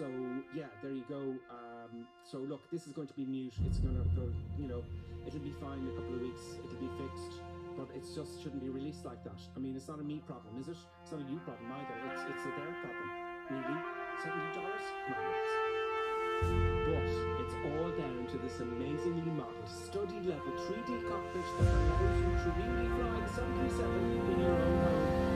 So yeah, there you go. So look, this is going to be mute. It's going to go, you know, it'll be fine in a couple of weeks. It'll be fixed, but it just shouldn't be released like that. I mean, it's not a me problem, is it? It's not a you problem either. It's a their problem. Really? $70? Come on, guys. But it's all down to this amazingly modeled, study level 3D cockpit that allows you to really fly the 737 in your own home.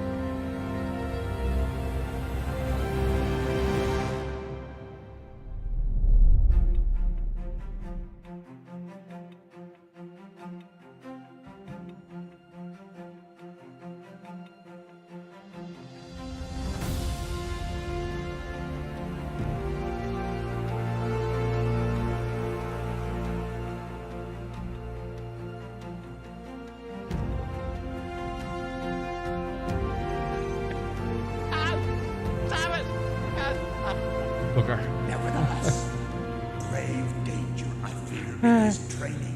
Nevertheless, grave danger I fear in this training.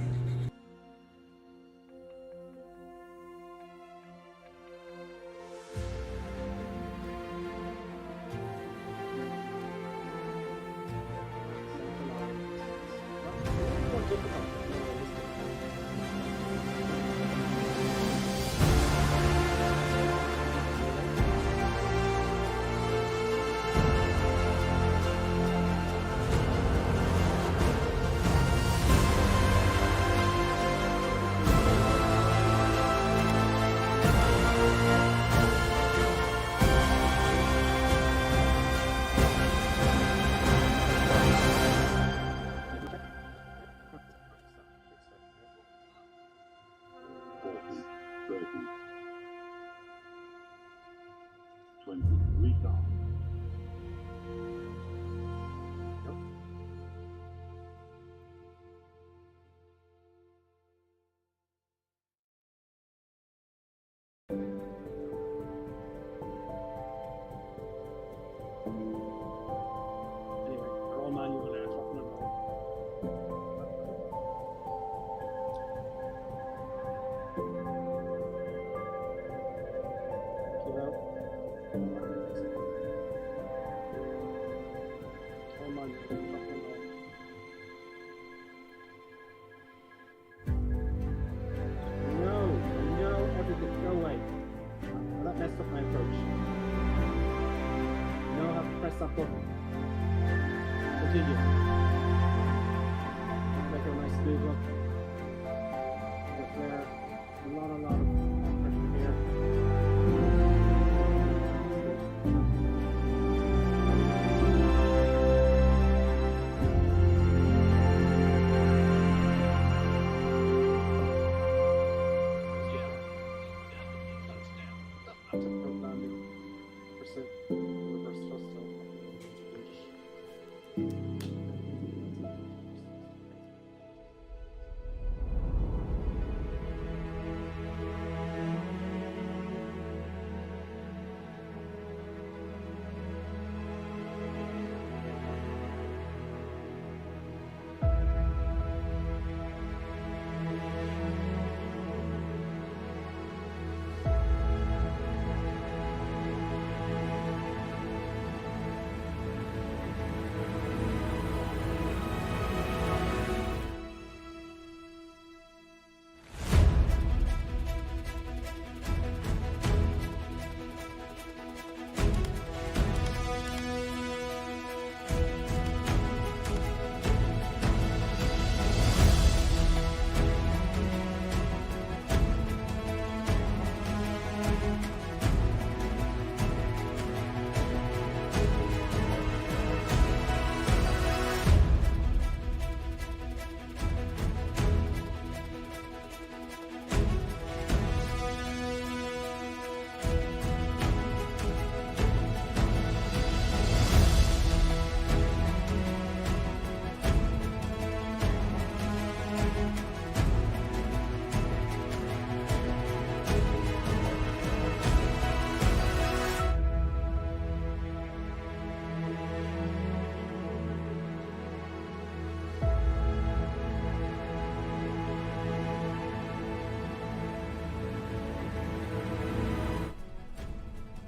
That button. Continue. Make it a nice smooth look. The flare. A lot of pressure here.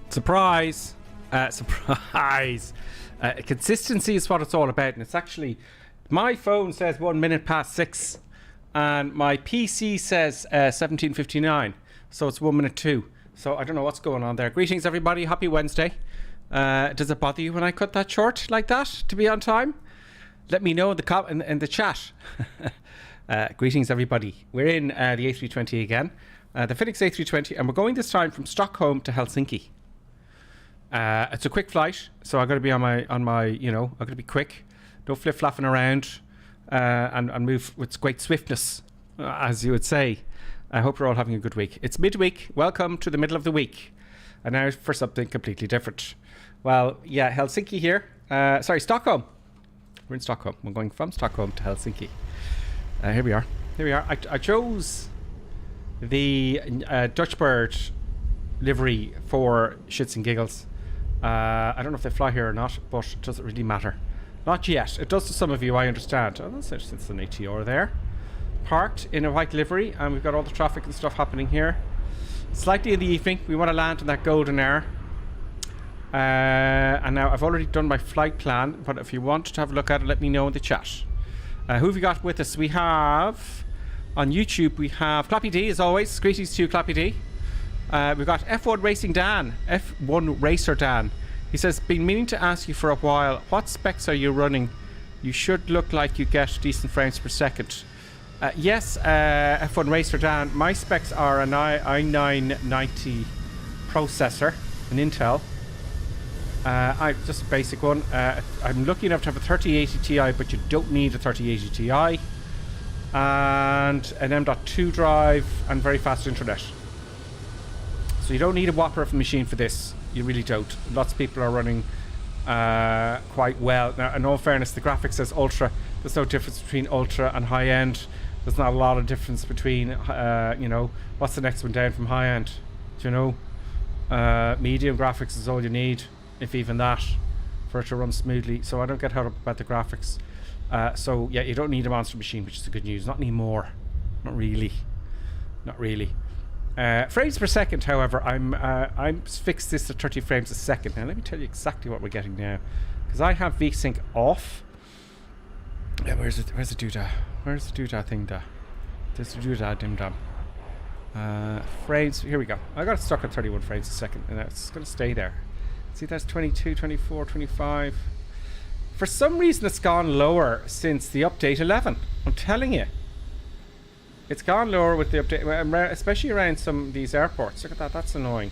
Surprise! Surprise! Consistency is what it's all about, and it's actually, my phone says 1 minute past 6, and my PC says 17:59, so it's 1 minute 2. So I don't know what's going on there. Greetings, everybody. Happy Wednesday. Does it bother you when I cut that short like that to be on time? Let me know in the chat. Greetings, everybody. We're in the A320 again, the Fenix A320, and we're going this time from Stockholm to Helsinki. It's a quick flight, so I've got to be on my, you know, I've got to be quick. Don't flip-flapping around and move with great swiftness, as you would say. I hope you're all having a good week. It's midweek. Welcome to the middle of the week. And now for something completely different. Well, yeah, Helsinki here. Sorry, Stockholm. We're in Stockholm. We're going from Stockholm to Helsinki. Here we are. Here we are. I chose the Dutch Bird livery for shits and giggles. I don't know if they fly here or not, but it doesn't really matter. Not yet. It does to some of you, I understand. Oh, that's an ATR there. Parked in a white livery, and we've got all the traffic and stuff happening here. Slightly in the evening. We want to land in that golden hour. And now I've already done my flight plan, but if you want to have a look at it, let me know in the chat. Who have we got with us? We have, on YouTube, we have Clappy D, as always. Greetings to you, Clappy D. We've got F1 Racing Dan, F1 Racer Dan. He says, been meaning to ask you for a while, what specs are you running? You should look like you get decent frames per second. Yes, F1 Racer Dan, my specs are an i990 processor, an Intel. Just a basic one. I'm lucky enough to have a 3080 Ti, but you don't need a 3080 Ti. And an M.2 drive and very fast internet. So you don't need a whopper of a machine for this. You really don't. Lots of people are running quite well. Now, in all fairness, the graphics says ultra. There's no difference between ultra and high end. There's not a lot of difference between, you know, what's the next one down from high end? Do you know? Medium graphics is all you need, if even that, for it to run smoothly. So I don't get hung up about the graphics. So yeah, you don't need a monster machine, which is the good news. Not anymore. Not really. Not really. Frames per second, however, I'm fixed this to 30 frames a second. Now let me tell you exactly what we're getting now, because I have VSync off. Yeah, where's the doodah? Where's the doodah thing da? There's the doodah dim dam. Frames, here we go. I got it stuck at 31 frames a second, and it's going to stay there. See, that's 22, 24, 25. For some reason, it's gone lower since the update 11. I'm telling you. It's gone lower with the update, especially around some of these airports. Look at that, that's annoying.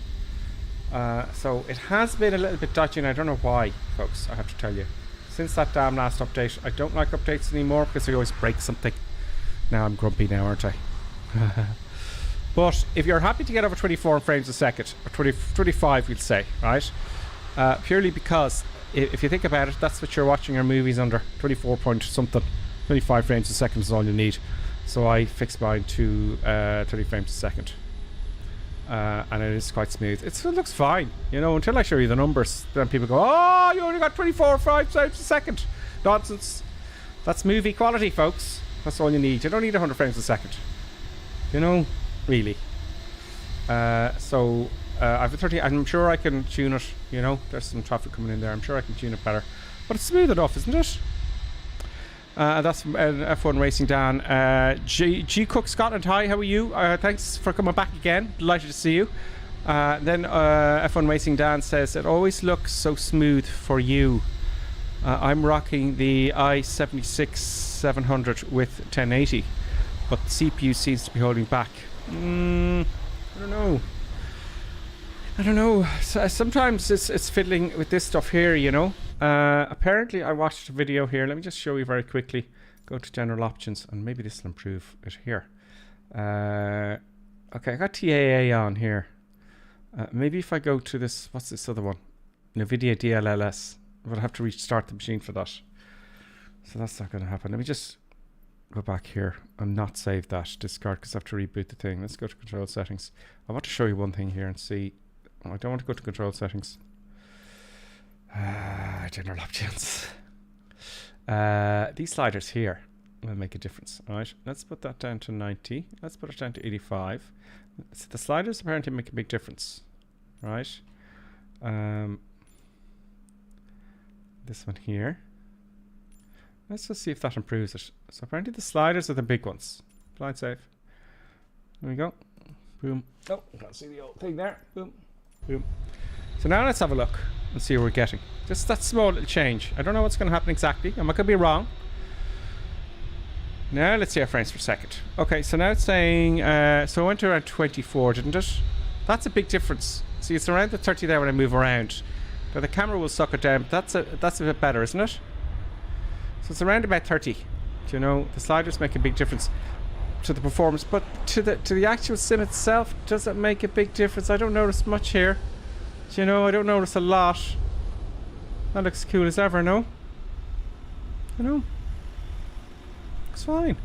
So it has been a little bit dodgy, and I don't know why, folks, I have to tell you. Since that damn last update, I don't like updates anymore because they always break something. Now I'm grumpy now, aren't I? But if you're happy to get over 24 frames a second, or 25 we'd say, right? Purely because, if you think about it, that's what you're watching your movies under. 24 point something. 25 frames a second is all you need. So I fixed mine to 30 frames a second. And it is quite smooth. It looks fine, you know, until I show you the numbers. Then people go, oh, you only got 24 frames a second. Nonsense. That's movie quality, folks. That's all you need. You don't need 100 frames a second. You know, really. So I have a 30. I'm sure I can tune it, you know. There's some traffic coming in there. I'm sure I can tune it better. But it's smooth enough, isn't it? That's F1 Racing Dan. G Cook Scotland, hi, how are you? Thanks for coming back again. Delighted to see you. Then F1 Racing Dan says, it always looks so smooth for you. I'm rocking the i76-700 with 1080, but the CPU seems to be holding back. I don't know. I don't know. Sometimes it's fiddling with this stuff here, you know. Apparently I watched a video here. Let me just show you very quickly. Go to general options, and maybe this will improve it here. Okay, I got TAA on here. Maybe if I go to this, what's this other one? NVIDIA DLLS. I'll have to restart the machine for that. So that's not going to happen. Let me just go back here and not save that. Discard, because I have to reboot the thing. Let's go to control settings. I want to show you one thing here and see. I don't want to go to control settings. General options. These sliders here will make a difference. All right, let's put that down to 90. Let's put it down to 85. So the sliders apparently make a big difference, right? this one here. Let's just see if that improves it. So apparently the sliders are the big ones. Flight safe. There we go. Boom. Oh, can't see the old thing there. Boom. Boom. So now let's have a look and see what we're getting. Just that small little change. I don't know what's going to happen exactly. I could be wrong. Now let's see our frames per second. Okay, so now it's saying, so I went to around 24, didn't it? That's a big difference. See, it's around the 30 there when I move around. Now the camera will suck it down, but that's a bit better, isn't it? So it's around about 30. You know, the sliders make a big difference to the performance, but to the actual sim itself, does it make a big difference? I don't notice much here. You know, I don't notice a lot. That looks cool as ever, no? You know? Looks fine.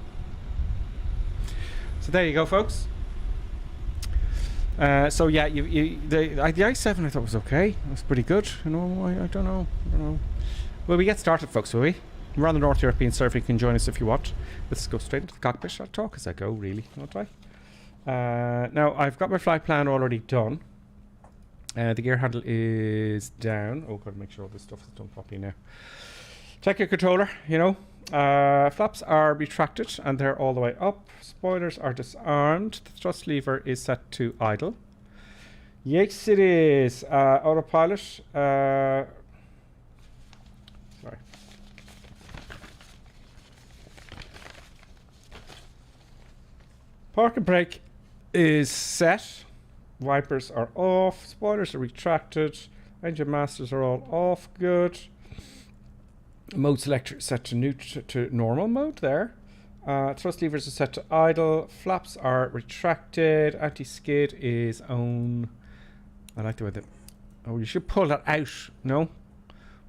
So there you go, folks. So yeah, the i7 I thought was okay. It was pretty good. You know, I don't know. Well, we get started, folks, will we? We're on the North European server. You can join us if you want. Let's go straight into the cockpit. I'll talk as I go, really, won't I? Now, I've got my flight plan already done. The gear handle is down. Oh, gotta make sure all this stuff is done properly now. Check your controller, you know. Flaps are retracted and they're all the way up. Spoilers are disarmed. The thrust lever is set to idle. Yes, it is. Autopilot. Sorry. Park and brake is set. Wipers are off. Spoilers are retracted. Engine masters are all off. Good. Mode selector is set to normal mode there. Thrust levers are set to idle. Flaps are retracted. Anti-skid is on. I like the way that. Oh, you should pull that out. No?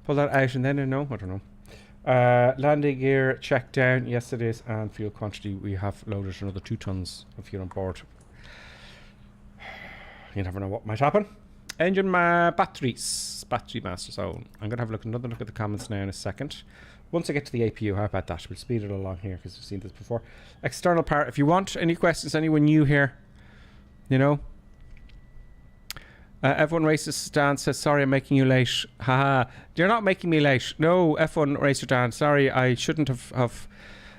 Pull that out and then no? I don't know. Landing gear check down. Yes, it is. And fuel quantity. We have loaded another 2 tons of fuel on board. You never know what might happen. Engine batteries. Battery master zone. I'm going to have another look at the comments now in a second. Once I get to the APU, how about that? We'll speed it along here because we've seen this before. External power. If you want any questions, anyone new here, you know. F1 Racist Dan says, sorry, I'm making you late. Haha. You're not making me late. No, F1 Racer Dan. Sorry, I shouldn't have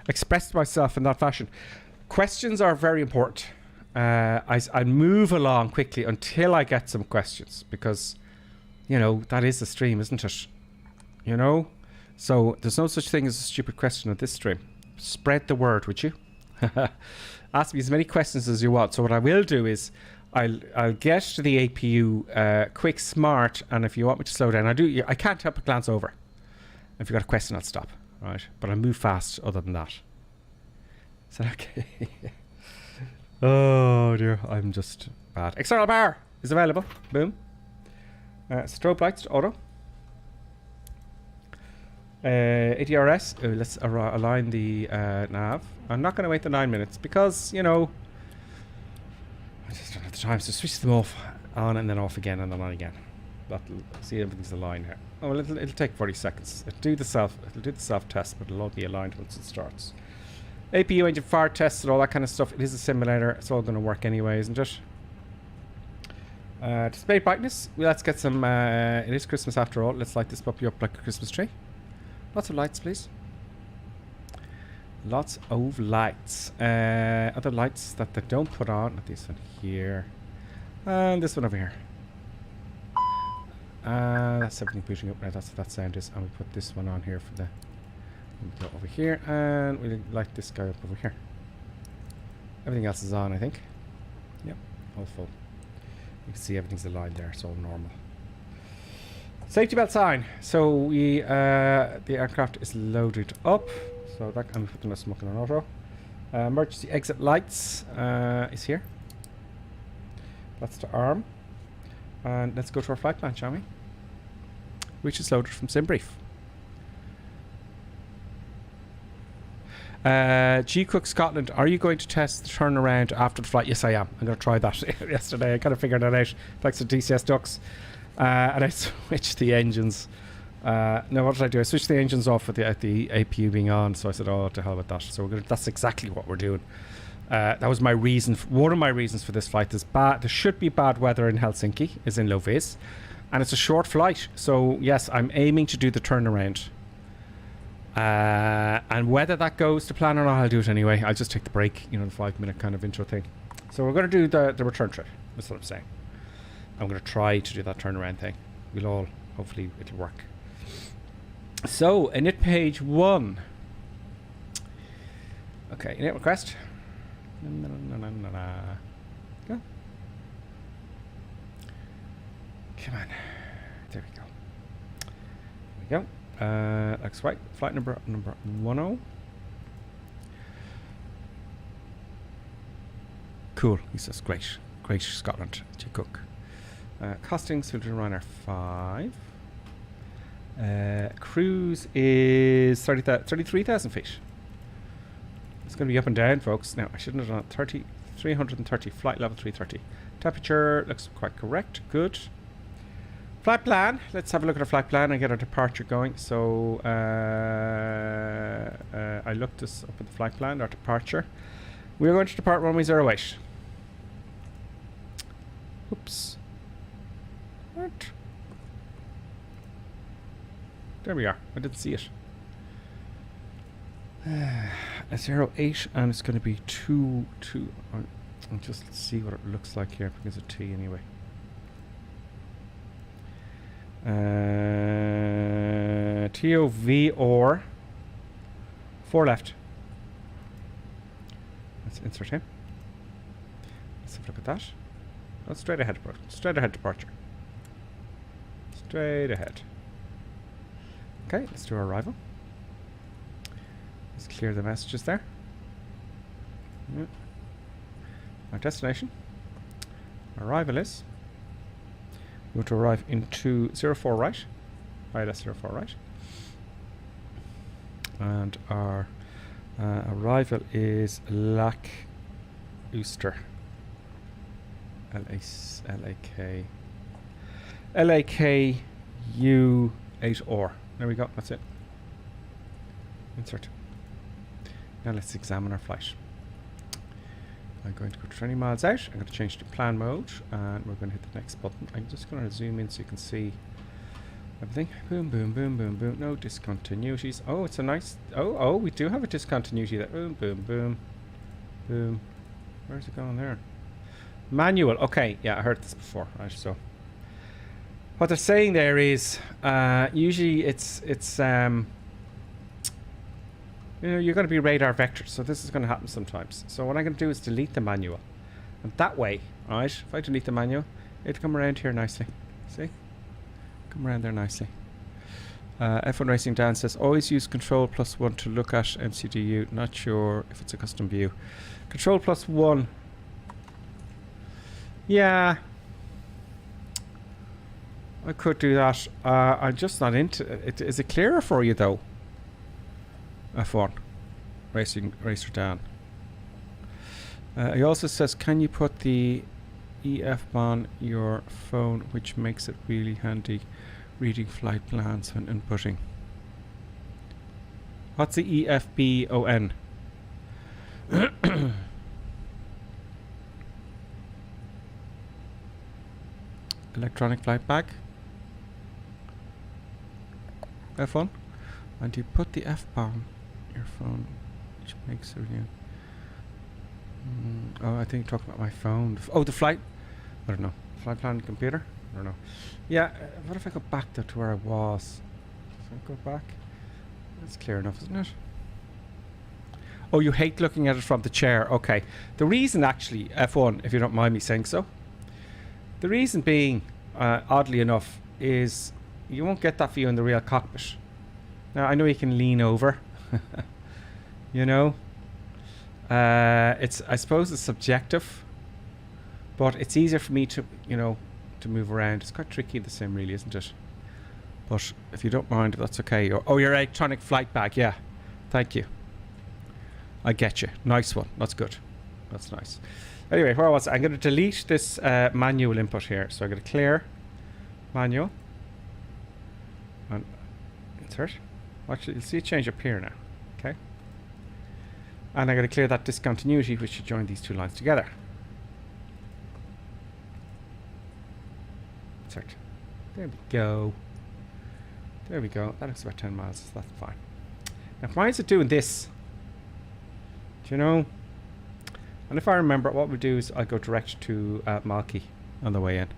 expressed myself in that fashion. Questions are very important. I move along quickly until I get some questions because, you know, that is the stream, isn't it? You know? So there's no such thing as a stupid question at this stream. Spread the word, would you? Ask me as many questions as you want. So what I will do is I'll get to the APU quick, smart, and if you want me to slow down, I can't help but glance over. If you've got a question, I'll stop. Right? But I move fast other than that. Is that okay? Oh dear, I'm just bad. External bar is available. Boom. Strobe lights to auto. ADRS. Let's align the nav. I'm not going to wait the 9 minutes because, you know, I just don't have the time. So switch them off, on and then off again and then on again. See, everything's aligned here. Oh, well, it'll take 40 seconds. It'll do the self test, but it'll all be aligned once it starts. APU engine fire tests and all that kind of stuff. It is a simulator. It's all going to work anyway, isn't it? Display brightness. Well, let's get some. It is Christmas after all. Let's light this puppy up like a Christmas tree. Lots of lights, please. Lots of lights. Other lights that they don't put on. This one here. And this one over here. That's everything booting up now. That's what that sound is. And we put this one on here for the. We go over here and we'll light this guy up over here. Everything else is on, I think. Yep, all full. You can see everything's aligned there. It's all normal. Safety belt sign. So we the aircraft is loaded up. So that can be put in a smoking on auto. Emergency exit lights is here. That's the arm. And let's go to our flight plan, shall we? Which is loaded from SimBrief. G Cook Scotland, are you going to test the turnaround after the flight? Yes, I am. I'm going to try that. Yesterday I kind of figured that out thanks to DCS Ducks. And I switched the engines. No, what did I do? I switched the engines off with the APU being on. So I said, oh, to hell with that. So that's exactly what we're doing. That was my reason. One of my reasons for this flight is bad. There should be bad weather in Helsinki, is in low vis. And it's a short flight. So, yes, I'm aiming to do the turnaround. And whether that goes to plan or not, I'll do it anyway. I'll just take the break, you know, the 5-minute kind of intro thing. So we're going to do the return trip. That's what I'm saying. I'm going to try to do that turnaround thing. We'll all, hopefully, it'll work. So, init page 1. Okay, init request. Go. Come on. There we go. There we go. Looks right. Flight number 10. Cool. He says great. Great Scotland. To cook. Costings filtered around our 5. Cruise is 33,000 feet. It's going to be up and down, folks. Now, I shouldn't have done it. 330, flight level 330. Temperature looks quite correct. Good. Flight plan. Let's have a look at our flight plan and get our departure going. So, I looked this up at the flight plan, our departure. We're going to depart runway 08. Oops. What? There we are. I didn't see it. A 08, and it's going to be 2. I'll just see what it looks like here because of T anyway. TOV or 4 left. Let's insert him. Let's have a look at that. Oh, straight ahead departure. Straight ahead departure. Straight ahead. Okay, let's do our arrival. Let's clear the messages there. Yeah. Our destination. Arrival is. We want to arrive into 04 right. ILS 04 right. And our arrival is Lac Uster. LAK. LAK U8R. There we go. That's it. Insert. Now let's examine our flight. I'm going to go 20 miles out. I'm going to change to plan mode, and we're going to hit the next button. I'm just going to zoom in so you can see everything. Boom, boom, boom, boom, boom. No discontinuities. Oh, it's a nice. Oh, we do have a discontinuity there. Boom, boom, boom, boom. Where's it going there? Manual. Okay, yeah, I heard this before. Right, so what they're saying there is usually it's you know, you're going to be radar vectored, so this is going to happen sometimes. So what I'm going to do is delete the manual, and that way, right? If I delete the manual, it'll come around here nicely. See? Come around there nicely. F1 Racing Dan says always use Control +1 to look at MCDU. Not sure if it's a custom view. Control +1. Yeah, I could do that. I'm just not into it. Is it clearer for you though? F1 Racer Dan. He also says, can you put the EF on your phone, which makes it really handy reading flight plans and inputting. What's the EFBON? Electronic flight bag. F1. And you put the F-bomb your phone, which makes it really. Oh, I think you're talking about my phone. Oh, the flight. I don't know. Flight plan computer. I don't know. Yeah. What if I go back though to where I was? If I go back, that's clear enough, isn't it? Oh, you hate looking at it from the chair. Okay. The reason, actually, F1, if you don't mind me saying so, the reason being, oddly enough, is you won't get that view in the real cockpit. Now, I know you can lean over, you know. I suppose it's subjective, but it's easier for me to, you know, to move around. It's quite tricky the sim, really, isn't it? But if you don't mind, that's okay. Oh, your electronic flight bag. Yeah. Thank you. I get you. Nice one. That's good. That's nice. Anyway, where was I? I'm going to delete this manual input here. So I'm going to clear manual and insert. Actually, you'll see a change up here now. Okay. And I'm going to clear that discontinuity, which should join these two lines together. Insert. There we go. There we go. That looks about 10 miles. So that's fine. Now, why is it doing this? Do you know? And if I remember, what we'll do is I'll go direct to Malky on the way in.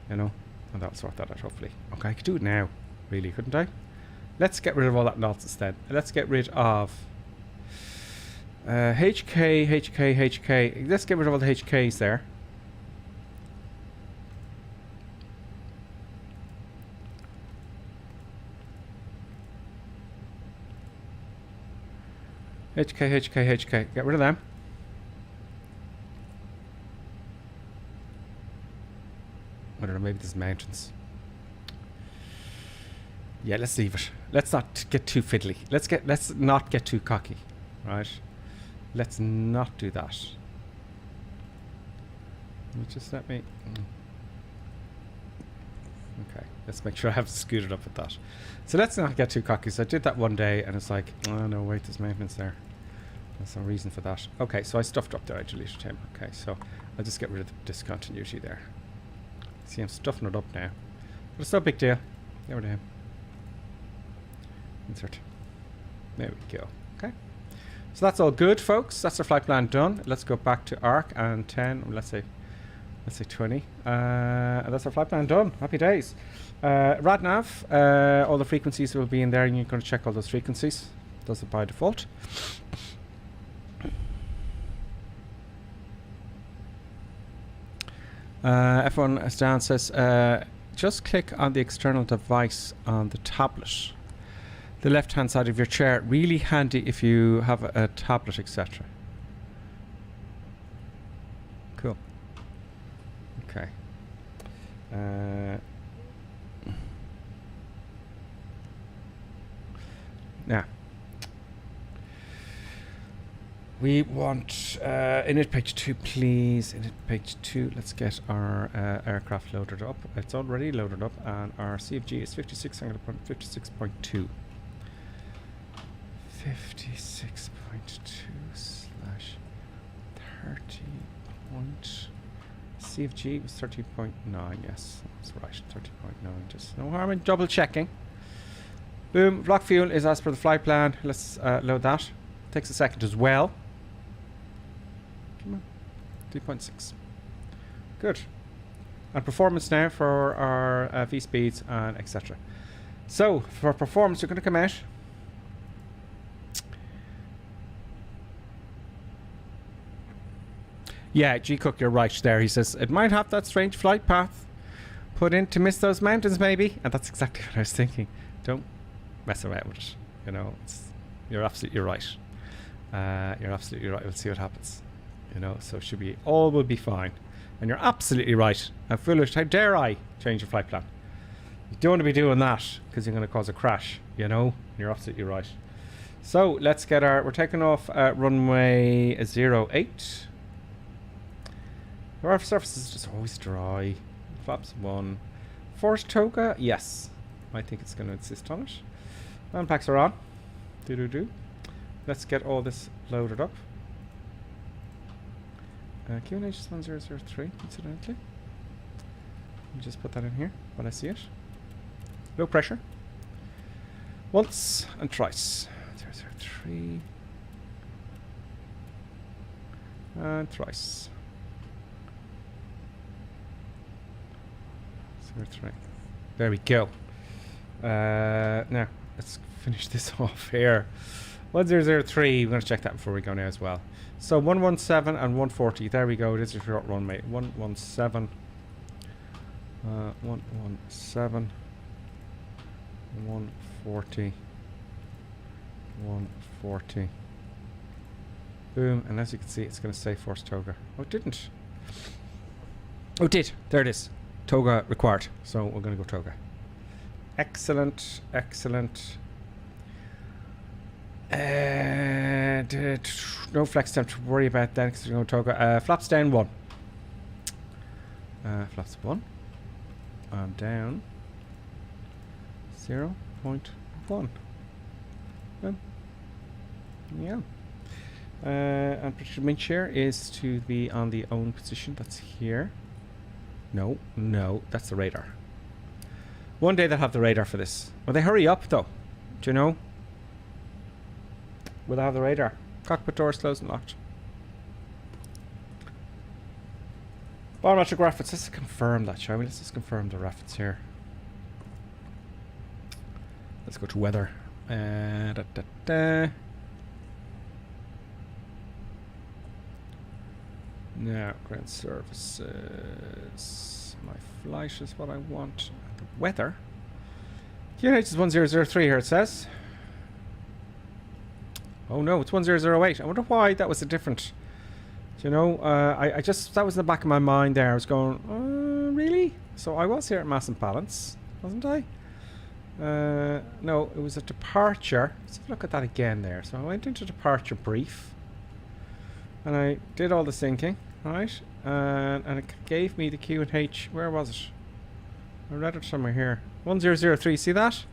You know? And that'll sort that out, hopefully. Okay, I could do it now. Really, couldn't I? Let's get rid of all that nonsense then. Let's get rid of HK, HK, HK. Let's get rid of all the HKs there. HK, HK, HK. Get rid of them. I don't know, maybe there's mountains. Yeah, let's leave it. Let's not get too fiddly. Let's not get too cocky. Right? Let's not do that. Just let me... Okay, let's make sure I haven't scooted up with that. So let's not get too cocky. So I did that one day and it's like, oh no, wait, there's mountains there. There's no reason for that. Okay, so I stuffed up there. I deleted him. Okay, so I'll just get rid of the discontinuity there. See, I'm stuffing it up now. But it's no big deal. Get rid of him. Insert. There we go. Okay. So that's all good, folks. That's our flight plan done. Let's go back to ARC and 10. Let's say 20. And that's our flight plan done. Happy days. RadNav. All the frequencies will be in there, and you're going to check all those frequencies. Does it by default. F1 as Dan says, just click on the external device on the tablet, the left hand side of your chair. Really handy if you have a tablet, etc. Cool. Okay. Now we want init page 2, please. Init page 2. Let's get our aircraft loaded up. It's already loaded up, and our CFG is 56. I'm going to put 56.2. 56.2 slash 30 point. CFG was 30.9. Yes, that's right. 30.9. Just no harm in double checking. Boom. Block fuel is as per the flight plan. Let's load that. Takes a second as well. Come on. 3.6. Good. And performance now for our V speeds and etc. So for performance, you're going to come out. Yeah, G Cook, you're right there. He says it might have that strange flight path put in to miss those mountains, maybe. And that's exactly what I was thinking. Don't mess around with it. You know, you're absolutely right. You're absolutely right. We'll see what happens. You know, so it should be, all will be fine. And you're absolutely right. How foolish, how dare I change your flight plan? You don't want to be doing that because you're going to cause a crash, you know? You're absolutely right. So let's get we're taking off runway 08. Our surface is just always dry. Flaps 1. Force toga, yes. I think it's going to insist on it. And packs are on. Do. Let's get all this loaded up. QNH is 1003, incidentally. Let me just put that in here while I see it. Low pressure. Once and twice. 003. And thrice. 03. There we go. Now, let's finish this off here. 1003, we're going to check that before we go now as well. So 117 and 140, there we go. It is a short runway. 117. 117. 140. 140. Boom, and as you can see, it's going to say force toga. Oh, it didn't. Oh, it did. There it is. Toga required. So we're going to go toga. Excellent, excellent. No flex time to worry about then because we're going to toga. Flaps down 1. Flaps 1. And down 0.1. Yeah. And prediction wind shear is to be on the own position. That's here. No, that's the radar. One day they'll have the radar for this. Will they hurry up though? Do you know? Will they have the radar? Cockpit doors closed and locked. Barometric reference. Let's confirm that, shall we? Let's just confirm the reference here. Let's go to weather. Now, ground services. My flight is what I want. The weather. QNH is 1003 here, it says. Oh no, it's 1008. I wonder why that was a different. Do you know, I just, that was in the back of my mind there. I was going, really? So I was here at Mass and Balance, wasn't I? No, it was a departure. Let's have a look at that again there. So I went into departure brief. And I did all the syncing, right? And it gave me the QNH. Where was it? I read it somewhere here. 1003, see that?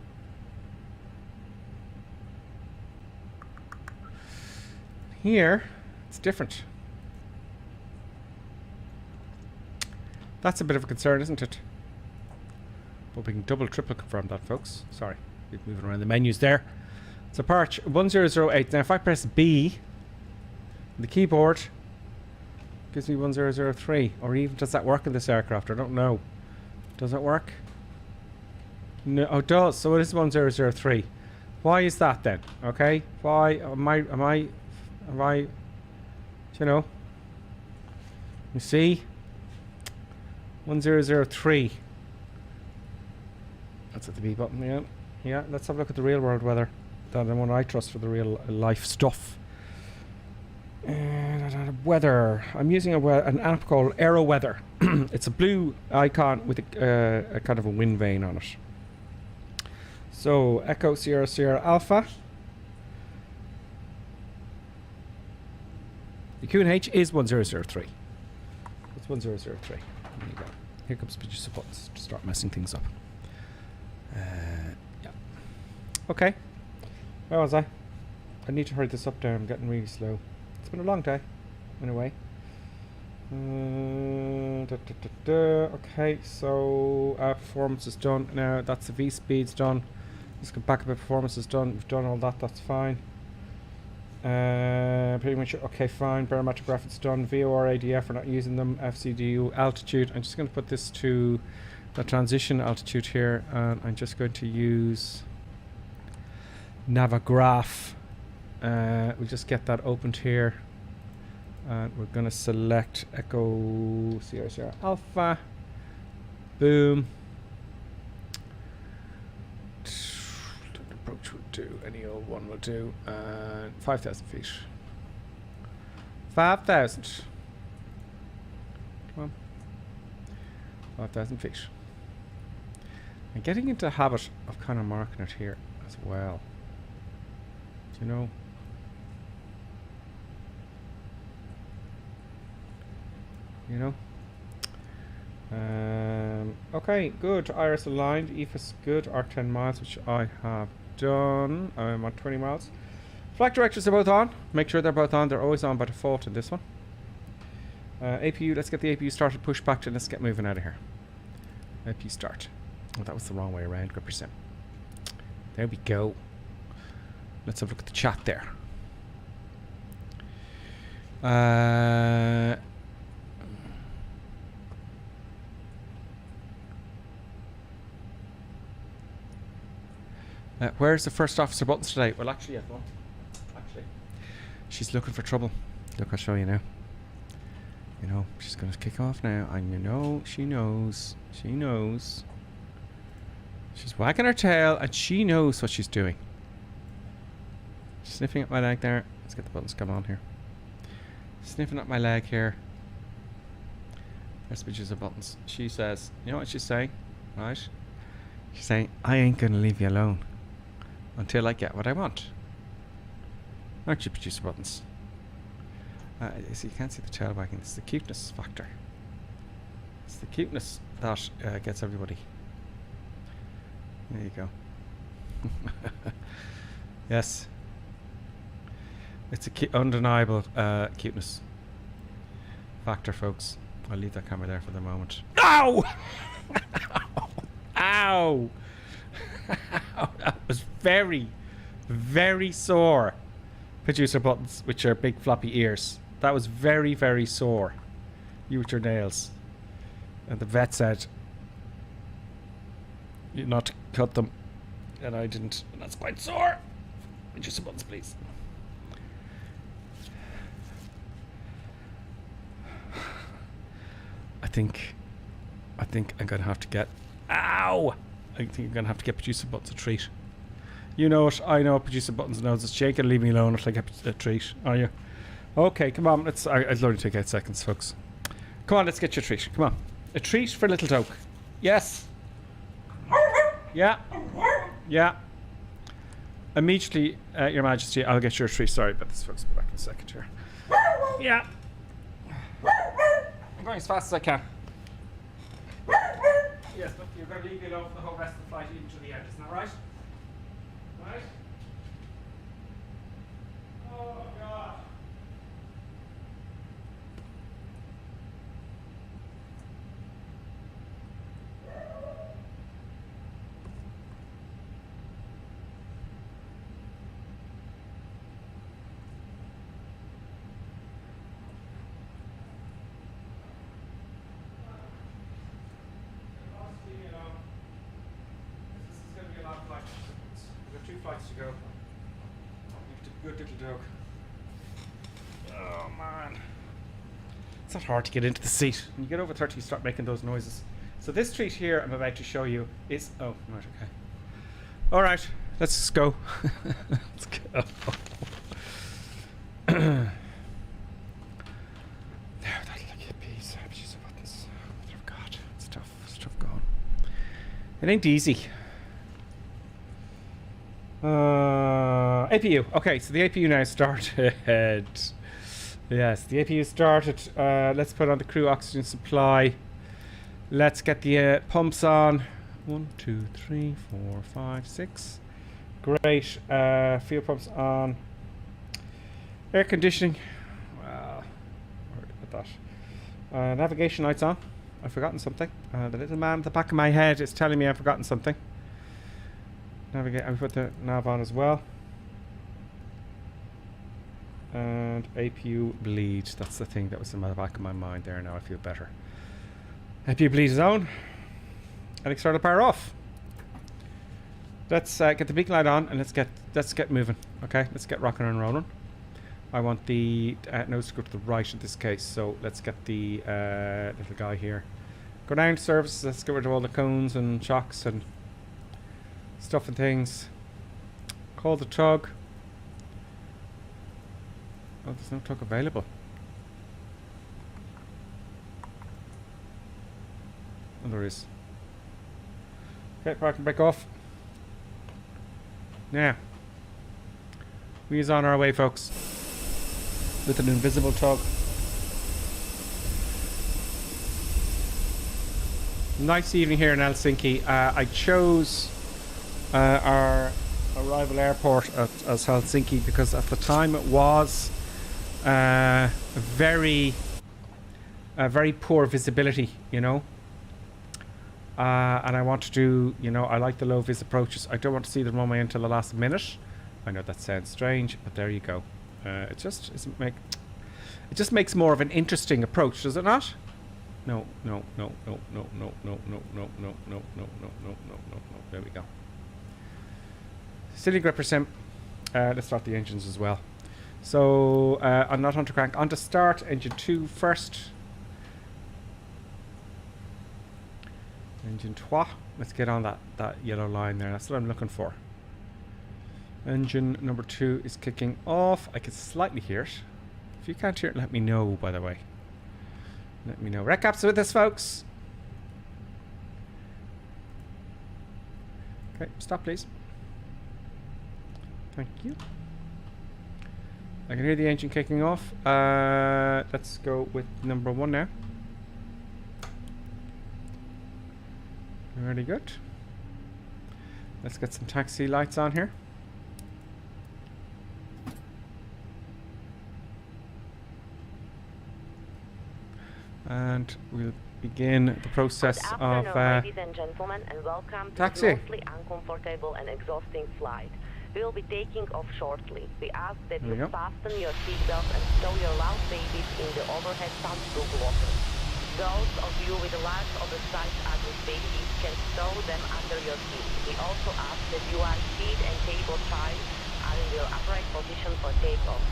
Here, it's different. That's a bit of a concern, isn't it? But we can double, triple confirm that, folks. Sorry, keep moving around the menus there. So Parch 1008. Now if I press B, the keyboard gives me 1003. Or even does that work in this aircraft? I don't know. Does it work? No, oh, it does. So it is 1003. Why is that then? Okay, why am I? You know? You see? 1003. That's at the B button, yeah. Yeah, let's have a look at the real world weather. That's the one I trust for the real life stuff. Weather. I'm using an app called Aero Weather. It's a blue icon with a kind of a wind vane on it. So, Echo Sierra Sierra Alpha. The QNH is 1003. It's 1003. There you go. Here comes producer buttons to start messing things up. Yeah. Okay. Where was I? I need to hurry this up there. I'm getting really slow. It's been a long day. Anyway. Okay, so performance is done. Now that's the V speed's done. Let's go back a bit. Performance is done. We've done all that. That's fine. Pretty much okay, fine. Barometric reference done. VOR, ADF, we're not using them. FCDU, altitude. I'm just going to put this to the transition altitude here, and I'm just going to use Navigraph. We'll just get that opened here, and we're going to select Echo Sierra Sierra Alpha. Boom. Approach would do, any old one will do, and 5,000 feet. 5,000. Come on. 5,000 feet. I'm getting into a habit of kind of marking it here as well. Do you know? You know? Okay, good. Iris aligned. EFHS good. Arc 10 miles, which I have done. I'm on 20 miles. Flight directors are both on. Make sure they're both on. They're always on by default in this one. APU, let's get the APU started. Pushback and let's get moving out of here. APU start. Oh, that was the wrong way around. Grip percent. There we go. Let's have a look at the chat there. Where's the first officer buttons today? Well, actually, at one. Actually, she's looking for trouble. Look, I'll show you now. You know, she's going to kick off now, and you know, she knows. She knows. She's wagging her tail, and she knows what she's doing. Sniffing at my leg there. Let's get the buttons come on here. Sniffing at my leg here. There's pictures of buttons. She says, you know what she's saying, right? She's saying, I ain't going to leave you alone until I get what I want. Aren't you, producer buttons? So you can't see the tail wagging. It's the cuteness factor. It's the cuteness that gets everybody. There you go. Yes. It's a undeniable cuteness factor, folks. I'll leave that camera there for the moment. Ow! Ow! Ow! That was very, very sore. Producer buttons with your big floppy ears. That was very, very sore. You with your nails. And the vet said you not to cut them. And I didn't. And that's quite sore. Producer buttons, please. I think I'm gonna have to get. Ow! I think I'm gonna have to get Producer Buttons a treat. You know it. I know Producer Buttons knows it. She ain't gonna leave me alone until I get a treat. Are you? Okay, come on. Let's. I'll only take 8 seconds, folks. Come on, let's get you a treat. Come on, a treat for little Doke. Yes. Yeah. Yeah. Immediately, Your Majesty, I'll get you a treat. Sorry about this, folks. Be back in a second here. Yeah. I'm going as fast as I can. Yes, look, you're going to leave me alone for the whole rest of the flight, even to the end, isn't that right? Right? Oh, God. We've got 2 flights to go. You're a good little dog. Oh man. It's not hard to get into the seat. When you get over 30 you start making those noises. So this treat here I'm about to show you is... Oh, right, okay. Alright, let's go. Let's go. There, that'll like a piece. Jeez, buttons. Oh God, it's tough. It's tough going. It ain't easy. APU. Okay, so the APU now started. Yes, the APU started. Let's put on the crew oxygen supply. Let's get the pumps on. 1, 2, 3, 4, 5, 6. Great. Fuel pumps on. Air conditioning. Well, where did I put that? Navigation lights on. I've forgotten something. The little man at the back of my head is telling me I've forgotten something. Navigate. I put the nav on as well. And APU bleed. That's the thing that was in the back of my mind there. Now I feel better. APU bleed is on. And external power off. Let's get the beacon light on and let's get moving. Okay, let's get rocking and rolling. I want the nose to go to the right in this case, so let's get the little guy here. Go down to services. Let's get rid of all the cones and shocks and stuff and things. Call the tug. Oh, there's no tug available. Oh, there is. Okay, park and break off. Now, we is on our way, folks, with an invisible tug. Nice evening here in Helsinki. I chose our arrival airport as Helsinki because at the time it was very poor visibility, you know. And I want to do, you know, I like the low vis approaches. I don't want to see them on my until the last minute. I know that sounds strange, but there you go. It just makes more of an interesting approach, does it not? No. There we go. City grip percent. Let's start the engines as well. So I'm not on to crank. On to start. Engine 2 first. Engine 3. Let's get on that yellow line there. That's what I'm looking for. Engine number 2 is kicking off. I can slightly hear it. If you can't hear it, let me know, by the way. Let me know. Recaps with us, folks. Okay, stop, please. Thank you. I can hear the engine kicking off. Let's go with number 1 now. Very good. Let's get some taxi lights on here. And we'll begin the process Good of afternoon, ladies and gentlemen, and welcome to taxi. this mostly uncomfortable and exhausting flight. We will be taking off shortly. We ask that There we you go. fasten your seatbelts and stow your loud babies in the overhead sunroof locker. Those of you with large oversized adult babies can stow them under your seat. We also ask that you are seat and table tied are in your upright position for takeoff.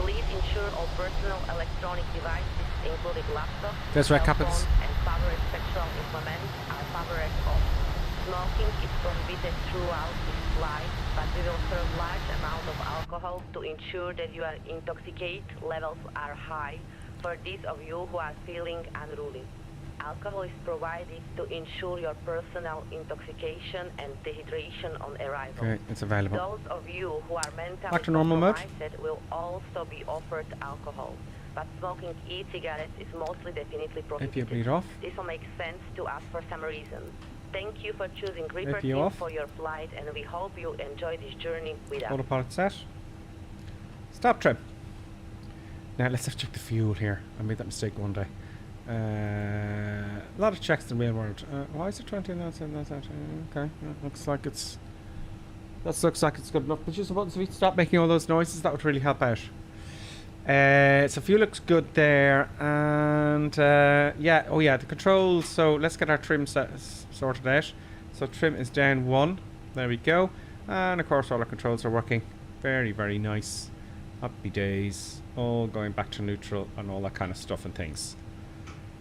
Please ensure all personal electronic devices, including laptops, That's right, cell Captains. phones, and favorite sexual implements are favorite off. Smoking is prohibited throughout this flight, but we will serve large amount of alcohol to ensure that your intoxicate levels are high for those of you who are feeling unruly. Alcohol is provided to ensure your personal intoxication and dehydration on arrival. Okay, it's available. Those of you who are mentally Back to normal mode. compromised will also be offered alcohol, but smoking e-cigarettes is mostly definitely prohibited. APU off. This will make sense to us for some reason. Thank you for choosing Reaper APU Team off. for your flight, and we hope you enjoy this journey with us. Autopilot set. Stop trim. Now let's have to check the fuel here. I made that mistake one day. A lot of checks in the real world. Why is it 20 and that's okay. Looks like it's. That looks like it's good enough. But just about so we stop making all those noises, that would really help out. So fuel looks good there, and yeah. Oh yeah, the controls. So let's get our trim sorted out. So trim is down 1. There we go. And of course all our controls are working. Very, very nice. Happy days. All going back to neutral and all that kind of stuff and things.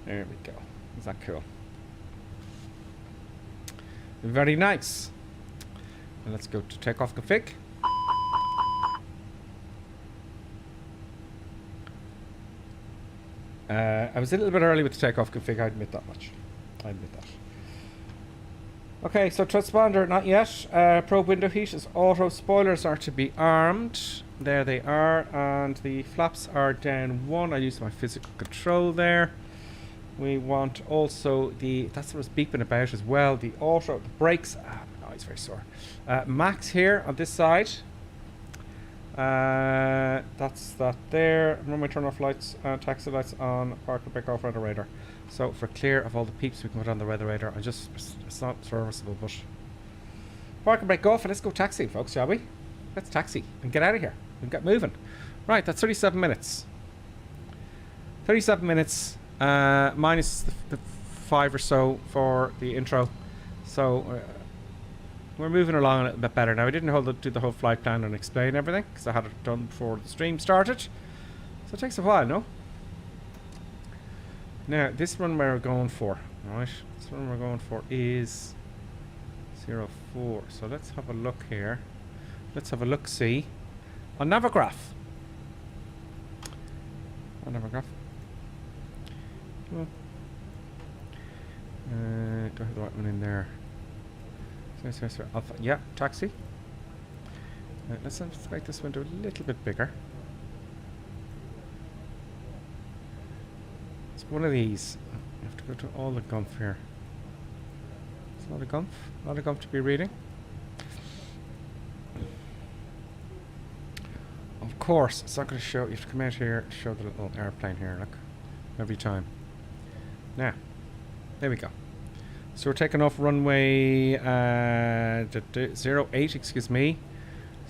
There we go. Is that cool? Very nice. And let's go to takeoff config. I was a little bit early with the takeoff config, I admit that much. I admit that. Okay, so transponder, not yet. Probe window heat is auto. Spoilers are to be armed. There they are. And the flaps are down 1. I used my physical control there. We want also the, that's what I was beeping about as well, the auto, the brakes, my eyes very sore. Max here on this side. That's that there. Runway turn off lights, taxi lights on, park and brake off radar radar. So for clear of all the peeps we can put on the weather radar, it's not serviceable, but park and brake off and let's go taxiing, folks, shall we? Let's taxi and get out of here and get moving. Right, that's 37 minutes. 37 minutes. Minus the 5 or so for the intro, so we're moving along a little bit better now. I didn't do the whole flight plan and explain everything because I had it done before the stream started, so it takes a while, no? Now this one we're going for, right? This one we're going for is 04. So let's have a look here. Let's have a look. See on Navograph. On Navograph. Do I have the right one in there? So, Alpha. Yeah, taxi. Let's make this window a little bit bigger. It's one of these. I have to go to all the gumph here. It's a lot of gumph. A lot of gumph to be reading. Of course, it's not going to show. You have to come out here, show the little airplane here. Look, every time. Now, there we go. So we're taking off runway 08, excuse me.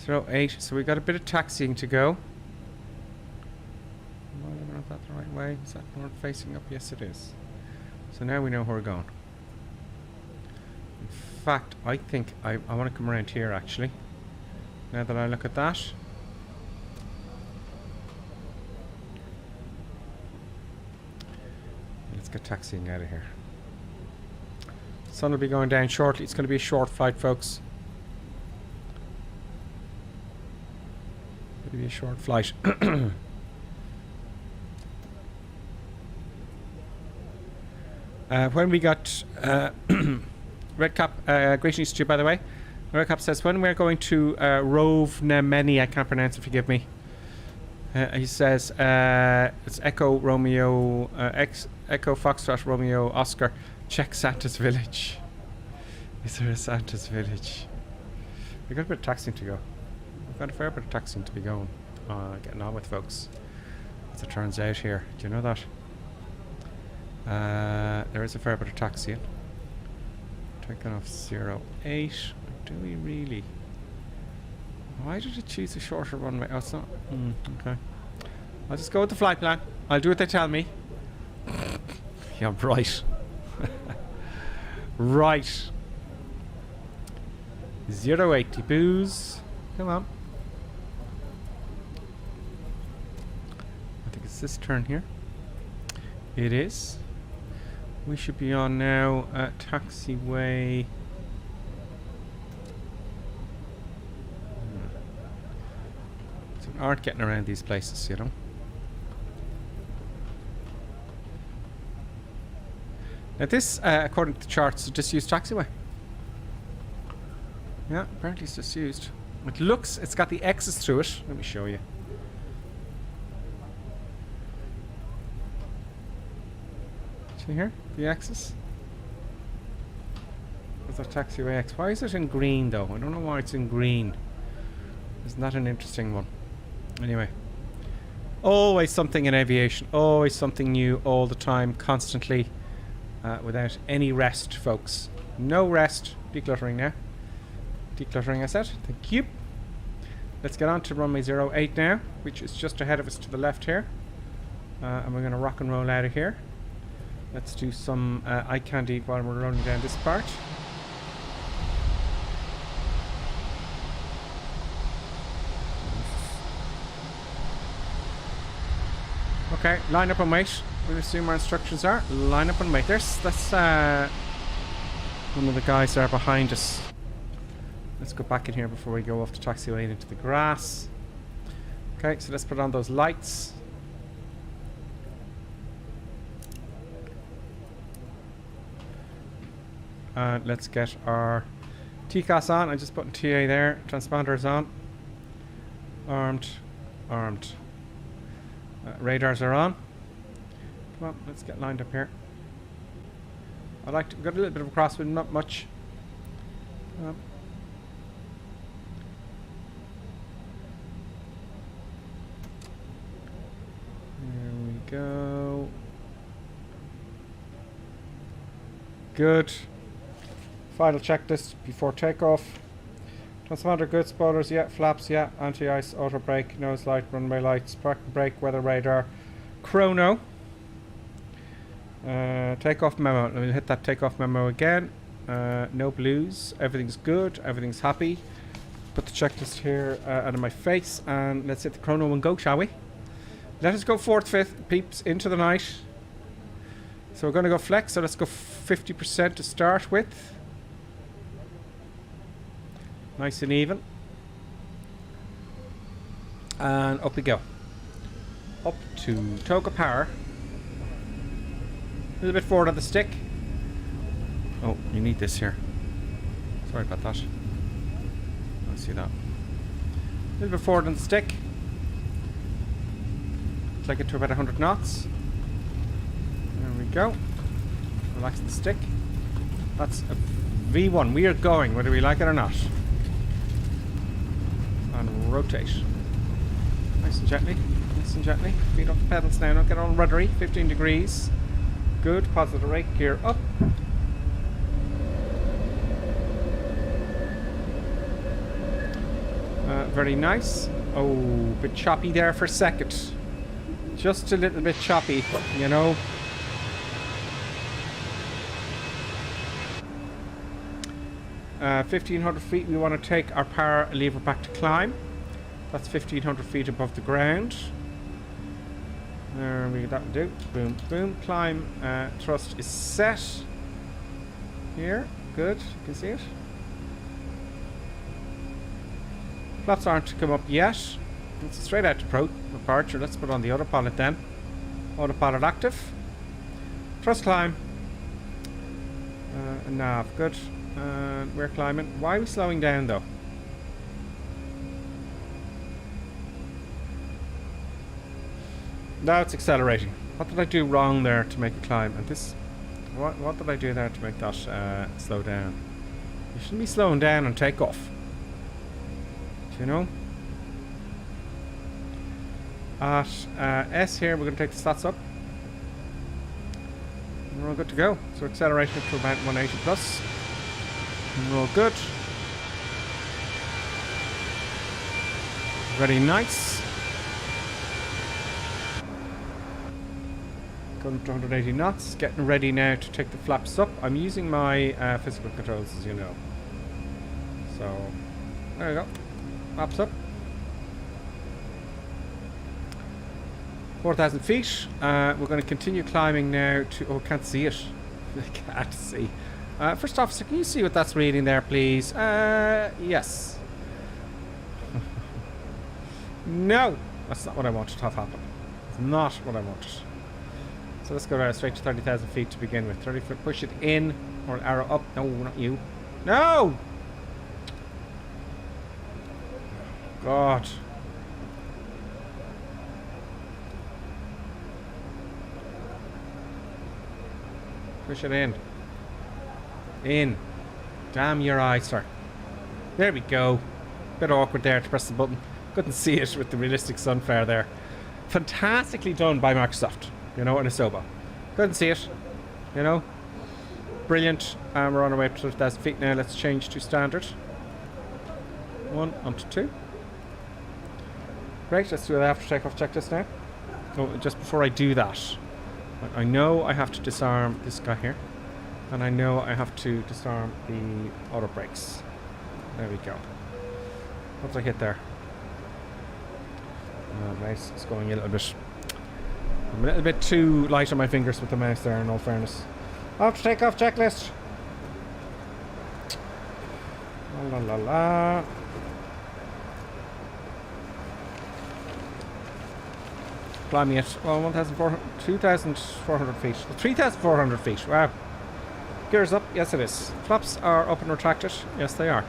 08, so we got a bit of taxiing to go. Am I looking at that the right way? Is that north facing up? Yes, it is. So now we know where we're going. In fact, I think I want to come around here actually. Now that I look at that. Let's get taxiing out of here. Sun will be going down shortly. It's going to be a short flight, folks. It'll be a short flight. When we got Redcap, great news to you, by the way. Redcap says when we're going to Rovnemeni, I can't pronounce it, forgive me. He says it's Echo Romeo, Echo Foxtrot Romeo Oscar. Check Santa's Village. Is there a Santa's Village? We've got a bit of taxiing to go. We've got a fair bit of taxiing to be going. Getting on with, folks. As it turns out here. Do you know that? There is a fair bit of taxiing. Taking off 08. Do we really? Why did it choose a shorter runway? Oh, it's not. Okay. I'll just go with the flight plan. I'll do what they tell me. Yeah, right. Right. 080 booze. Come on. I think it's this turn here. It is. We should be on now at taxiway. So we aren't getting around these places, you know. Now this, according to the charts, is a disused taxiway. Yeah, apparently it's disused. It looks, it's got the X's through it. Let me show you. See here? The X's? There's a taxiway X. Why is it in green though? I don't know why it's in green. Isn't that an interesting one? Anyway. Always something in aviation. Always something new all the time, constantly. Without any rest, folks. No rest. Decluttering now. Decluttering, I said. Thank you. Let's get on to runway 08 now, which is just ahead of us to the left here. And we're going to rock and roll out of here. Let's do some eye candy while we're running down this part. Okay, line up and wait. We'll assume our instructions are line up and wait. That's one of the guys there behind us. Let's go back in here before we go off the taxiway and into the grass. Okay, so let's put on those lights. And let's get our TCAS on. I just put TA there. Transponders on. Armed. Armed. Radars are on. Come on, let's get lined up here. I like to got a little bit of a crosswind, not much. There we go. Good. Final checklist before takeoff. Transponder good, spoilers, yeah, flaps, yeah, anti-ice, auto brake, nose light, runway lights, park and brake, weather radar, chrono. Takeoff memo. Let me hit that takeoff memo again. No blues. Everything's good. Everything's happy. Put the checklist here out of my face, and let's hit the chrono and go, shall we? Let us go 4th, 5th, peeps, into the night. So we're going to go flex. So let's go 50% to start with. Nice and even. And up we go. Up to Toga Power. A little bit forward on the stick. Oh, you need this here. Sorry about that. I see that. A little bit forward on the stick. Take it to about 100 knots. There we go. Relax the stick. That's a V1. We are going, whether we like it or not. And rotate. Nice and gently. Nice and gently. Feet off the pedals now. Don't get all ruddery. 15 degrees. Good. Positive rate. Gear up. Very nice. Oh, bit choppy there for a second. Just a little bit choppy, you know. Uh, 1,500 feet. We want to take our power lever back to climb. That's 1,500 feet above the ground. There we go. That'll do. Boom, boom. Climb. Thrust is set. Here. Good. You can see it. Flaps aren't to come up yet. It's straight out to departure. Let's put on the autopilot then. Autopilot active. Thrust climb. Nav. Good. We're climbing. Why are we slowing down though? Now it's accelerating. What did I do wrong there to make it climb? And this, what did I do there to make that slow down? You shouldn't be slowing down on takeoff. Do you know? At S here, we're going to take the stats up. we're all good to go. So acceleration up to about 180 plus. And we're all good. Ready, nice. Going up to 180 knots. Getting ready now to take the flaps up. I'm using my physical controls, as you know. So, there we go. Flaps up. 4,000 feet. We're going to continue climbing now to... Oh, can't see it. I can't see. First officer, can you see what that's reading there, please? Yes. No! That's not what I wanted to have happen. It's not what I wanted. So let's go straight to 30,000 feet to begin with. 30 foot, push it in, or arrow up. No, not you. No! God. Push it in. In. Damn your eyes, sir. There we go. Bit awkward there to press the button. Couldn't see it with the realistic sunflare there. Fantastically done by Microsoft, you know, in a Sobo. Couldn't see it, you know. Brilliant. We're on our way up to 30,000 feet now. Let's change to standard. 1 onto 2. Great, let's do the after takeoff checklist now. Oh, just before I do that, I know I have to disarm this guy here. And I know I have to disarm the auto brakes. There we go. What did I hit there? Oh, nice. It's going a little bit... I'm a little bit too light on my fingers with the mouse there, in all fairness. After takeoff checklist. La la la. Climbing it. Well, 2,400 feet. 3,400 feet. Wow. Gears up. Yes, it is. Flaps are up and retracted. Yes, they are.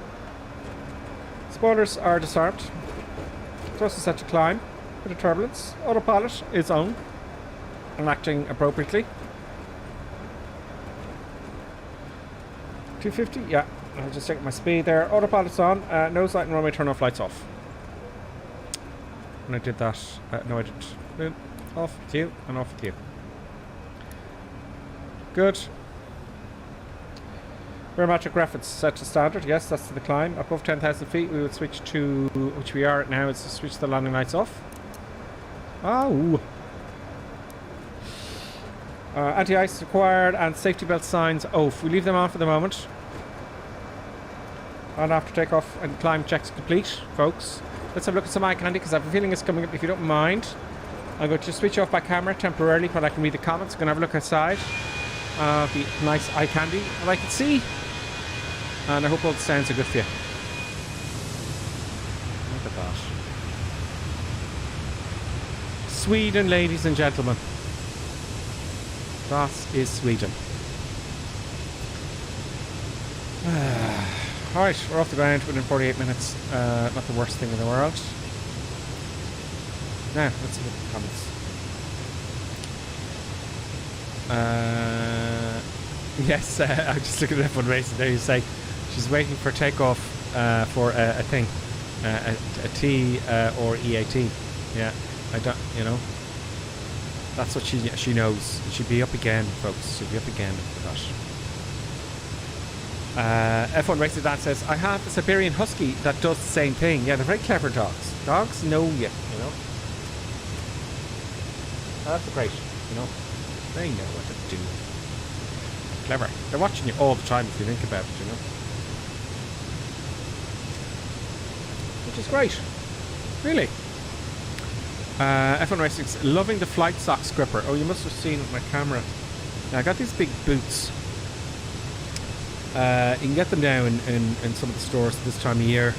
Spoilers are disarmed. Thrust is set to climb. Bit of turbulence. Autopilot is on and acting appropriately. 250. Yeah. I'll just check my speed there. Autopilot's on. Nose light and runway turn off, lights off. And I did that. No, I didn't. Boom. Off with you and off with you. Good. Barometric reference set to standard. Yes, that's to the climb. Above 10,000 feet, we would switch to, which we are at now, is to switch the landing lights off. Oh. Anti-ice required and safety belt signs off. We leave them on for the moment. And after takeoff and climb checks complete, folks. Let's have a look at some eye candy because I have a feeling it's coming up, if you don't mind. I'm going to switch off my camera temporarily while I can read the comments. I'm going to have a look outside. The nice eye candy that I can see. And I hope all the sounds are good for you. Look at that. Sweden, ladies and gentlemen. That is Sweden. Alright, we're off the ground within 48 minutes. Not the worst thing in the world. Now, let's look at the comments. Yes, I'm just looking at F1 Racing there. You say she's waiting for takeoff for a thing, a T or EAT. Yeah, I don't, you know. That's what she knows. She'll be up again, folks. She'll be up again for that. F1 Racing Dad says, I have a Siberian Husky that does the same thing. Yeah, they're very clever dogs. Dogs know you know. That's great, you know. They know what to do. Clever. They're watching you all the time if you think about it, you know. Which is great. Really. F1 Racing's loving the Flight Socks gripper. Oh, you must have seen with my camera. Now, I got these big boots. You can get them now in some of the stores this time of year.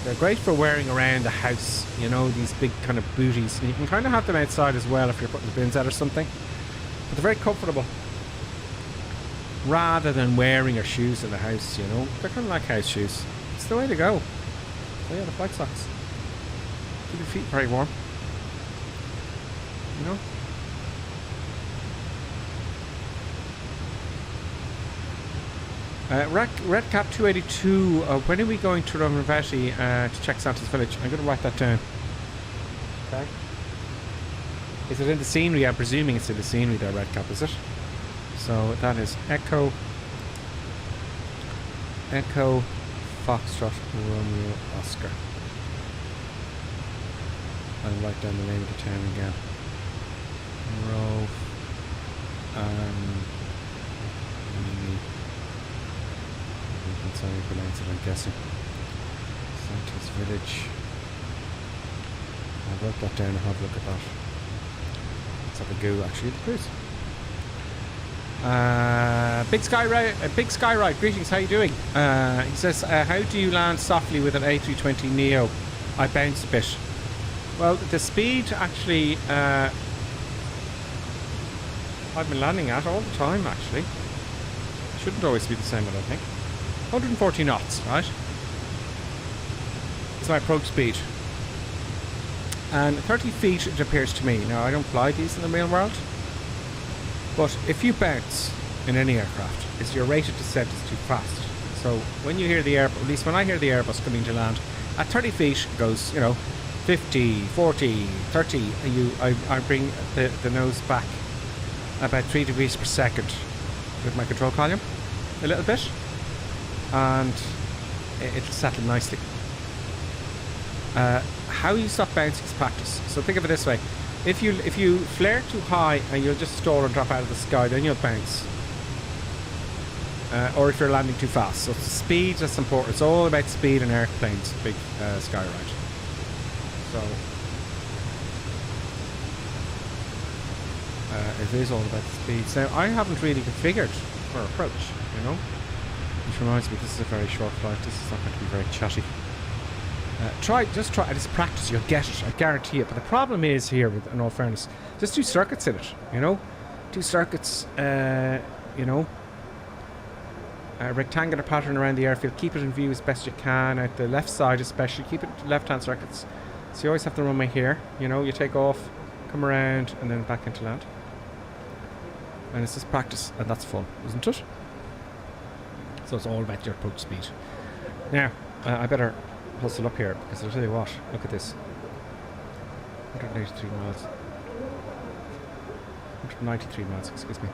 They're great for wearing around the house, you know, these big kind of booties. And you can kind of have them outside as well if you're putting the bins out or something. But they're very comfortable. Rather than wearing your shoes in the house, you know. They're kind of like house shoes. It's the way to go. So yeah, the Flight Socks. Keep your feet very warm. You know? Redcap 282, when are we going to Romanvetti to check Santa's Village? I'm going to write that down. Okay. Is it in the scenery? I'm presuming it's in the scenery there, Redcap, is it? So that is Echo Foxtrot Romeo Oscar. I'll write down the name of the town again. Rove. Sorry, pronounce it, I'm guessing. Santos Village. I wrote that down and have a look at that. Let's have a go actually at the cruise. Big Sky Ride, greetings, how you doing? He says, how do you land softly with an A320 Neo? I bounce a bit. Well, the speed actually, I've been landing at all the time actually. Shouldn't always be the same, I don't think. 140 knots, right? It's my approach speed. And 30 feet it appears to me. Now, I don't fly these in the real world. But if you bounce in any aircraft, is your rate of descent is too fast. So when you hear the at least when I hear the Airbus coming to land, at 30 feet it goes, you know, 50, 40, 30, and I bring the nose back about 3 degrees per second with my control column, a little bit, and it'll settle nicely. How you stop bouncing is practice. So think of it this way: if you flare too high and you'll just stall and drop out of the sky, then you'll bounce. Or if you're landing too fast. So speed, that's important. It's all about speed in airplanes, big Sky Ride. So it is all about speed. So I haven't really configured for approach, you know. Which reminds me, this is a very short flight. This is not going to be very chatty. Just try, just practice, you'll get it, I guarantee it. But the problem is here, in all fairness, just do circuits in it, you know. Do circuits, you know. A rectangular pattern around the airfield. Keep it in view as best you can. At the left side especially, keep it left-hand circuits. So you always have the runway here, you know. You take off, come around, and then back into land. And it's just practice, and that's fun, isn't it? So it's all about your approach speed. Now, I better hustle up here, because I'll tell you what, look at this. 183 miles. 193 miles, excuse me.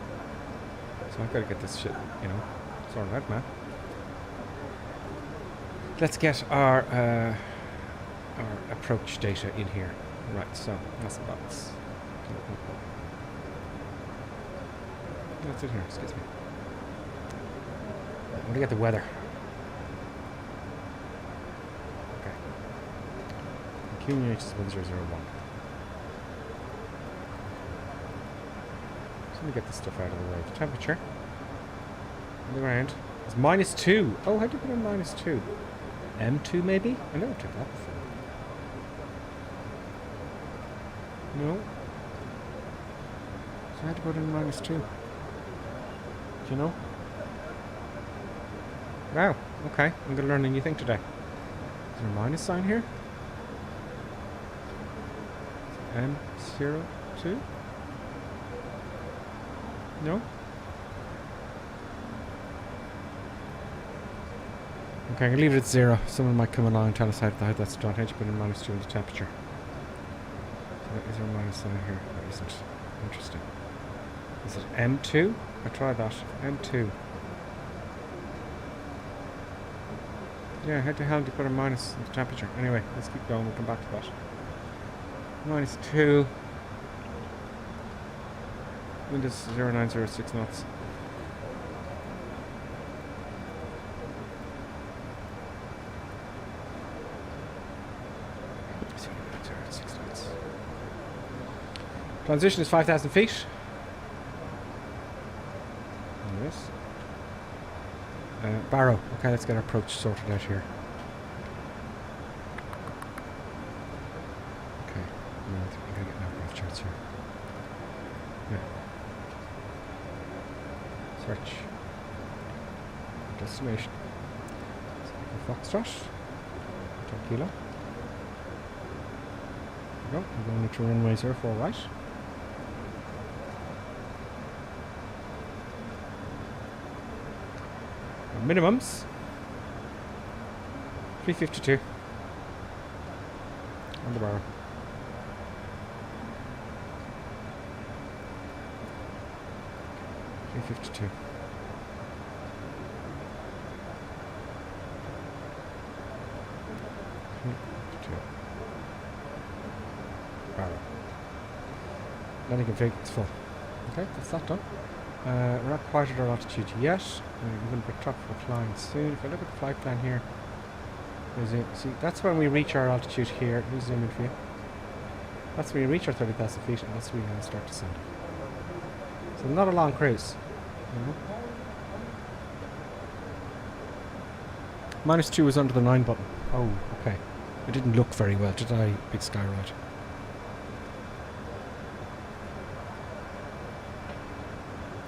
So I've got to get this shit, you know. It's alright, man. Let's get our approach data in here. Right, so that's the box. What's in here? Excuse me. I want to get the weather. Okay. QNH is 1001. So let me get this stuff out of the way. The temperature on the ground is -2. Oh, how do you put in -2? M2 maybe? I never took that before. No. So I had to put in -2. Do you know? Wow, okay. I'm going to learn a new thing today. Is there a minus sign here? M02? No? Okay, I'm going to leave it at 0. Someone might come along and tell us how that's done. How'd you put in -2 in the temperature? So is there a minus sign here? There isn't. Interesting. Is it M2? I tried that. M2. Yeah, how the hell do you put a minus in the temperature? Anyway, let's keep going. We'll come back to that. -2. Wind is 0906 knots. 0906 knots. Transition is 5,000 feet. Yes. Barrow. Okay, let's get our approach sorted out here. Okay, no, I think we gotta get an aircraft charts here. Yeah. Search. Destination. Foxtrot. Hotel Kilo. There we go. We're going into runway 04 right. Minimums 352 on the bar. 352. Landing config, it's full. Okay, that's that done. We're not quite at our altitude yet. We're going to be tropical flying soon. If I look at the flight plan here, see, that's when we reach our altitude here. Let me zoom in for you. That's when we reach our 30,000 feet, and that's when we're going to start descending. So not a long cruise. -2 was under the 9 button. Oh, okay. I didn't look very well, did I, Big Sky Ride?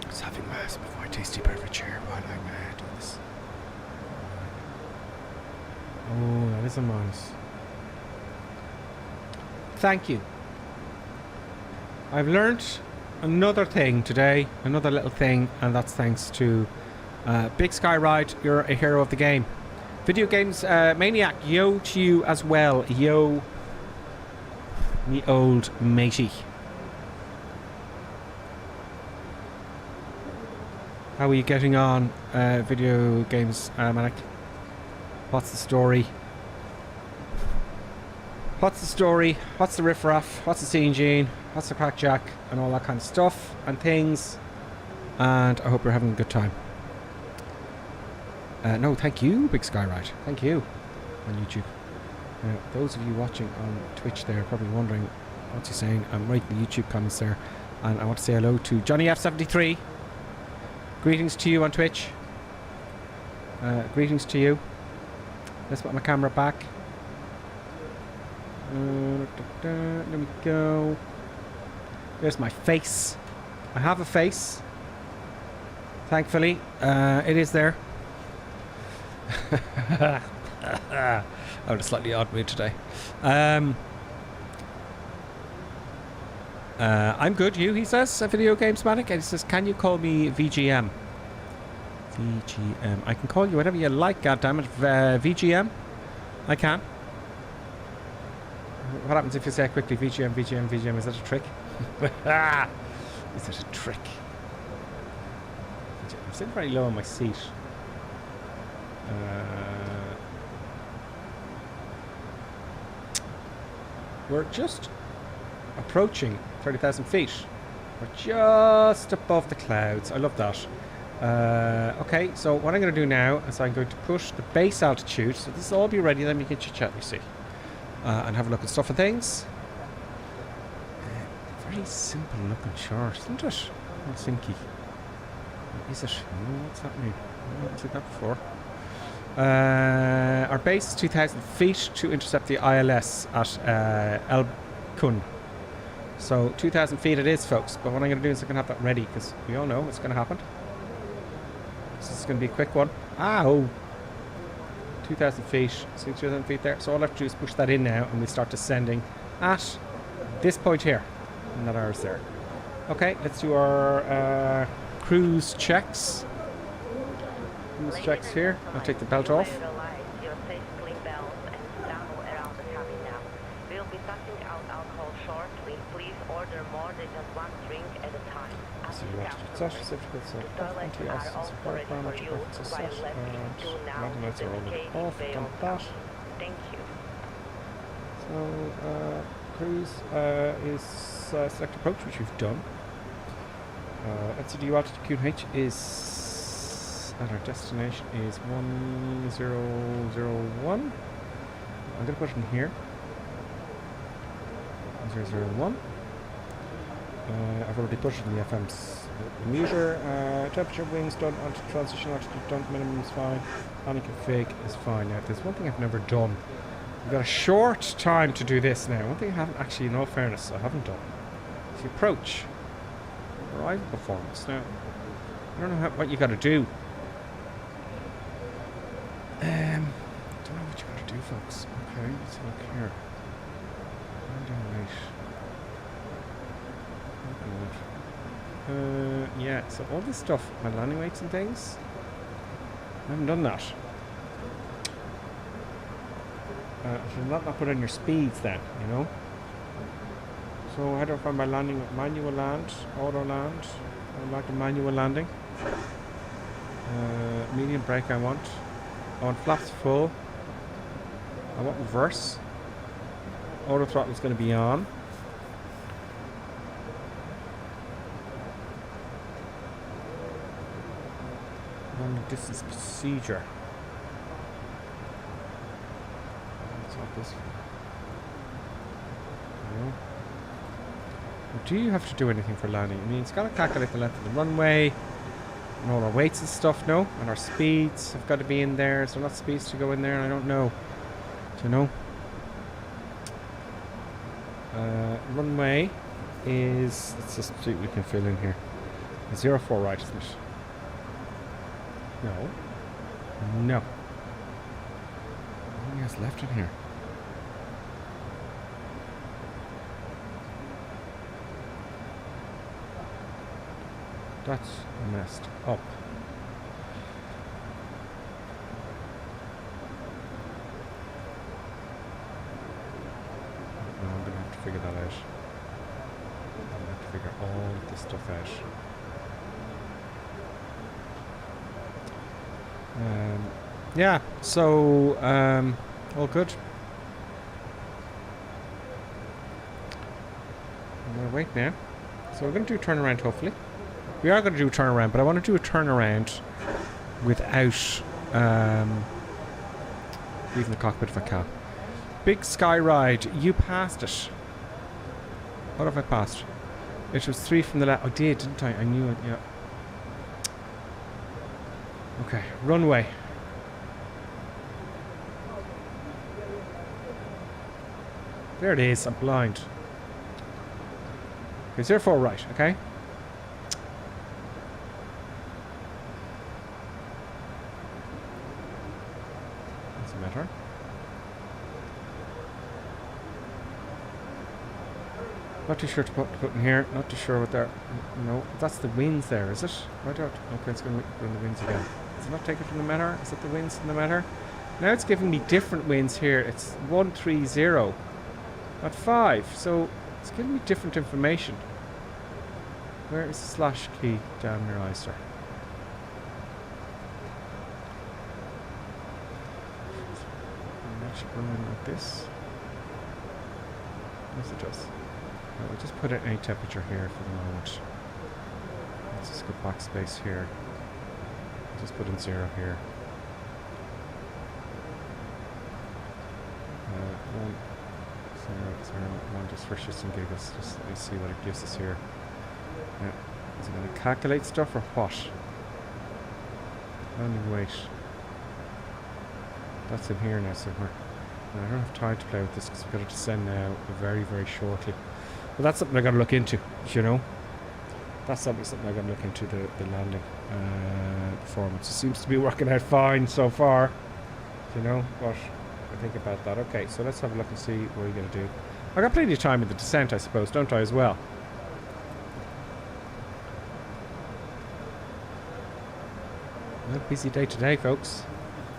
I was having mass before my tasty beverage here while I'm doing this. Oh, that is a minus. Thank you. I've learnt another thing today, another little thing, and that's thanks to Big Sky Ride. You're a hero of the game. Video Games Maniac, yo to you as well. Yo, me old matey. How are you getting on, Video Games Maniac? What's the story? What's the story? What's the riffraff? What's the scene, Gene? What's the crackjack? And all that kind of stuff and things. And I hope you're having a good time. No, thank you, Big Sky Ride. Thank you on YouTube. Now, those of you watching on Twitch there are probably wondering what's he saying. I'm writing the YouTube comments there. And I want to say hello to Johnny F73. Greetings to you on Twitch. Greetings to you. Let's put my camera back. There we go. There's my face. I have a face. Thankfully, it is there. I'm in a slightly odd mood today. I'm good, you, he says. Video Games Manic. And he says, can you call me VGM? VGM. I can call you whatever you like, goddammit. VGM? I can. What happens if you say quickly VGM, VGM, VGM? Is that a trick? Is that a trick? I'm sitting very low on my seat. We're just approaching 30,000 feet. We're just above the clouds. I love that. Okay, so what I'm going to do now is I'm going to push the base altitude. So this will all be ready, then we can chit chat, you see. And have a look at stuff and things. Very simple looking chart, isn't it? Helsinki. Is it? Oh, what's that mean? I haven't seen that before. Our base is 2,000 feet to intercept the ILS at Elbkun. So 2,000 feet it is, folks. But what I'm going to do is I'm going to have that ready because we all know it's going to happen. This is going to be a quick one. Ow! 2,000 feet. See 2,000 feet there. So all I have to do is push that in now and we start descending at this point here. And that ours there. Okay, let's do our cruise checks. Cruise checks here. I'll take the belt off. So you want to do that, certificates of anti-oxygen support parameter preferences set, and landing lights are all off, done that. Thank you. So, cruise is select approach, which we've done. LCD altitude QH is, and our destination is 1001. I'm going to put it in here. 1001. I've already put it in the FM's meter. Temperature, wings done, transition altitude done, minimum is fine, landing config is fine. Now, there's one thing I've never done. We've got a short time to do this now. One thing I haven't actually, in all fairness, I haven't done. If you approach, arrival performance. Now, I don't know what you got to do. I don't know what you got to do, folks. Okay, let's look here. Yeah, so all this stuff, my landing weights and things, I haven't done that. Should not put on your speeds then, you know. So how do I find my landing? Manual land, auto land. I like a manual landing. Medium brake I want flaps full. I want reverse. Auto throttle is going to be on. Long distance procedure. What's not this? No. Do you have to do anything for landing? I mean, it's got to calculate the length of the runway and all our weights and stuff, no? And our speeds have got to be in there. So not speeds to go in there? I don't know. Do you know? Runway is, let's just see what we can fill in here. 04 right, isn't it? No. No. What has left in here? That's messed up. No, I'm gonna have to figure that out. I'm gonna have to figure all this stuff out. Yeah, so all good. I'm gonna wait now. So we're gonna do a turnaround hopefully. We are going to do a turnaround, but I want to do a turnaround without leaving the cockpit if I can. Big Sky Ride, you passed it. What have I passed? It was 3 from the left. I did, didn't I? I knew it, yeah. Okay, runway. There it is, I'm blind. Okay, 04 right, okay? Matter. Not too sure to put in here. Not too sure what they're. No, that's the winds there, is it? I don't. Okay, it's going to bring the winds again. Is it not taken from the matter? Is it the winds from the matter? Now it's giving me different winds here. It's 130 at 5. So it's giving me different information. Where is the slash key down near Oyster? Running like this. Yes, it does. We'll just put it any temperature here for the moment. Let's just go backspace here. Just put in 0 here. 1, 0, 1, just for shits and giggles. Just let me see what it gives us here. Yeah. Is it going to calculate stuff or what? Landing weight. That's in here now somewhere. I don't have time to play with this because we've got to descend now very, very shortly. But that's something I got to look into, you know. That's something I got to look into, the landing performance. It seems to be working out fine so far, you know. But I think about that. Okay, so let's have a look and see what we're going to do. I got plenty of time in the descent, I suppose, don't I, as well? Well, busy day today, folks.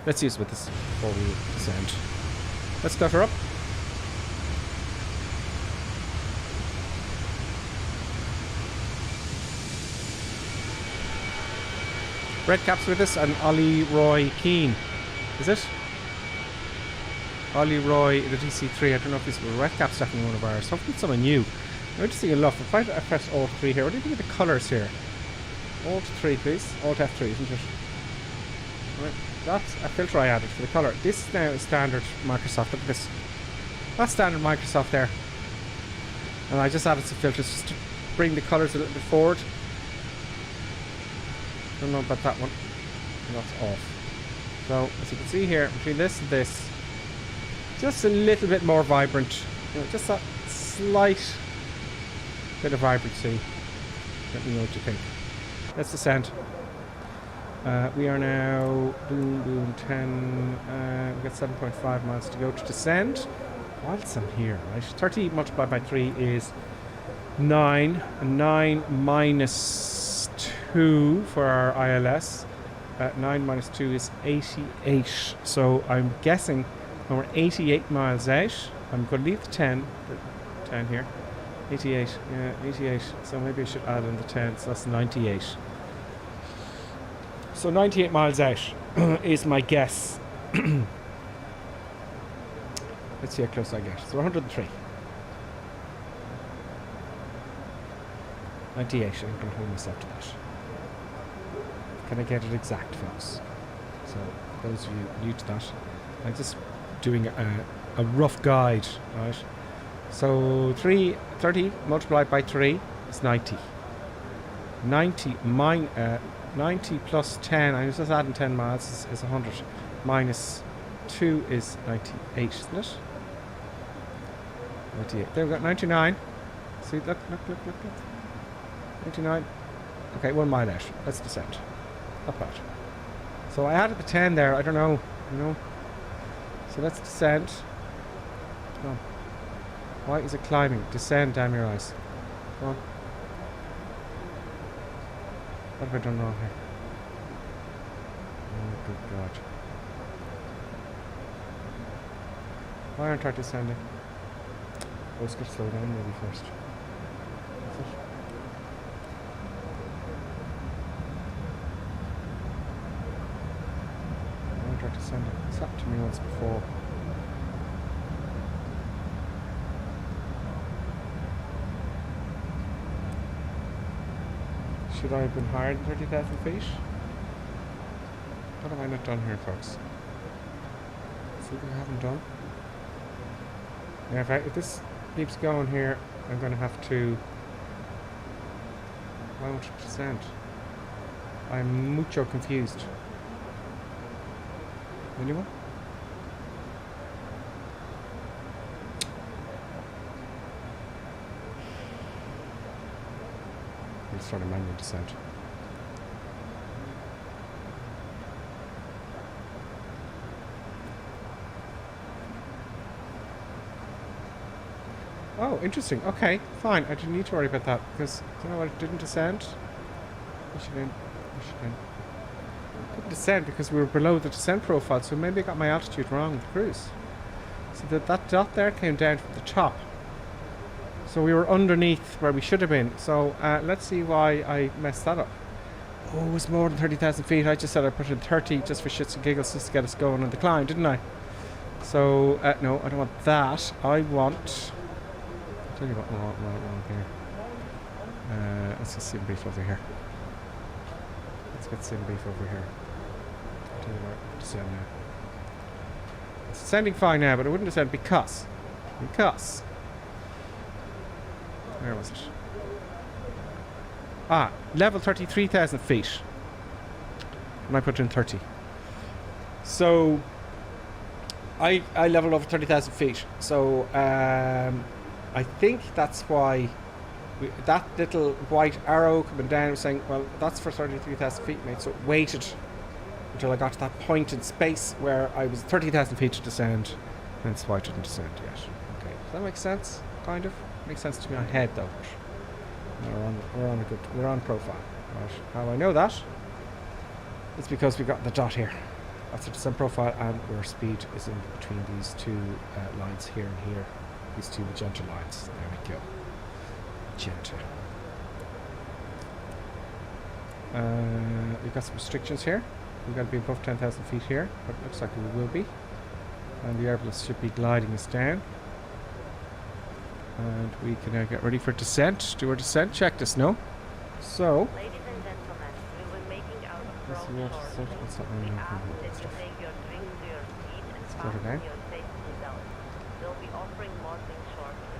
Let's use with this before we descend. Let's cut her up. Redcap's with us and Ollie Roy Keane. Is it? Ollie Roy, the DC3. I don't know if this was Redcap's definitely one of ours. Hopefully it's someone new. I'm just seeing enough. If I press Alt 3 here, what do you think of the colours here? Alt 3, please. Alt F3, isn't it? Right. That's a filter I added for the colour. This now is standard Microsoft. Look at this. That's standard Microsoft there. And I just added some filters just to bring the colours a little bit forward. Don't know about that one. That's off. So, as you can see here, between this and this, just a little bit more vibrant. You know, just that slight bit of vibrancy. Let me know what you think. Let's descend. We are now boom 10. We've got 7.5 miles to go to descend. Whilst I'm here, right? 30 multiplied by 3 is 9. And 9 minus 2 for our ILS. 9 minus 2 is 88. So I'm guessing when we're 88 miles out, I'm going to leave the 10 here. 88, yeah, 88. So maybe I should add in the 10, so that's 98. So 98 miles out is my guess. Let's see how close I get. So 103. 98, I'm going to hold myself to that. Can I get it exact, folks? So, those of you new to that, I'm just doing a rough guide, right? So, 30 multiplied by 3 is 90. 90 plus 10, I'm just adding 10 miles, is 100. Minus 2 is 98, isn't it? 98. There we got 99. See, look. 99. Okay, 1 mile out. Let's descend. Not bad. So I added the 10 there. I don't know. You know. So let's descend. Come on. Why is it climbing? Descend, damn your eyes. Come on. What have I done wrong here? Oh, good God. Why aren't I descending? Oh, it's going to slow down maybe first. Is it? Descending. It's happened to me once before. Should I have been higher than 30,000 feet? What have I not done here, folks? See what I haven't done? Yeah, if this keeps going here, I'm going to have to... Why won't it descend? I'm mucho confused. Anyone? Let's start a manual descent. Oh, interesting. Okay, fine. I didn't need to worry about that because you know what? It didn't descend. We should in. Couldn't descend because we were below the descent profile, so maybe I got my altitude wrong with the cruise. So that dot there came down from the top. So we were underneath where we should have been. So let's see why I messed that up. Oh, it was more than 30,000 feet. I just said I put in 30 just for shits and giggles just to get us going on the climb, didn't I? So, no, I don't want that. I want... I'll tell you what I want here. Let's get sim beef over here. Let's get sim beef over here. I'll tell you what, descend now. It's descending fine now, but it wouldn't descend because... Where was it? Ah, level 33,000 feet. And I put in 30. So, I leveled over 30,000 feet. So, I think that's why that little white arrow coming down was saying, well, that's for 33,000 feet, mate. So it waited until I got to that point in space where I was 30,000 feet to descend. And that's why I didn't descend yet. Okay, does that make sense? Kind of. Makes sense to me on head though. We're on profile. Right. How I know that? It's because we got the dot here. That's the descent profile, and our speed is in between these two lines here and here. These two magenta lines. There we go. Magenta. We've got some restrictions here. We've got to be above 10,000 feet here, but it looks like we will be. And the Airbus should be gliding us down. And we can now get ready for descent. Do our descent checklist, no? So. Ladies and gentlemen, we will be making our approach shortly. We ask that you take your drinks to your seat and fasten your safety belt. We'll be offering more drinks shortly.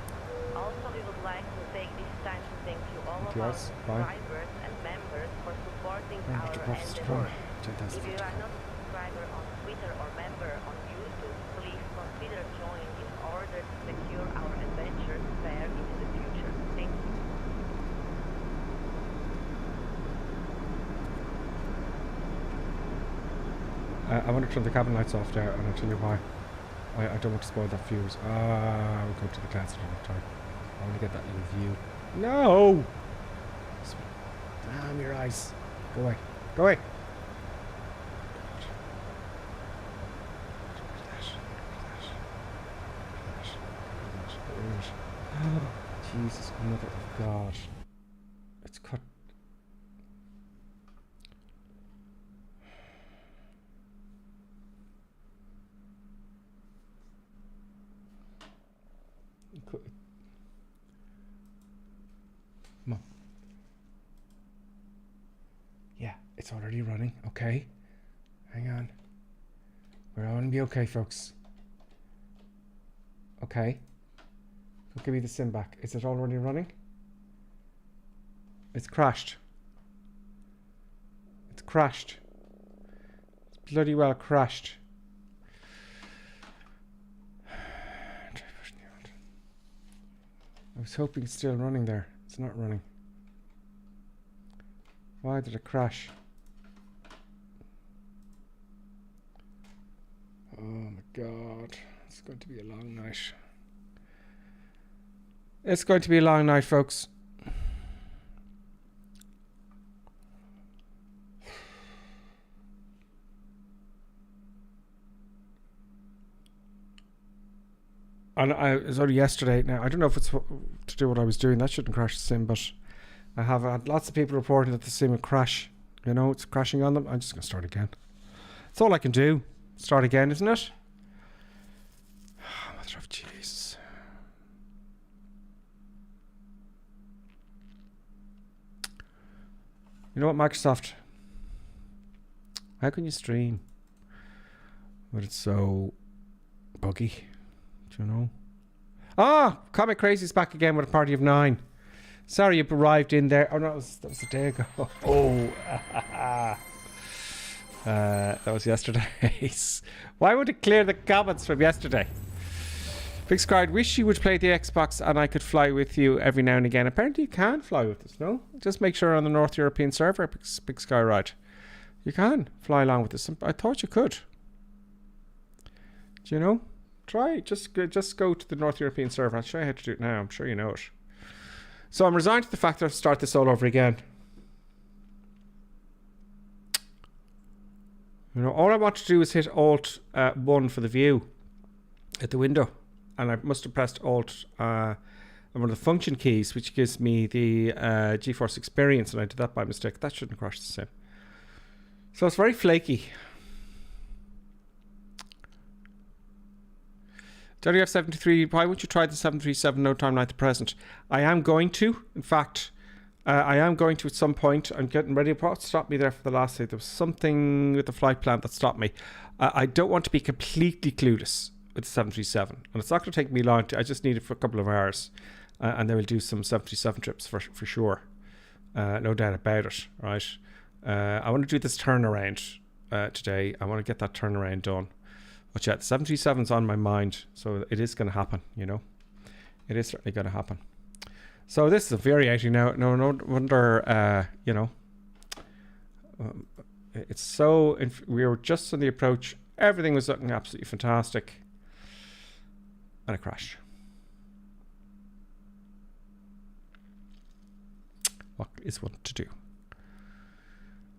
Also, we would like to take this time to thank you all of our subscribers and members for supporting our endeavor. If you are not a subscriber on Twitter or member on YouTube, please consider joining in order to secure our adventures fare into the future. Thank you. I want to turn the cabin lights off there, and I'll tell you why. I don't want to spoil that views. We'll go to the clouds at another time. I want to get that little view. No! Damn your eyes. Go away. Go away. Jesus, mother of God. It's cut. Come on. Yeah, it's already running. Okay. Hang on. We're all gonna be okay, folks. Okay. Give me the sim back. Is it already running? It's crashed. It's crashed. It's bloody well crashed. I was hoping it's still running there. It's not running. Why did it crash? Oh my God. It's going to be a long night. It's going to be a long night, folks. And it was only yesterday. Now, I don't know if it's to do what I was doing. That shouldn't crash the sim, but I have had lots of people reporting that the sim would crash. You know, it's crashing on them. I'm just going to start again. That's all I can do. Start again, isn't it? Oh, mother of Jesus. You know what, Microsoft? How can you stream when it's so buggy? Do you know? Ah, Comic Crazy's back again with a party of 9. Sorry you arrived in there. Oh no, that was a day ago. Oh, that was yesterday's. Why would it clear the comments from yesterday? Big Sky, wish you would play the Xbox and I could fly with you every now and again. Apparently you can fly with us, no? Just make sure on the North European server, Big Sky, right? You can fly along with us. I thought you could. Do you know? Try, just go to the North European server. I'll show you how to do it now. I'm sure you know it. So I'm resigned to the fact that I have to start this all over again. You know, all I want to do is hit Alt 1 for the view at the window. And I must have pressed Alt one of the function keys, which gives me the GeForce Experience, and I did that by mistake. That shouldn't crash the sim. So it's very flaky. WF73, why won't you try the 737 no time like the present? I am going to. In fact, I am going to at some point. I'm getting ready. What stopped me there for the last day? There was something with the flight plan that stopped me. I don't want to be completely clueless with the 737. And it's not going to take me long. I just need it for a couple of hours. And then we'll do some 737 trips for sure. No doubt about it, right? I want to do this turnaround today. I want to get that turnaround done. But yeah, the 737's on my mind, so it is going to happen, you know. It is certainly going to happen. So this is infuriating now. No wonder, you know. It's so... we were just on the approach. Everything was looking absolutely fantastic. And it crashed. What is one to do?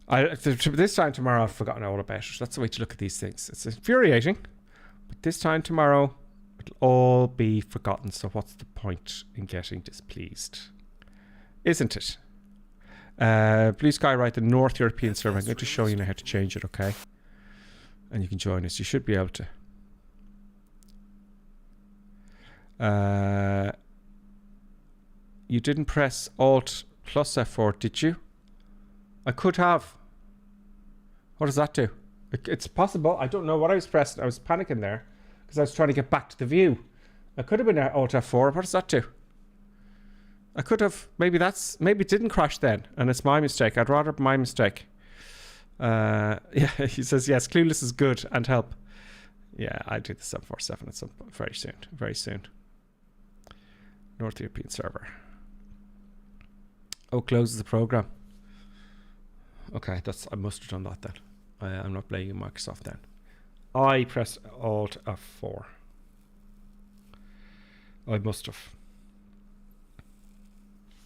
This time tomorrow I've forgotten all about it. That's the way to look at these things. It's infuriating, but this time tomorrow it'll all be forgotten. So what's the point in getting displeased? Isn't it? Blue Sky, right, the North European server. I'm going to show you now how to change it, okay? And you can join us. You should be able to. You didn't press Alt plus F4, did you? I could have. What does that do? It's possible. I don't know what I was pressing. I was panicking there because I was trying to get back to the view. I could have been Alt F4. What does that do? I could have. Maybe it didn't crash then, and it's my mistake. I'd rather my mistake. Yeah, he says yes. Clueless is good and help. Yeah, I'll do the 747 at some point very soon. Very soon. North European server. Oh, closes the program. Okay, I must have done that then. I'm not blaming Microsoft then. I press Alt F4. I must have.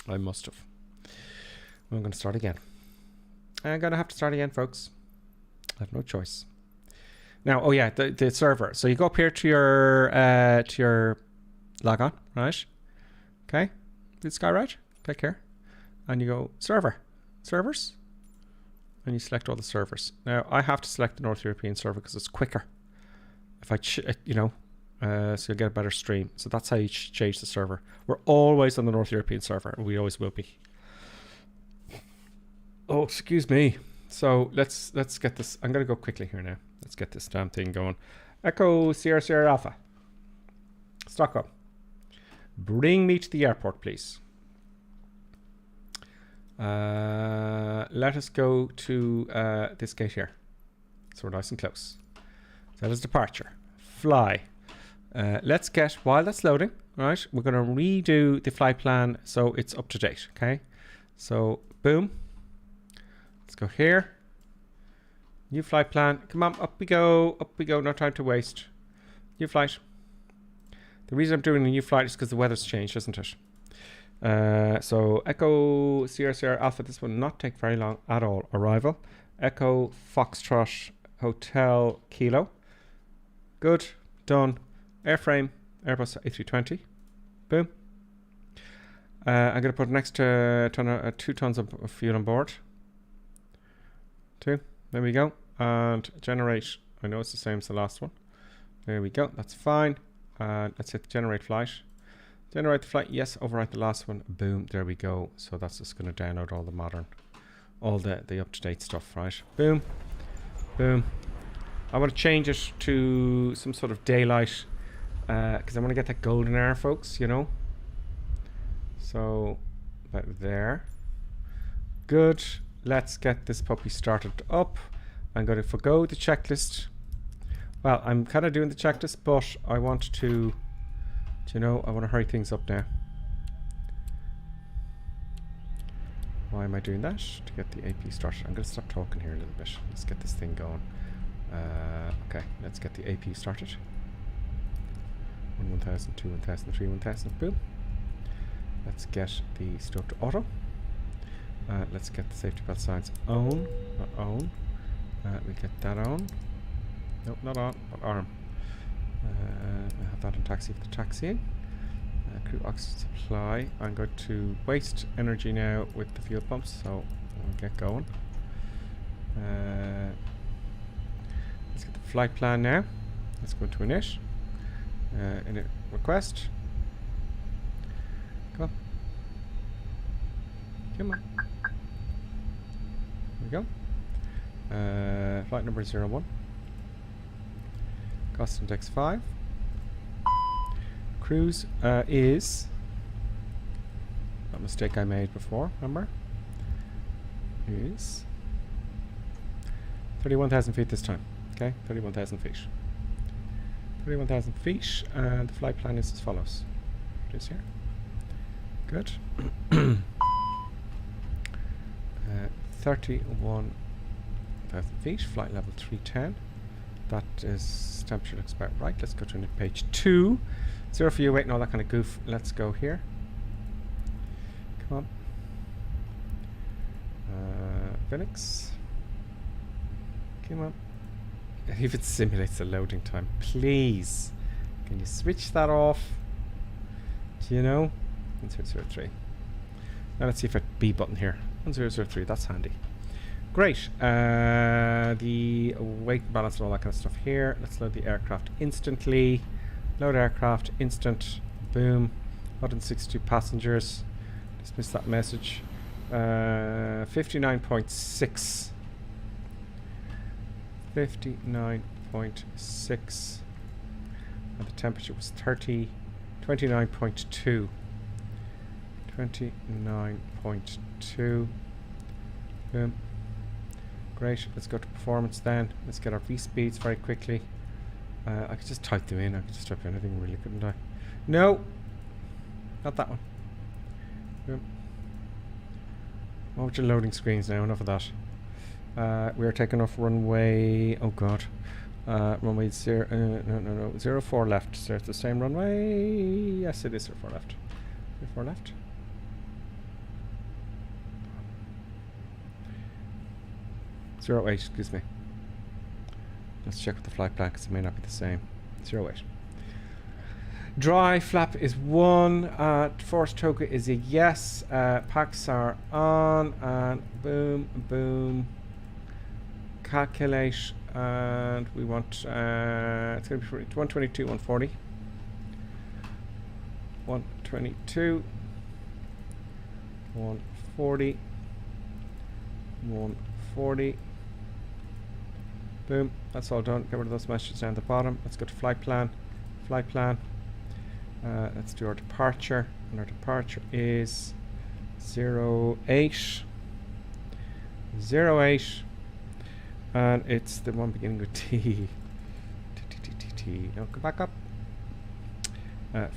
I'm going to start again. I'm going to have to start again, folks. I have no choice. Now, oh yeah, the server. So you go up here to your logon, right? Okay. This guy right? Click here. And you go servers. And you select all the servers. Now I have to select the North European server because it's quicker. If I, so you'll get a better stream. So that's how you change the server. We're always on the North European server. And we always will be. Oh, excuse me. So let's get this. I'm going to go quickly here now. Let's get this damn thing going. Echo Sierra Sierra Alpha. Stockholm. Bring me to the airport, please. Let us go to this gate here. So we're nice and close. That is departure. Fly. Let's get, while that's loading, right, we're going to redo the flight plan so it's up to date, okay? So, boom. Let's go here. New flight plan. Come on, up we go, no time to waste. New flight. The reason I'm doing a new flight is because the weather's changed, isn't it? So Echo Sierra Sierra Alpha, this will not take very long at all. Arrival. Echo Foxtrot Hotel Kilo. Good. Done. Airframe. Airbus A320. Boom. I'm going to put next to 2 tons of fuel on board. 2. There we go. And generate. I know it's the same as the last one. There we go. That's fine. Let's hit generate flight. Generate the flight. Yes. Overwrite the last one. Boom. There we go. So that's just going to download all the modern, all the up-to-date stuff, right? Boom. Boom. I want to change it to some sort of daylight because I want to get that golden hour, folks, you know. So about there. Good. Let's get this puppy started up. I'm going to forgo the checklist. Well, I'm kind of doing the checklist, but I want to, I want to hurry things up now. Why am I doing that? To get the AP started. I'm going to stop talking here a little bit. Let's get this thing going. Okay, let's get the AP started. 1000, 2, 1000, 3, 1000, boom. Let's get the stove to auto. Let's get the safety belt signs on, not on. We get that on. Nope, not on, but arm. I have that in taxi for the taxiing. Crew oxygen supply. I'm going to waste energy now with the fuel pumps, so we'll get going. Let's get the flight plan now. Let's go into init. Init request. Come on. Come on. There we go. Flight number 01. Cost index 5. Cruise is that mistake I made before, remember? Is 31,000 feet this time. Okay, 31,000 feet. 31,000 feet, and the flight plan is as follows. It is here. Good. 31,000 feet, flight level 310. That is temperature looks about right. Let's go to page 2. 0 for you, wait, and all that kind of goof. Let's go here. Come on. Fenix. Come on. If it simulates the loading time, please. Can you switch that off? Do you know? 1003. Now let's see if I B button here. 1003, that's handy. Great. The weight and balance and all that kind of stuff here. Let's load the aircraft instantly. Load aircraft, instant. Boom. 162 passengers. Dismiss that message. 59.6. 59.6. And the temperature was 29.2. 29.2. Boom. Great. Let's go to performance then. Let's get our V speeds very quickly. I could just type them in. I could just type anything really, couldn't I? No! Not that one. Boom. Oh, with your loading screens now. Enough of that. We are taking off runway. Oh god. Runway 04 left. So it's the same runway. Yes, it is 04 left. 04 left. Zero 08, excuse me. Let's check with the flight plan because it may not be the same. 08. Dry flap is 1. Force choker is a yes. Packs are on, and boom, boom. Calculate, and we want it's going to be 122, 140. 122, 140, 140. Boom, that's all done. Get rid of those messages down the bottom. Let's go to flight plan. Flight plan. Let's do our departure. And our departure is 08. 08. And it's the one beginning with T. T. No, go back up.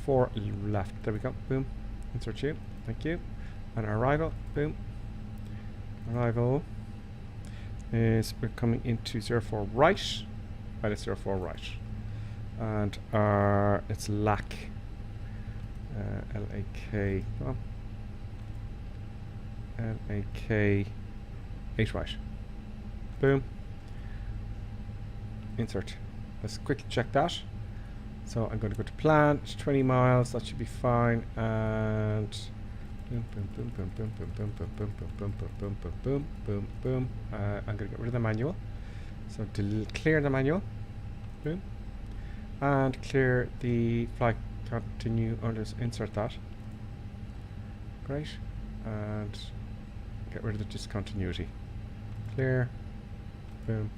4 left. There we go. Boom. Insert you. Thank you. And our arrival. Boom. Arrival is we're coming into 04 right. Right, it's 04 right. And our it's LAK. LAK. Come on. LAK 8 right. Boom. Insert. Let's quickly check that. So I'm going to go to plan. It's 20 miles. That should be fine. And boom, boom, boom, boom, boom, boom, boom, boom, boom, boom, boom, boom, boom, boom, boom, boom. I'm going to get rid of the manual. So clear the manual. Boom. And clear the flight continue. Or just insert that. Great. And get rid of the discontinuity. Clear. Boom.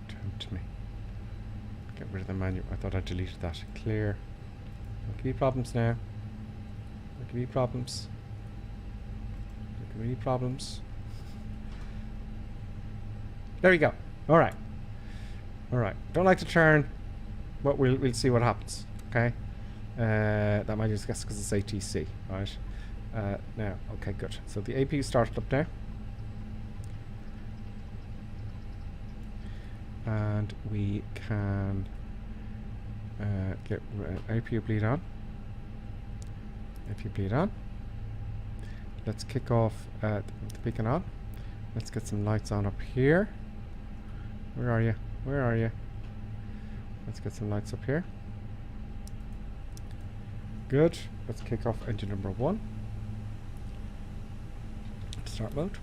Don't tempt me. Get rid of the manual. I thought I deleted that. Clear. Don't give me problems now. Don't give me problems. Don't give me any problems. There we go. Alright. Alright. Don't like to turn, but we'll see what happens. Okay? That might just guess because it's ATC. Right? Now, okay, good. So the APU started up now. And we can get APU bleed on. APU bleed on. Let's kick off the beacon on. Let's get some lights on up here. Where are you? Where are you? Let's get some lights up here. Good. Let's kick off engine number 1. Start mode.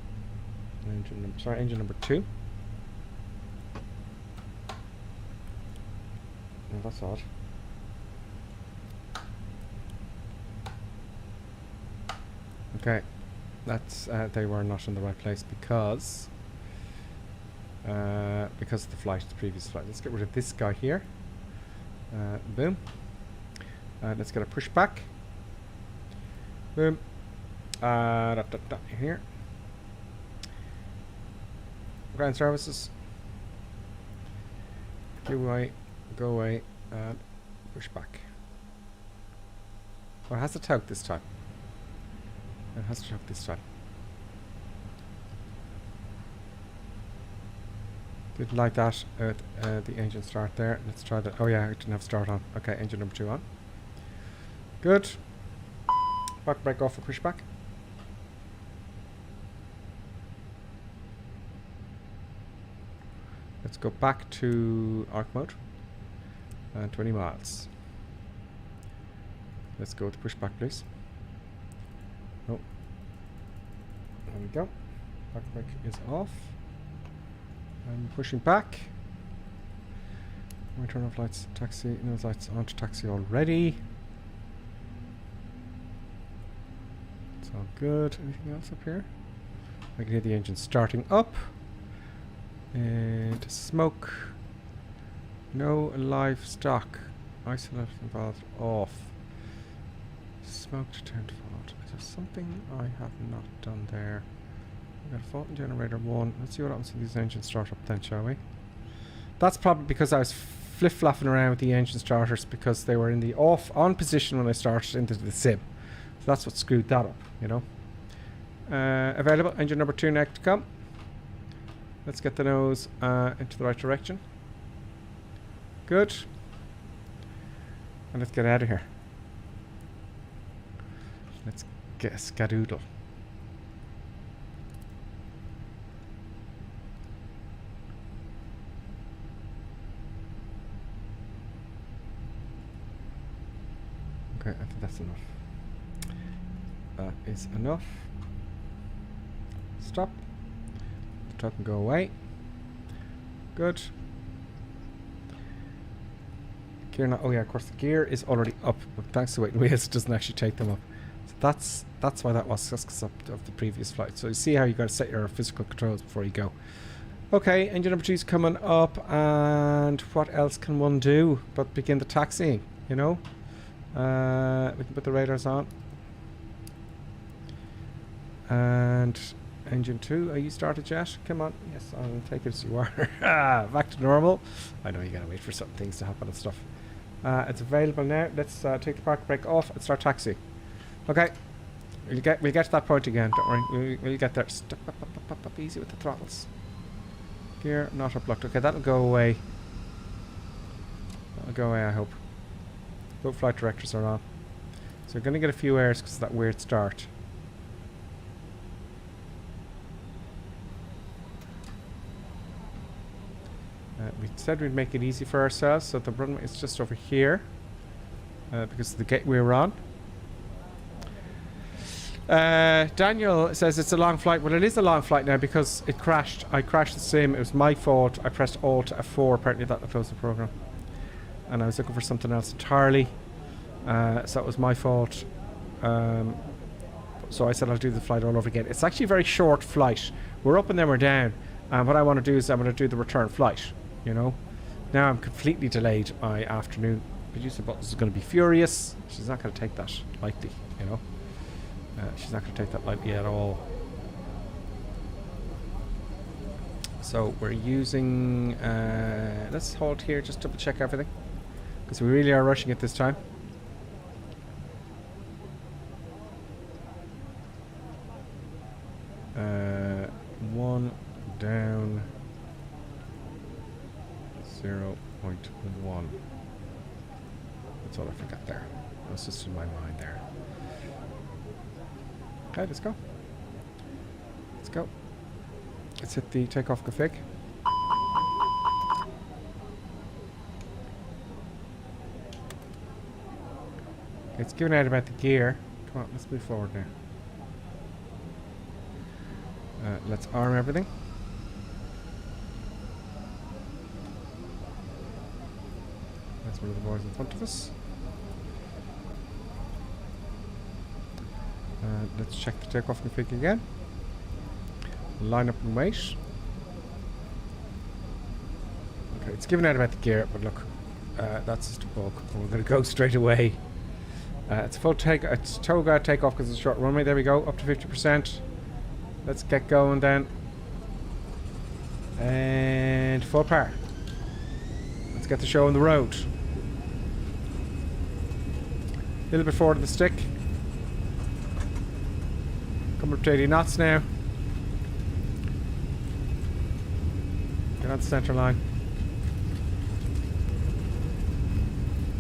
Engine number 2. Oh, that's odd. Okay, that's they were not in the right place because of the flight, the previous flight. Let's get rid of this guy here. Boom. Let's get a pushback. Boom. Here. Ground services. Go away, and push back. Oh, it has to talk this time. It has to talk this time. Didn't like that. The engine start there. Let's try that. Oh yeah, I didn't have start on. Okay, engine number 2 on. Good. Back brake off for pushback. Let's go back to arc mode. 20 miles. Let's go with pushback, please. Oh. There we go. Back brake is off. I'm pushing back. We turn off lights, taxi. No lights on to taxi already. It's all good. Anything else up here? I can hear the engine starting up. And smoke. No livestock. Isolate involved off. Smoke to turn to fault. Is there something I have not done there? We've got fault in generator 1. Let's see what happens when these engines start up then, shall we? That's probably because I was flip-flopping around with the engine starters because they were in the on position when I started into the sim. So that's what screwed that up, you know. Available. Engine number 2 next to come. Let's get the nose into the right direction. Good. And let's get out of here. Let's get a skadoodle. Okay, I think that's enough. That is enough. Stop. The truck can go away. Good. Gear not. Oh yeah, of course the gear is already up, but thanks to weight and wheels, it doesn't actually take them up. So that's why that was. That's 'cause of the previous flight. So you see how you got to set your physical controls before you go. Okay, engine number 2 is coming up, and what else can one do but begin the taxiing? You know, we can put the radars on. And engine 2, are you started yet? Come on. Yes, I'll take it as you are. Back to normal. I know you gotta wait for some things to happen and stuff. It's available now. Let's take the park brake off and start taxiing. Okay. We'll get to that point again. Don't worry. We'll get there. Stop, up, easy with the throttles. Gear not uplocked. Okay, that'll go away. That'll go away, I hope. Both flight directors are on. So we're going to get a few airs because of that weird start. We said we'd make it easy for ourselves, so the runway is just over here because of the gate we were on. Daniel says it's a long flight. Well, it is a long flight now because it crashed. I crashed the sim. It was my fault. I pressed Alt F4. Apparently that closed the program. And I was looking for something else entirely. So that was my fault. So I said I'll do the flight all over again. It's actually a very short flight. We're up and then we're down. And what I want to do is I'm going to do the return flight. You know. Now I'm completely delayed my afternoon. Producer Buttons is going to be furious. She's not going to take that lightly. You know. She's not going to take that lightly at all. So we're using... let's hold here, just double check everything. Because we really are rushing it this time. One down. 0.1. That's all I forgot there. That's just in my mind there. Okay, let's go. Let's go. Let's hit the takeoff config. Okay, it's giving out about the gear. Come on, let's move forward now. Let's arm everything. That's one of the boys in front of us. Let's check the takeoff config again. Line up and wait. Okay, it's giving out about the gear, but look, that's just a bug. We're going to go straight away. It's full take. It's toga takeoff because it's a short runway. There we go, up to 50%. Let's get going then. And full power. Let's get the show on the road. A little bit forward of the stick. Coming up to 80 knots now. Get on the centre line.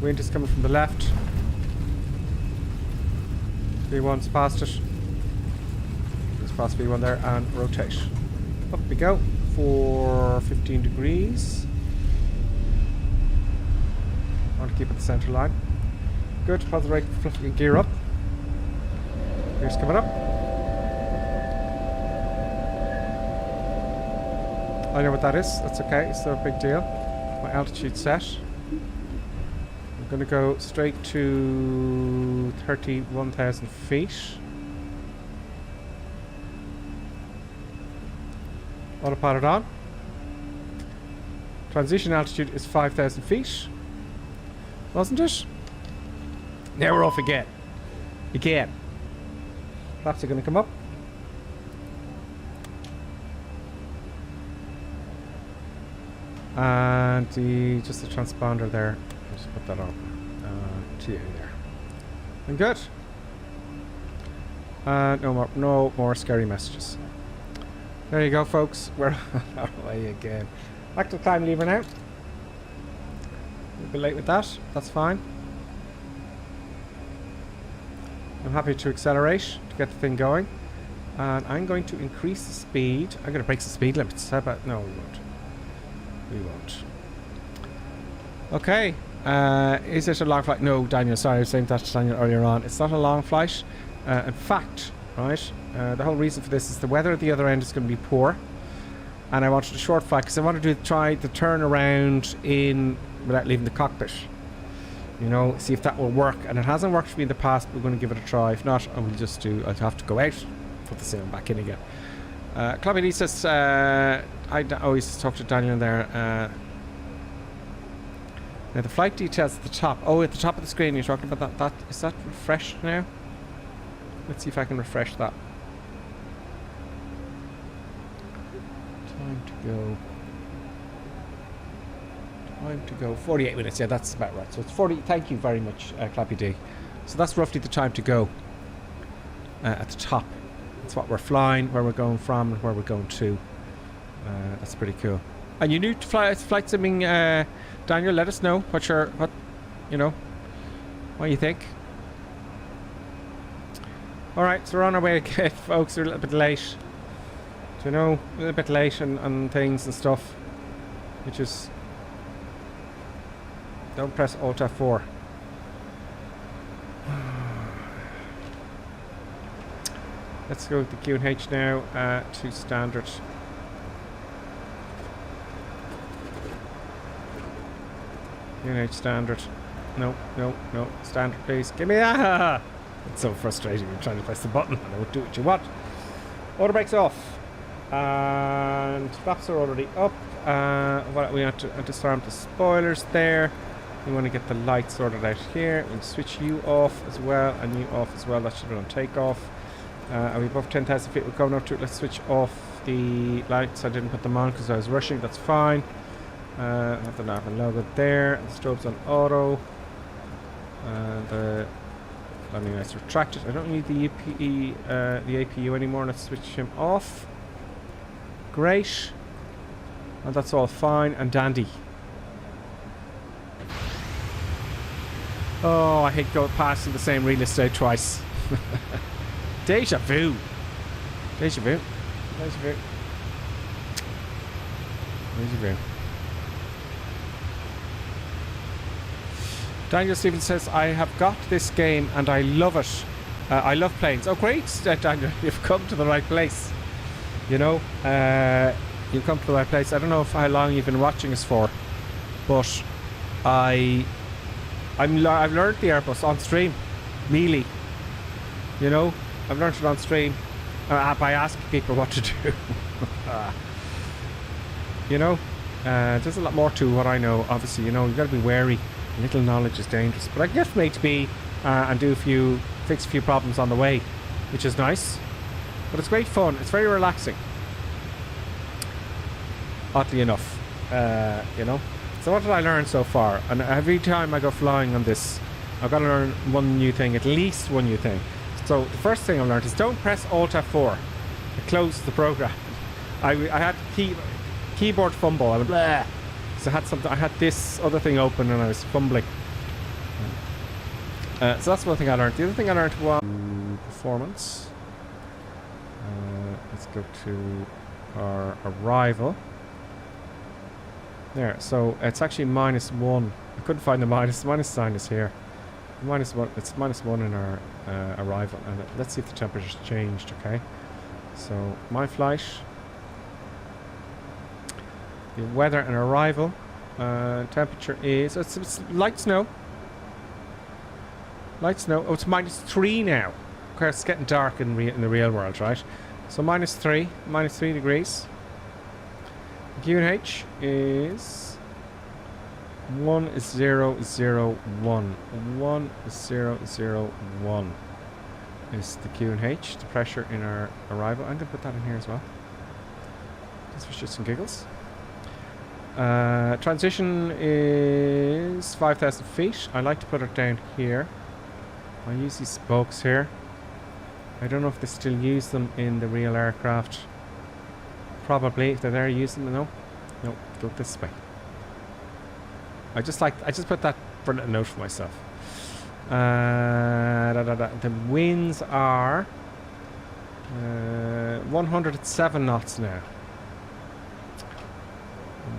Wind is coming from the left. V1's past it. Just past V1 there and rotate. Up we go for 15 degrees. I want to keep it the centre line. Good, pause the right gear up. Gear's coming up. I know what that is. That's okay. It's no big deal. My altitude set. I'm going to go straight to 31,000 feet. Autopilot on. Transition altitude is 5,000 feet. Wasn't it? Now we're off again. Flaps are going to come up. And just the transponder there. Just put that on. TA there. And good. No more scary messages. There you go, folks. We're on our way again. Back to the climb lever now. A bit late with that. That's fine. I'm happy to accelerate to get the thing going. And I'm going to increase the speed. I'm going to break the speed limits. How about... No, we won't. We won't. Okay. Is it a long flight? No, Daniel, sorry, I was saying that to Daniel earlier on. It's not a long flight. In fact, right, the whole reason for this is the weather at the other end is going to be poor. And I wanted a short flight because I wanted to try the turn around in without leaving the cockpit. You know, see if that will work. And it hasn't worked for me in the past, but we're going to give it a try. If not, I'll have to go out, put the sail back in again. Clubby Lee says, I always talk to Daniel there. Now the flight details at the top. Oh, at the top of the screen you're talking about that. Is that refreshed now? Let's see if I can refresh that. Time to go 48 minutes. Yeah, that's about right. So it's 40. Thank you very much, Clappy D. So that's roughly the time to go at the top. That's what we're flying, where we're going from, and where we're going to. That's pretty cool. And you new to flight simming, Daniel? Let us know what you think. All right, so we're on our way again, folks. We're a little bit late. Do you know, a little bit late on things and stuff, which is. Don't press Alt F4. Let's go with the Q&H now to standard. Q&H standard. No. Standard, please. Give me that! It's so frustrating. You're trying to press the button and it won't do what you want. Auto brakes off. And flaps are already up. We have to disarm the spoilers there. We want to get the lights sorted out here. We'll switch you off as well, and you off as well. That should be on takeoff. Are we above 10,000 feet? We're coming up to it. Let's switch off the lights. I didn't put them on because I was rushing. That's fine. I have the nav and logo there. The strobe's on auto. The landing lights retracted. I don't need the APU anymore. Let's switch him off. Great. And that's all fine and dandy. Oh, I hate going past the same real estate twice. Deja vu. Deja vu. Deja vu. Deja vu. Daniel Stevens says, I have got this game and I love it. I love planes. Oh, great, Daniel. You've come to the right place. You know, you've come to the right place. I don't know how long you've been watching us for, but I've learned the Airbus on stream, really. You know, I've learned it on stream by asking people what to do. You know, there's a lot more to what I know. Obviously, you know, you've got to be wary. Little knowledge is dangerous, but I can get from A to B and fix a few problems on the way, which is nice. But it's great fun. It's very relaxing. Oddly enough, you know. So what did I learn so far? And every time I go flying on this, I've got to learn one new thing, at least one new thing. So the first thing I learned is don't press Alt F4. It closes the program. I had keyboard fumble. I went blah. So I had this other thing open and I was fumbling. So that's one thing I learned. The other thing I learned was performance. Let's go to our arrival. There, so it's actually -1. I couldn't find the minus sign is here. -1, it's -1 in our arrival. And let's see if the temperature's changed, okay? So my flight, the weather and arrival, temperature is, it's light snow. Light snow. Oh, it's -3 now. Of course, it's getting dark in the real world, right? So -3 degrees. QNH is 1001. 1001 is the QNH, the pressure in our arrival. I'm going to put that in here as well. Just for shits and giggles. Transition is 5,000 feet. I like to put it down here. I use these spokes here. I don't know if they still use them in the real aircraft. Probably, if they're there, use them. No, go this way. I just put that for a little note for myself. The winds are 107 knots now.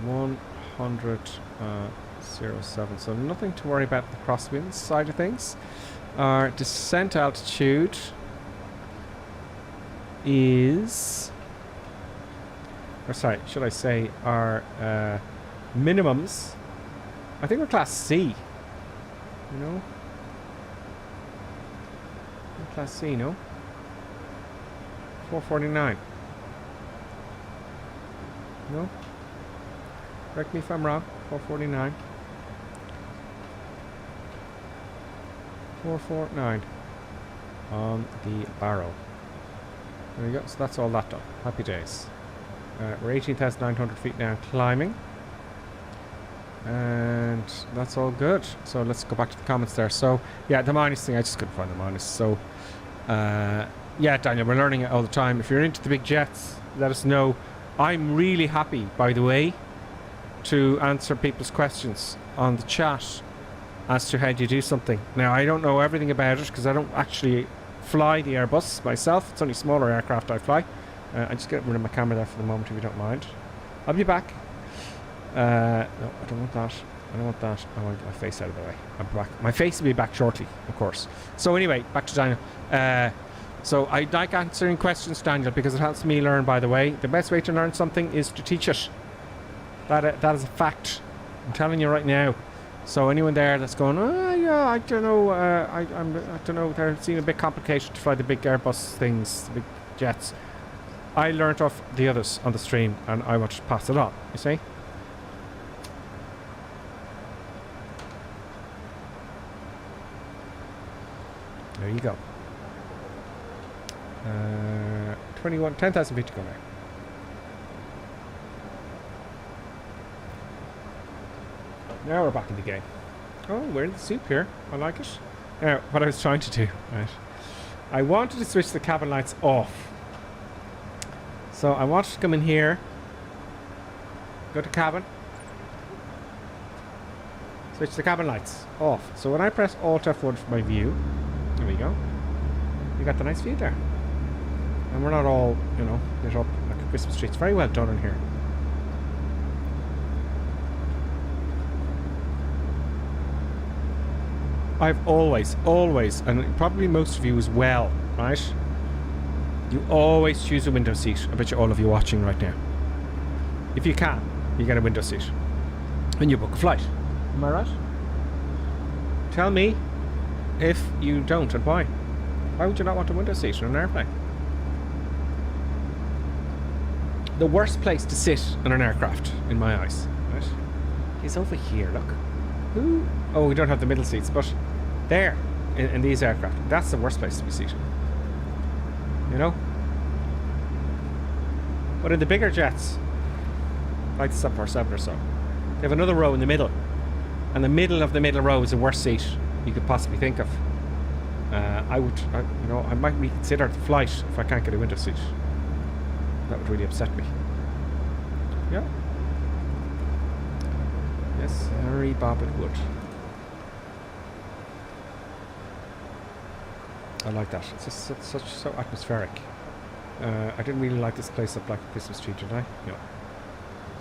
107 07. So nothing to worry about the crosswinds side of things. Our descent altitude is, or sorry, should I say our minimums. I think we're class C. You know, we're class C, no? 449. No? Correct me if I'm wrong. 449. 449 on the barrow. There we go. So that's all that done. Happy days. We're 18,900 feet now climbing. And that's all good. So let's go back to the comments there. So, yeah, the minus thing, I just couldn't find the minus. So, yeah, Daniel, we're learning it all the time. If you're into the big jets, let us know. I'm really happy, by the way, to answer people's questions on the chat as to how do you do something. Now, I don't know everything about it because I don't actually fly the Airbus myself. It's only smaller aircraft I fly. I just get rid of my camera there for the moment if you don't mind. I'll be back. No, I don't want that. I don't want that. I want my face out of the way. I'm back. My face will be back shortly, of course. So anyway, back to Daniel. So I like answering questions, Daniel, because it helps me learn, by the way. The best way to learn something is to teach it. That is a fact. I'm telling you right now. So anyone there that's going, oh yeah, I don't know, I don't know, they're seeing a bit complicated to fly the big Airbus things, the big jets. I learnt off the others on the stream, and I want to pass it on. You see? There you go. 10,000 feet to go now. Now we're back in the game. Oh, we're in the soup here. I like it. Now, what I was trying to do, right? I wanted to switch the cabin lights off. So I wanted to come in here, go to cabin, switch the cabin lights off. So when I press Alt F1 for my view, there we go. You got the nice view there. And we're not all, you know, lit up like a Christmas tree. It's very well done in here. I've always, and probably most of you as well, right? You always choose a window seat. I bet you all of you watching right now. If you can, you get a window seat when you book a flight. Am I right? Tell me if you don't and why. Why would you not want a window seat in an airplane? The worst place to sit in an aircraft, in my eyes, right, is over here, look. Ooh. Oh, we don't have the middle seats, but there, in these aircraft, that's the worst place to be seated. You know? But in the bigger jets, like the 747 or so, they have another row in the middle. And the middle of the middle row is the worst seat you could possibly think of. I might reconsider the flight if I can't get a window seat. That would really upset me. Yeah. Yes, Harry Bob it would. I like that. It's just so atmospheric. I didn't really like this place up like a Christmas tree, did I? No.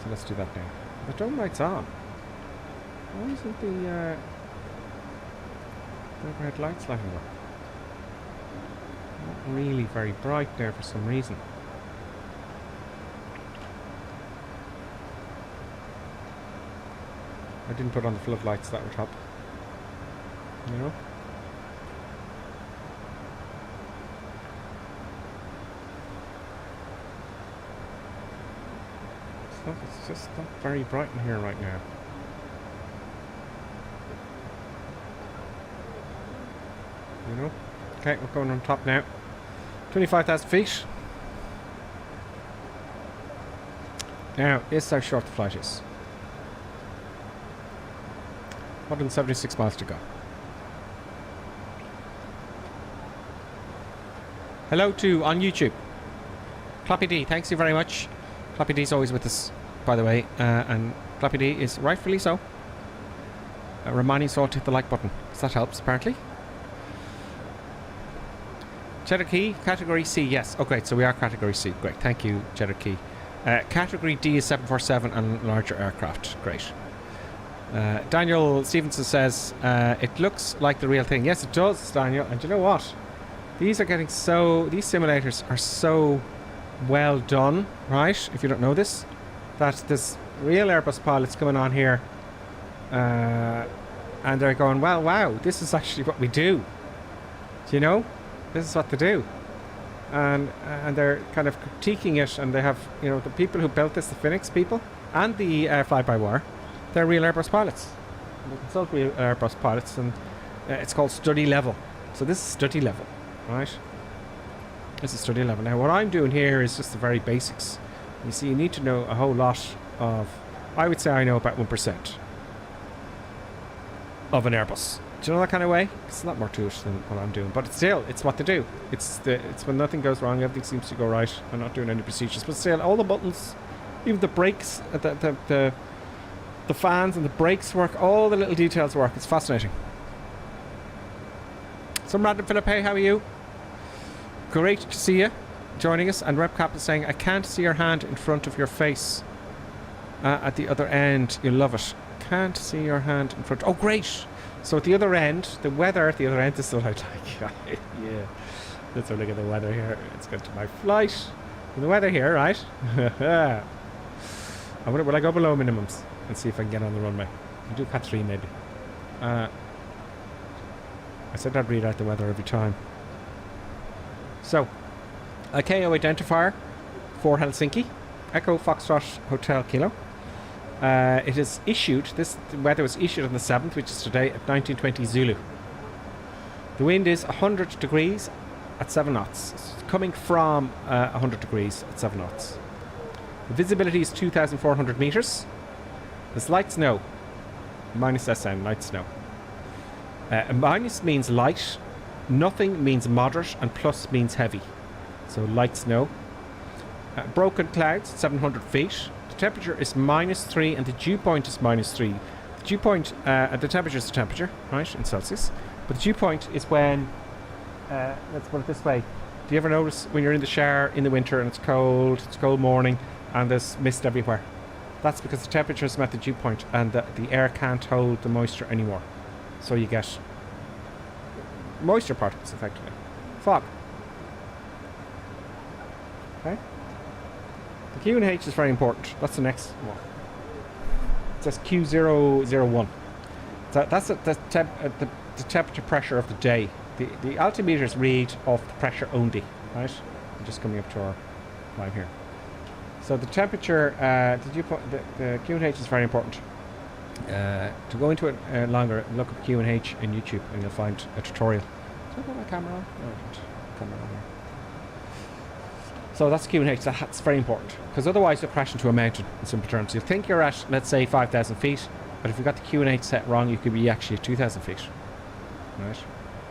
So let's do that now. The dome light's on. Why isn't the overhead lights lighting up? Not really very bright there for some reason. I didn't put on the floodlights, that would help. You know? It's just not very bright in here right now. You know? Okay, we're going on top now. 25,000 feet. Now, this is how short the flight is. 176 miles to go. Hello to on YouTube. Clappy D, thanks you very much. Clappy D's always with us, by the way, and Clappy D is rightfully so. Reminding us all to hit the like button, because that helps apparently. Cheddar Key, Category C, yes. Oh great, so we are Category C. Great, thank you, Cheddar Key. Category D is 747 and larger aircraft. Great. Daniel Stevenson says, it looks like the real thing. Yes, it does, Daniel. And you know what? These simulators are so well done, right? If you don't know this, that there's real Airbus pilots coming on here, and they're going, well, wow, this is actually what we do. Do you know? This is what they do. And they're kind of critiquing it, and they have, you know, the people who built this, the Fenix people, and the fly-by-wire, they're real Airbus pilots. They consult real Airbus pilots, and it's called study level. So this is study level, right? This is study level. Now, what I'm doing here is just the very basics. You see, you need to know a whole lot of, I would say I know about 1% of an Airbus. Do you know that kind of way? It's a lot more to it than what I'm doing, but still, it's what they do. It's when nothing goes wrong, everything seems to go right. I'm not doing any procedures, but still, all the buttons, even the brakes, the fans and the brakes work. All the little details work. It's fascinating. Some random Philip, hey, how are you? Great to see you joining us. And RepCap is saying, I can't see your hand in front of your face at the other end. You'll love it. Can't see your hand in front. Oh, great. So at the other end, the weather at the other end is what I like. Yeah. Let's have a look at the weather here. Let's get to my flight. And the weather here, right? Will I go below minimums and see if I can get on the runway? I'll do Cat 3 maybe. I said I'd read out the weather every time. So, ICAO identifier for Helsinki. Echo Foxtrot Hotel Kilo. It is issued, the weather was issued on the 7th, which is today, at 1920 Zulu. The wind is 100 degrees at 7 knots. It's coming from 100 degrees at 7 knots. The visibility is 2,400 metres. There's light snow. Minus SN, light snow. Minus means light, nothing means moderate, and plus means heavy. So light snow. Broken clouds, 700 feet. The temperature is -3 and the dew point is -3. The dew point, the temperature is the temperature, right, in Celsius. But the dew point is when, let's put it this way. Do you ever notice when you're in the shower in the winter and it's cold morning and there's mist everywhere? That's because the temperature is met the dew point and the air can't hold the moisture anymore. So you get moisture particles, effectively. Fog. Okay. The Q&H is very important. That's the next one. It says Q001. So that's the temperature pressure of the day. The altimeters read off the pressure only, right? I'm just coming up to our line here. So the temperature, the Q&H is very important. To go into it longer, look up Q&H in YouTube and you'll find a tutorial. Did I put my camera on? No, I didn't. Camera on here. So that's Q&H. That's very important because otherwise you'll crash into a mountain in simple terms. You'll think you're at, let's say, 5,000 feet, but if you've got the Q&H set wrong, you could be actually at 2,000 feet. Right?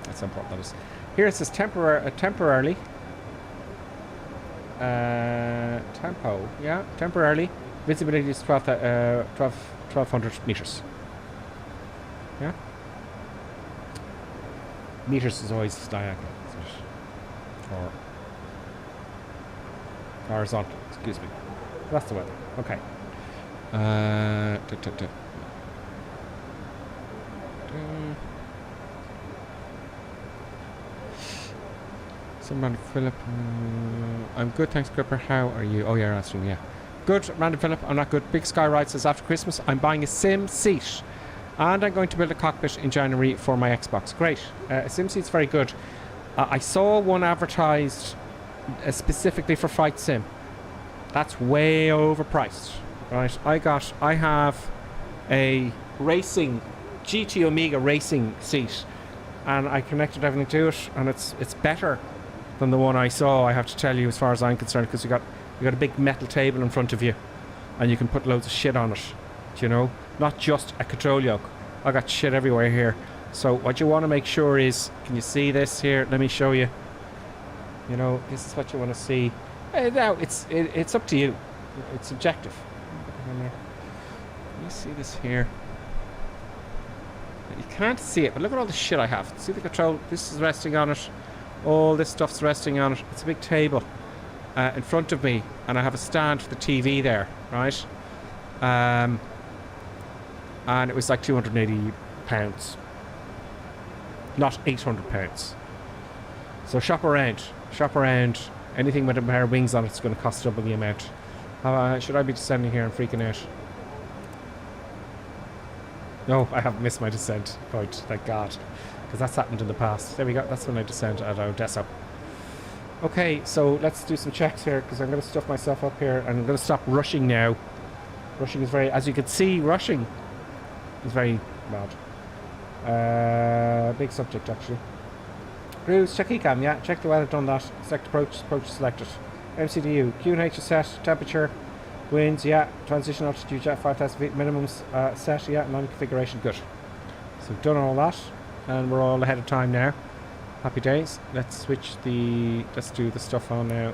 That's how important that is. Here it says temporarily. Tempo, yeah, temporarily. Visibility is 1,200 meters. Yeah? Meters is always diagonal, or horizontal, excuse me. That's the weather. Okay. Random Philip, I'm good, thanks Gripper. How are you? Oh yeah, you're answering, yeah. Good, Random Philip, I'm not good. Big Sky Ride says after Christmas I'm buying a sim seat and I'm going to build a cockpit in January for my Xbox. Great. A sim seat's very good. I saw one advertised specifically for Flight Sim. That's way overpriced. Right, I have a racing GT Omega racing seat and I connected everything to it and it's better than the one I saw, I have to tell you, as far as I'm concerned, because you got a big metal table in front of you and you can put loads of shit on it, you know, not just a control yoke. I got shit everywhere here. So what you want to make sure is, can you see this here? Let me show you. You know, this is what you want to see. Now it's up to you. It's subjective. Let me see this here. You can't see it, but look at all the shit I have. See the control? This is resting on it. All this stuff's resting on it. It's a big table in front of me, and I have a stand for the TV there, right? and it was like £280, not £800. So shop around. Anything with a pair of wings on it's going to cost double the amount. Should I be descending here and freaking out? No, I have missed my descent point, thank God, because that's happened in the past. There we go, that's when I descend at Odessa. Okay, so let's do some checks here, because I'm going to stuff myself up here, and I'm going to stop rushing now. Rushing is very, as you can see, rushing is very bad. Big subject, actually. Cruise, check ECAM, yeah, check the weather, done that. Select approach selected. MCDU, QNH is set, temperature, winds, yeah, transition altitude, yeah, 5,000 feet, minimums set, yeah, line configuration, good. So we've done all that, and we're all ahead of time now. Happy days. Let's do the stuff on now.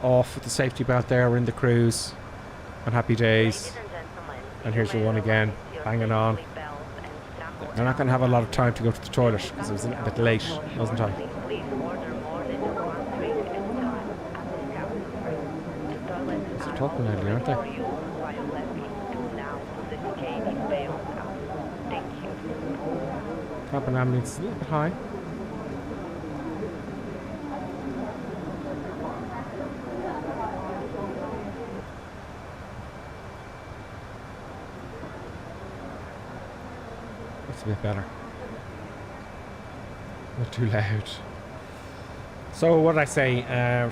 Off with the safety belt there, we're in the cruise, and happy days. And here's your one again, banging on. I'm not going to have a lot of time to go to the toilet because I was a bit late, wasn't I? They're talking loudly, aren't they? Top and ambulance is a little bit high. That's a bit better. Not too loud. So what did I say?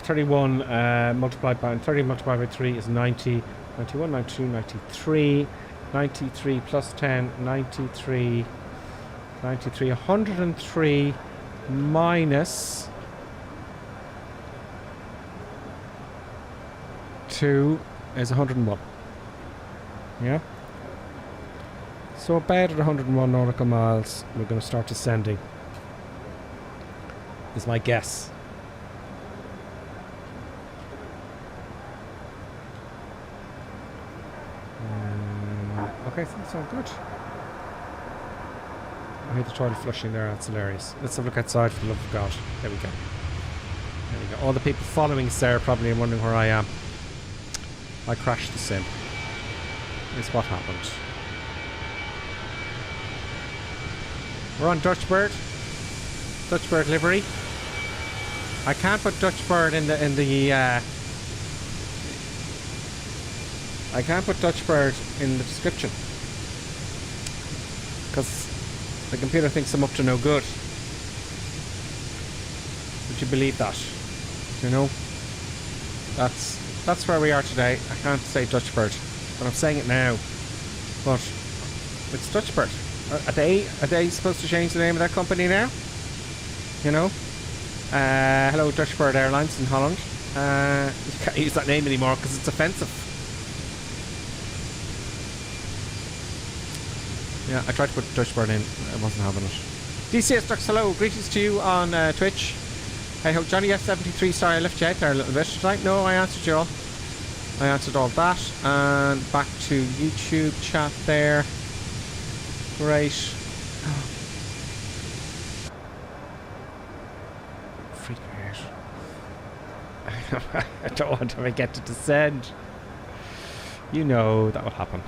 31 multiplied by 30 multiplied by 3 is 90. 91, 92, 93. 93 plus 10, 93. 93, 103 minus 2 is 101. Yeah? So about at 101 nautical miles, we're going to start descending. Is my guess. Okay, that's all good. I hate the toilet flushing there, that's hilarious. Let's have a look outside for the love of God. There we go. There we go. All the people following us there probably are wondering where I am. I crashed the sim. It's what happened. We're on Dutchbird. Dutchbird livery. I can't put Dutchbird in the I can't put Dutchbird in the description because the computer thinks I'm up to no good. Would you believe that? You know, that's where we are today. I can't say Dutchbird, but I'm saying it now. But it's Dutchbird. Are they supposed to change the name of that company now? You know, hello Dutchbird Airlines in Holland. You can't use that name anymore because it's offensive. Yeah, I tried to put Dutchbird in. I wasn't having it. DCS Ducks, hello. Greetings to you on Twitch. Hey ho, Johnny F73, sorry I left you out there a little bit tonight. No, I answered you all. I answered all that. And back to YouTube chat there. Great. Freak me out. I don't want to forget to descend. You know that will happen.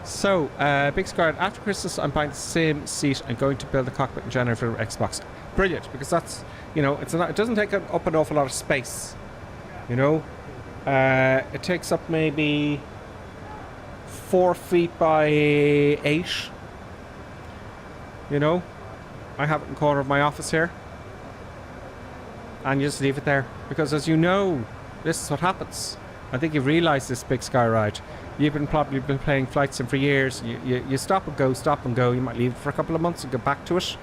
So, Big Scar, after Christmas I'm buying the same seat and going to build a cockpit and generator for Xbox. Brilliant, because that's, you know, it doesn't take up an awful lot of space. You know? It takes up maybe 4 feet by 8. You know? I have it in the corner of my office here. And you just leave it there. Because as you know, this is what happens. I think you've realised this, Big Sky Ride. You've probably been playing flight sim for years. You stop and go. You might leave it for a couple of months and go back to it.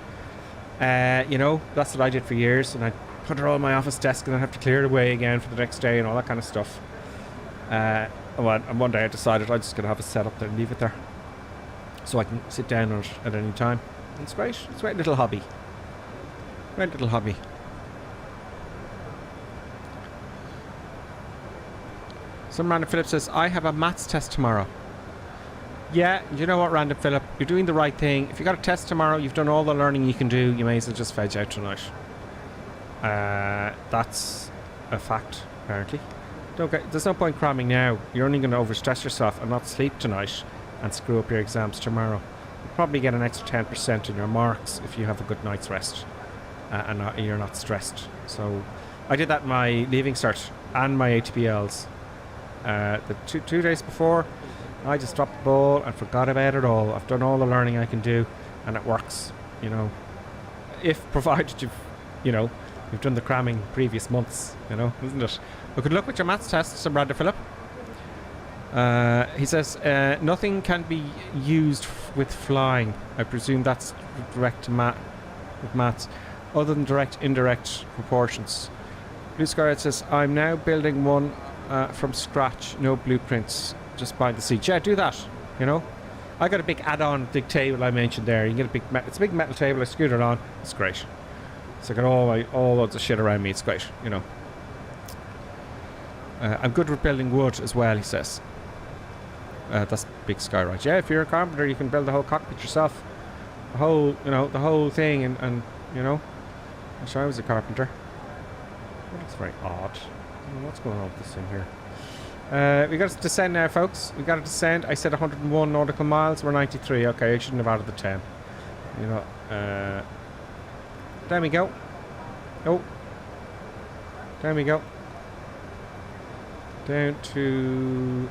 You know, that's what I did for years. And I put it all on my office desk and then have to clear it away again for the next day and all that kind of stuff. And one day I decided I'm just going to have it set up there and leave it there. So I can sit down on it at any time. It's great. It's a great little hobby. Great little hobby. Some Random Philip says, I have a maths test tomorrow. Yeah, you know what, Random Philip? You're doing the right thing. If you got a test tomorrow, you've done all the learning you can do. You may as well just veg out tonight. That's a fact, apparently. There's no point cramming now. You're only going to overstress yourself and not sleep tonight and screw up your exams tomorrow. You'll probably get an extra 10% in your marks if you have a good night's rest and you're not stressed. So I did that in my leaving cert and my ATPLs. The two days before, I just dropped the ball and forgot about it all. I've done all the learning I can do, and it works, you know. If provided you've done the cramming previous months, you know, isn't it? Well, good luck with your maths tests, Brad Philip. He says, nothing can be used with flying. I presume that's direct to with maths. Other than direct, indirect proportions. Blue Scarlet says, I'm now building one from scratch, no blueprints, just by the seat. Yeah, do that, you know. I got a big add-on big table I mentioned there. You can get a big it's a big metal table. I screwed it on. It's great. So I got all loads of shit around me. It's great, you know. I'm good with building wood as well, he says. That's big sky, right? Yeah, if you're a carpenter, you can build the whole cockpit yourself. The whole thing, and you know. I wish I was a carpenter. That looks very odd. I don't know what's going on with this thing here. We got to descend now, folks. We got to descend. I said 101 nautical miles. We're 93. Okay, I shouldn't have added the 10. You know. There we go. Oh. There we go. Down to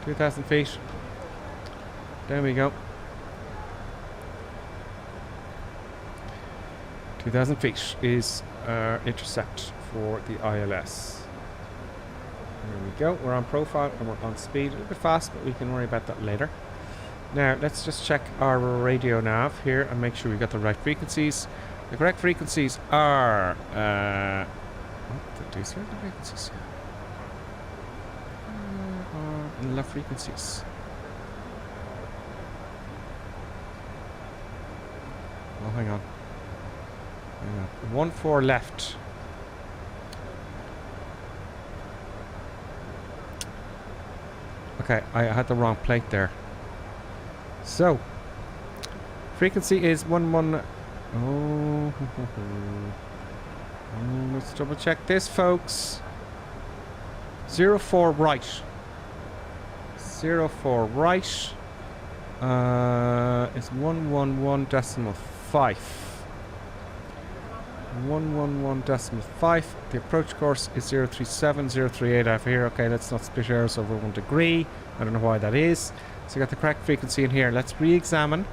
2,000 feet. There we go. 2,000 feet is our intercept for the ILS. There we go. We're on profile and we're on speed. A little bit fast, but we can worry about that later. Now, let's just check our radio nav here and make sure we got the right frequencies. The correct frequencies are... what do you see the frequencies? And left frequencies. Oh, hang on. 1-4 left. Okay, I had the wrong plate there. So, frequency is 11. Oh, let's double check this, folks. 04 right. 04 right. Is 111.5. 111.5. The approach course is 037, 038 out here. Okay, let's not split errors over 1 degree. I don't know why that is. So we got the correct frequency in here. Let's re-examine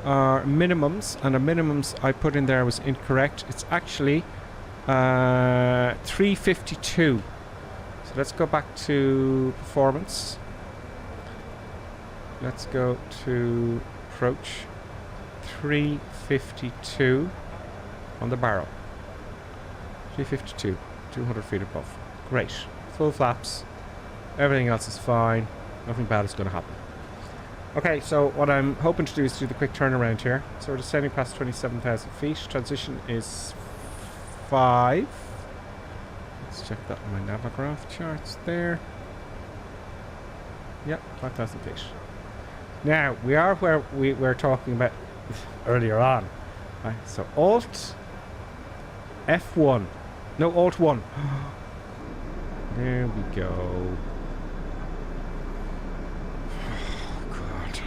our minimums. And the minimums I put in there was incorrect. It's actually 352. So let's go back to performance. Let's go to approach. 352 on the barrel. 352, 200 feet above. Great. Full flaps. Everything else is fine. Nothing bad is going to happen. Okay, so what I'm hoping to do is do the quick turnaround here. So we're descending past 27,000 feet. Transition is 5. Let's check that on my Navigramp charts there. Yep, 5,000 feet. Now, we are where we were talking about earlier on. Right, so Alt F1. No, Alt 1. There we go. God.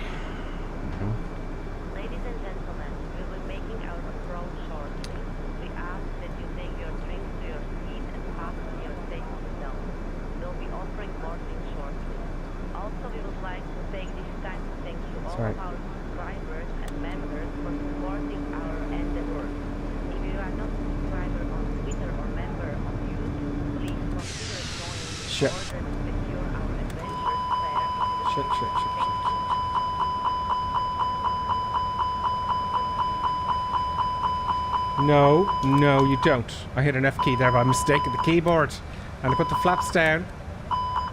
Ladies and gentlemen, we will be making our approach shortly. We ask that you take your drinks to your seat and fasten your safety belt. We'll be offering boarding shortly. Also, we would like to take this time to thank you all of our subscribers and members for supporting our endeavor. If you are not a subscriber on Twitter or member on YouTube, please consider joining in order to secure our adventures fair. No, you don't. I hit an F key there by mistake at the keyboard. And I put the flaps down. I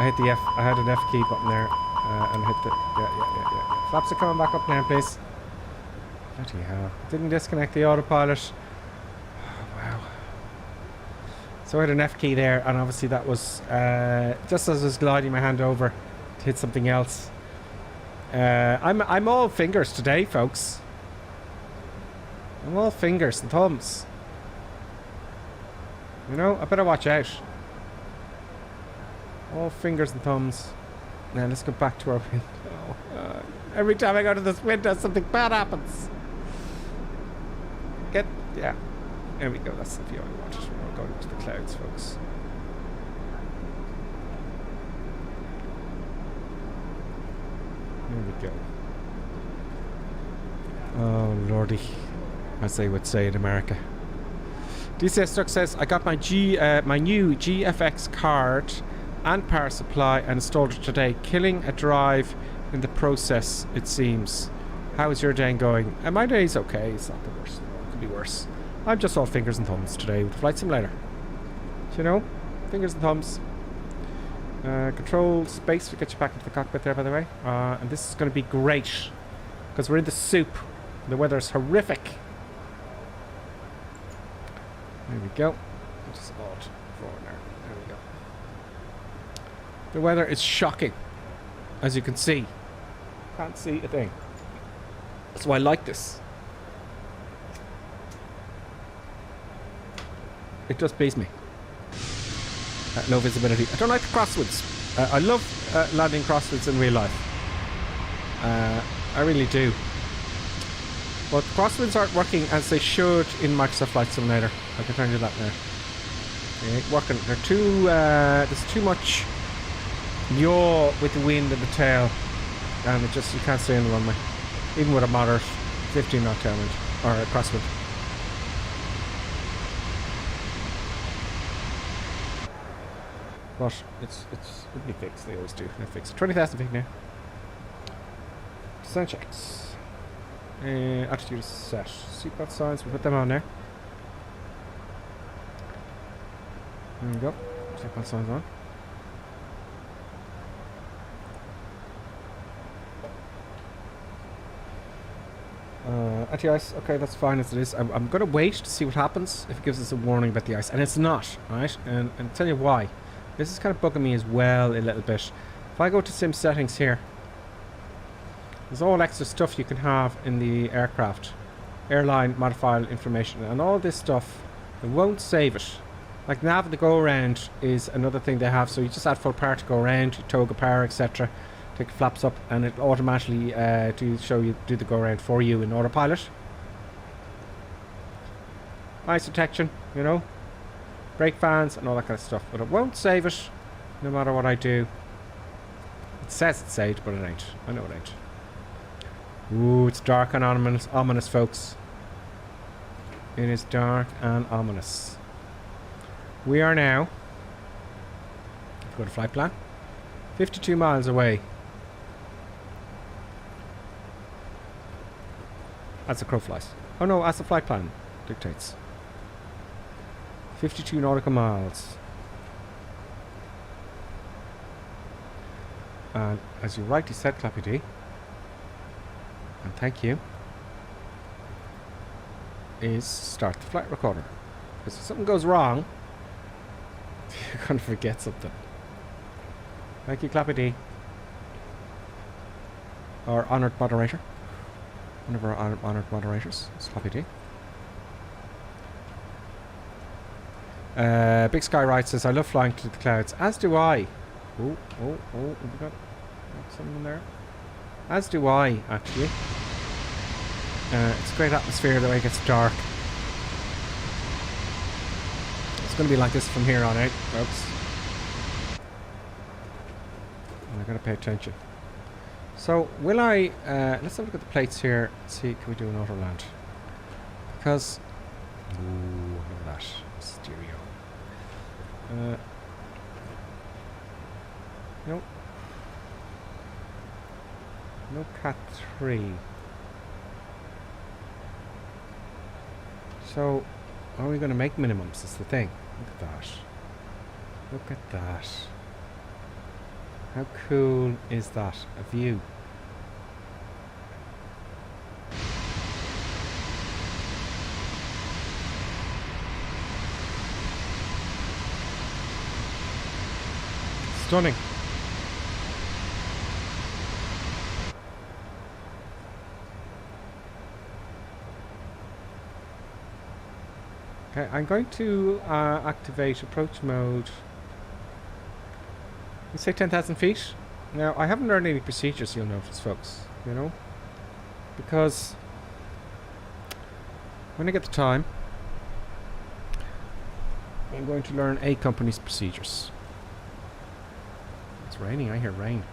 hit the F. I had an F key button there. And hit the... Yeah. Flaps are coming back up now, please. Bloody hell. Didn't disconnect the autopilot. Oh, wow. So I had an F key there, and obviously that was... just as I was gliding my hand over to hit something else. I'm all fingers today, folks. I'm all fingers and thumbs. You know, I better watch out. All fingers and thumbs. Now let's go back to our window. Every time I go to this window, something bad happens. Yeah. There we go. That's the view I wanted. We're going to the clouds, folks. There we go. Oh, lordy. As they would say in America. DCS Stuck says, I got my new GFX card and power supply and installed it today, killing a drive in the process, it seems. How is your day going? My day's okay. It's not the worst. It could be worse. I'm just all fingers and thumbs today with Flight Simulator. You know? Fingers and thumbs. Control space. We'll get you back into the cockpit there, by the way. And this is going to be great. Because we're in the soup. The weather's horrific. There we go. Just alt forward there. There we go. The weather is shocking. As you can see. Can't see a thing. That's why I like this. It just beats me. No visibility. I don't like the crosswinds. I love landing crosswinds in real life. I really do. But crosswinds aren't working as they should in Microsoft Flight Simulator. I can tell you that now. They ain't working. They're too. There's too much yaw with the wind and the tail, and it just, you can't stay on the runway, even with a moderate 15 knot tailwind or a crosswind. But it'll be fixed. They always do. They fix it. 20,000 feet now. Sound checks. Attitude is set. Seatbelt signs. We'll put them on there. There we go. Seatbelt signs on. Anti-ice, okay, that's fine as it is. I'm going to wait to see what happens if it gives us a warning about the ice, and it's not, right? And I'll tell you why. This is kind of bugging me as well a little bit. If I go to sim settings here, there's all extra stuff you can have in the aircraft, airline modified information, and all this stuff. It won't save it. Like nav to go around is another thing they have, so you just add full power to go around, you toga power, etc. Take the flaps up and it automatically do the go around for you in autopilot. Ice detection, you know, brake fans and all that kind of stuff, but it won't save it no matter what I do. It says it's saved, but it ain't. I know it ain't. Ooh, it's dark and ominous, folks. It is dark and ominous. We are now, go to flight plan, 52 miles away. As the crow flies. Oh no, as the flight plan dictates. 52 nautical miles. And as you rightly said, Clappy D, and thank you, is start the flight recorder. Because if something goes wrong, you're going to forget something. Thank you, Clappy D. Our honoured moderator. One of our honoured moderators is Clappy D. Big Sky Right says, I love flying to the clouds. As do I. Oh, have we got something there? As do I, actually. It's a great atmosphere the way it gets dark. It's going to be like this from here on out, folks. And I've got to pay attention. So, will I... let's have a look at the plates here. See, can we do an auto land? Because... Ooh, look at that. Stereo. Nope. No Cat 3. So, are we going to make minimums? That's the thing. Look at that. Look at that. How cool is that? A view. Stunning. Okay, I'm going to activate approach mode. You say 10,000 feet? Now, I haven't learned any procedures, you'll notice, folks, you know, because when I get the time, I'm going to learn a company's procedures. It's raining, I hear rain.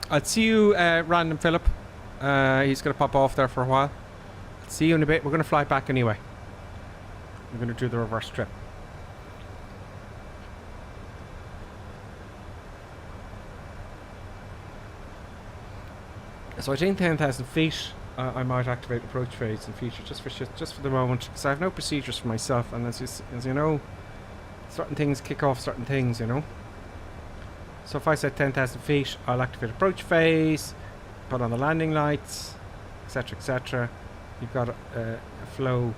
I'll see you, Random Philip. He's going to pop off there for a while. I'll see you in a bit. We're going to fly back anyway. We're going to do the reverse trip. So I think 10,000 feet. I might activate approach phase in future just for the moment, because I have no procedures for myself, and as you know, certain things kick off certain things, you know. So if I said 10,000 feet, I'll activate approach phase, put on the landing lights, etc., etc. You've got a flow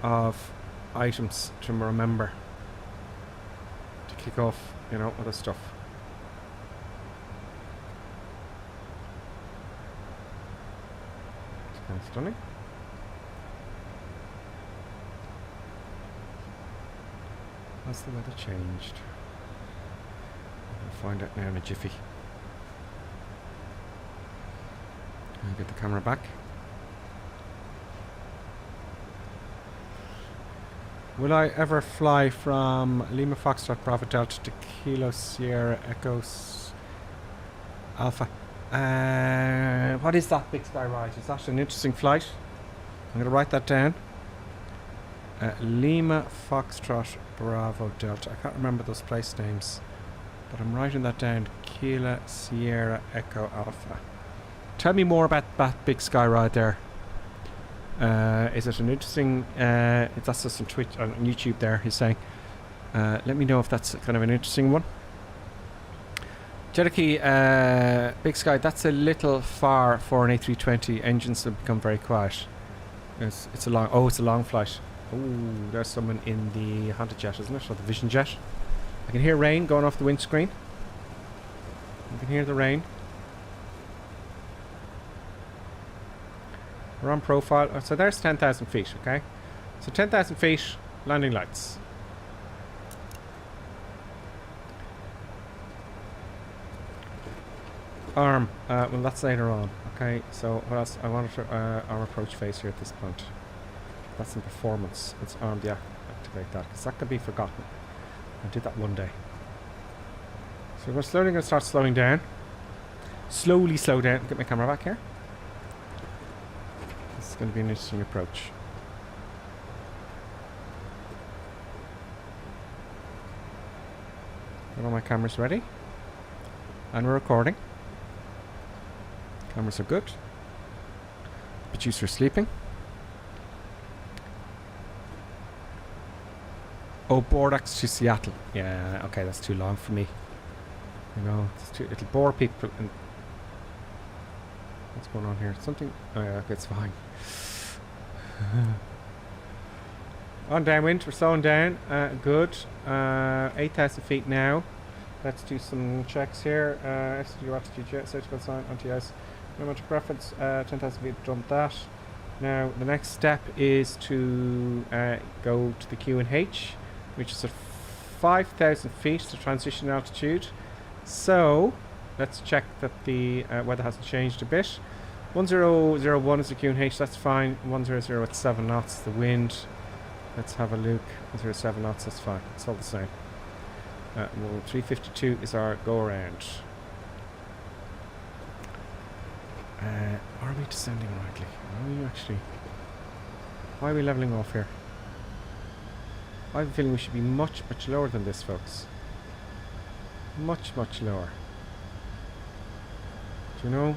of items to remember to kick off, you know, other stuff. It's kind of stunning. Has the weather changed? I'll find out now in a jiffy. I'll get the camera back. Will I ever fly from Lima Foxtrot Bravo Delta to Kilo Sierra Echoes Alpha? What is that big sky ride? Is that an interesting flight? I'm going to write that down. Lima Foxtrot Bravo Delta. I can't remember those place names, but I'm writing that down. Kilo Sierra Echo Alpha. Tell me more about that big sky ride there. Is it an interesting... that's just on Twitch, on YouTube there, he's saying. Let me know if that's kind of an interesting one. Cherokee, Big Sky, that's a little far for an A320. Engines have become very quiet. It's a long flight. Oh, there's someone in the Honda Jet, isn't it? Or the Vision Jet. I can hear rain going off the windscreen. I can hear the rain. We're on profile. Oh, so there's 10,000 feet, okay? So 10,000 feet, landing lights. Arm. Well, that's later on. Okay, so what else? I wanted to, our approach phase here at this point. That's in performance. Let's arm the activate that, because that could be forgotten. I did that one day. So we're slowly going to start slowing down. Slowly slow down. Get my camera back here. This is going to be an interesting approach. Got all my cameras ready. And we're recording. Cameras are good. Producer sleeping. Oh, Bordeaux to Seattle. Yeah, okay, that's too long for me. You know, it'll bore people. And what's going on here? Something. Oh yeah, okay, it's fine. On downwind, we're slowing down. Good. 8,000 feet now. Let's do some checks here. STG altitude jet, surgical sign, anti-ice. Momentum preference, 10,000 feet, done that. Now, the next step is to go to the QNH, which is at 5,000 feet, the transition altitude. So, let's check that the weather hasn't changed a bit. 1001 is the QNH, that's fine. 100 at 7 knots, the wind. Let's have a look. 107 knots, that's fine. It's all the same. Well, 352 is our go around. Are we descending rightly? Are we actually? Why are we leveling off here? I have a feeling we should be much lower than this, folks. Much lower. Do you know?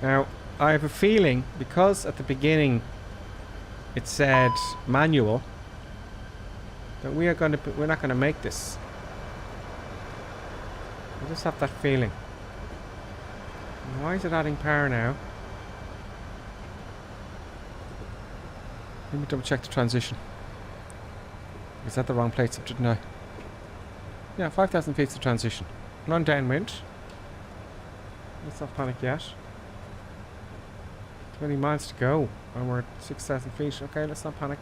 Now, I have a feeling, because at the beginning it said manual, that we're not going to make this. I just have that feeling. Why is it adding power now? Let me double check the transition. Is that the wrong place, didn't I? Yeah, 5,000 feet's the transition. Non downwind. Let's not panic yet. 20 miles to go. And we're at 6,000 feet. Okay, let's not panic.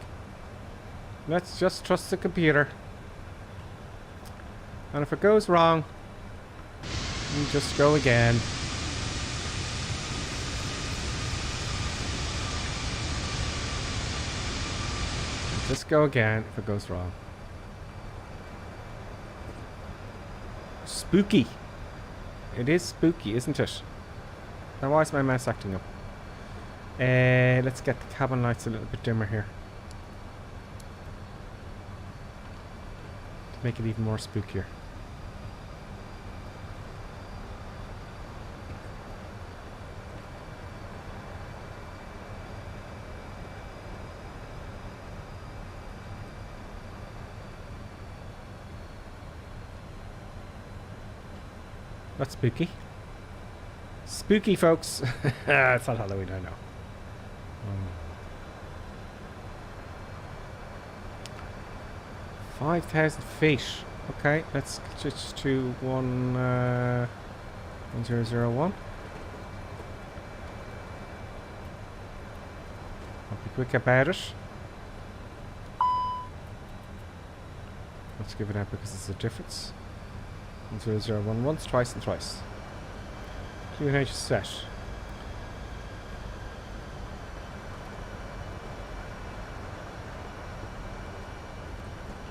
Let's just trust the computer. And if it goes wrong, we just go again. Just go again if it goes wrong. Spooky. It is spooky, isn't it? Now why is my mouse acting up? Let's get the cabin lights a little bit dimmer here. To make it even more spookier. That's spooky. Spooky, folks. It's not Halloween, I know. 5,000 feet. Okay, let's switch to 1001. I'll be quick about it. Let's give it out because there's a difference. 1001 once, twice and thrice. QNH is set.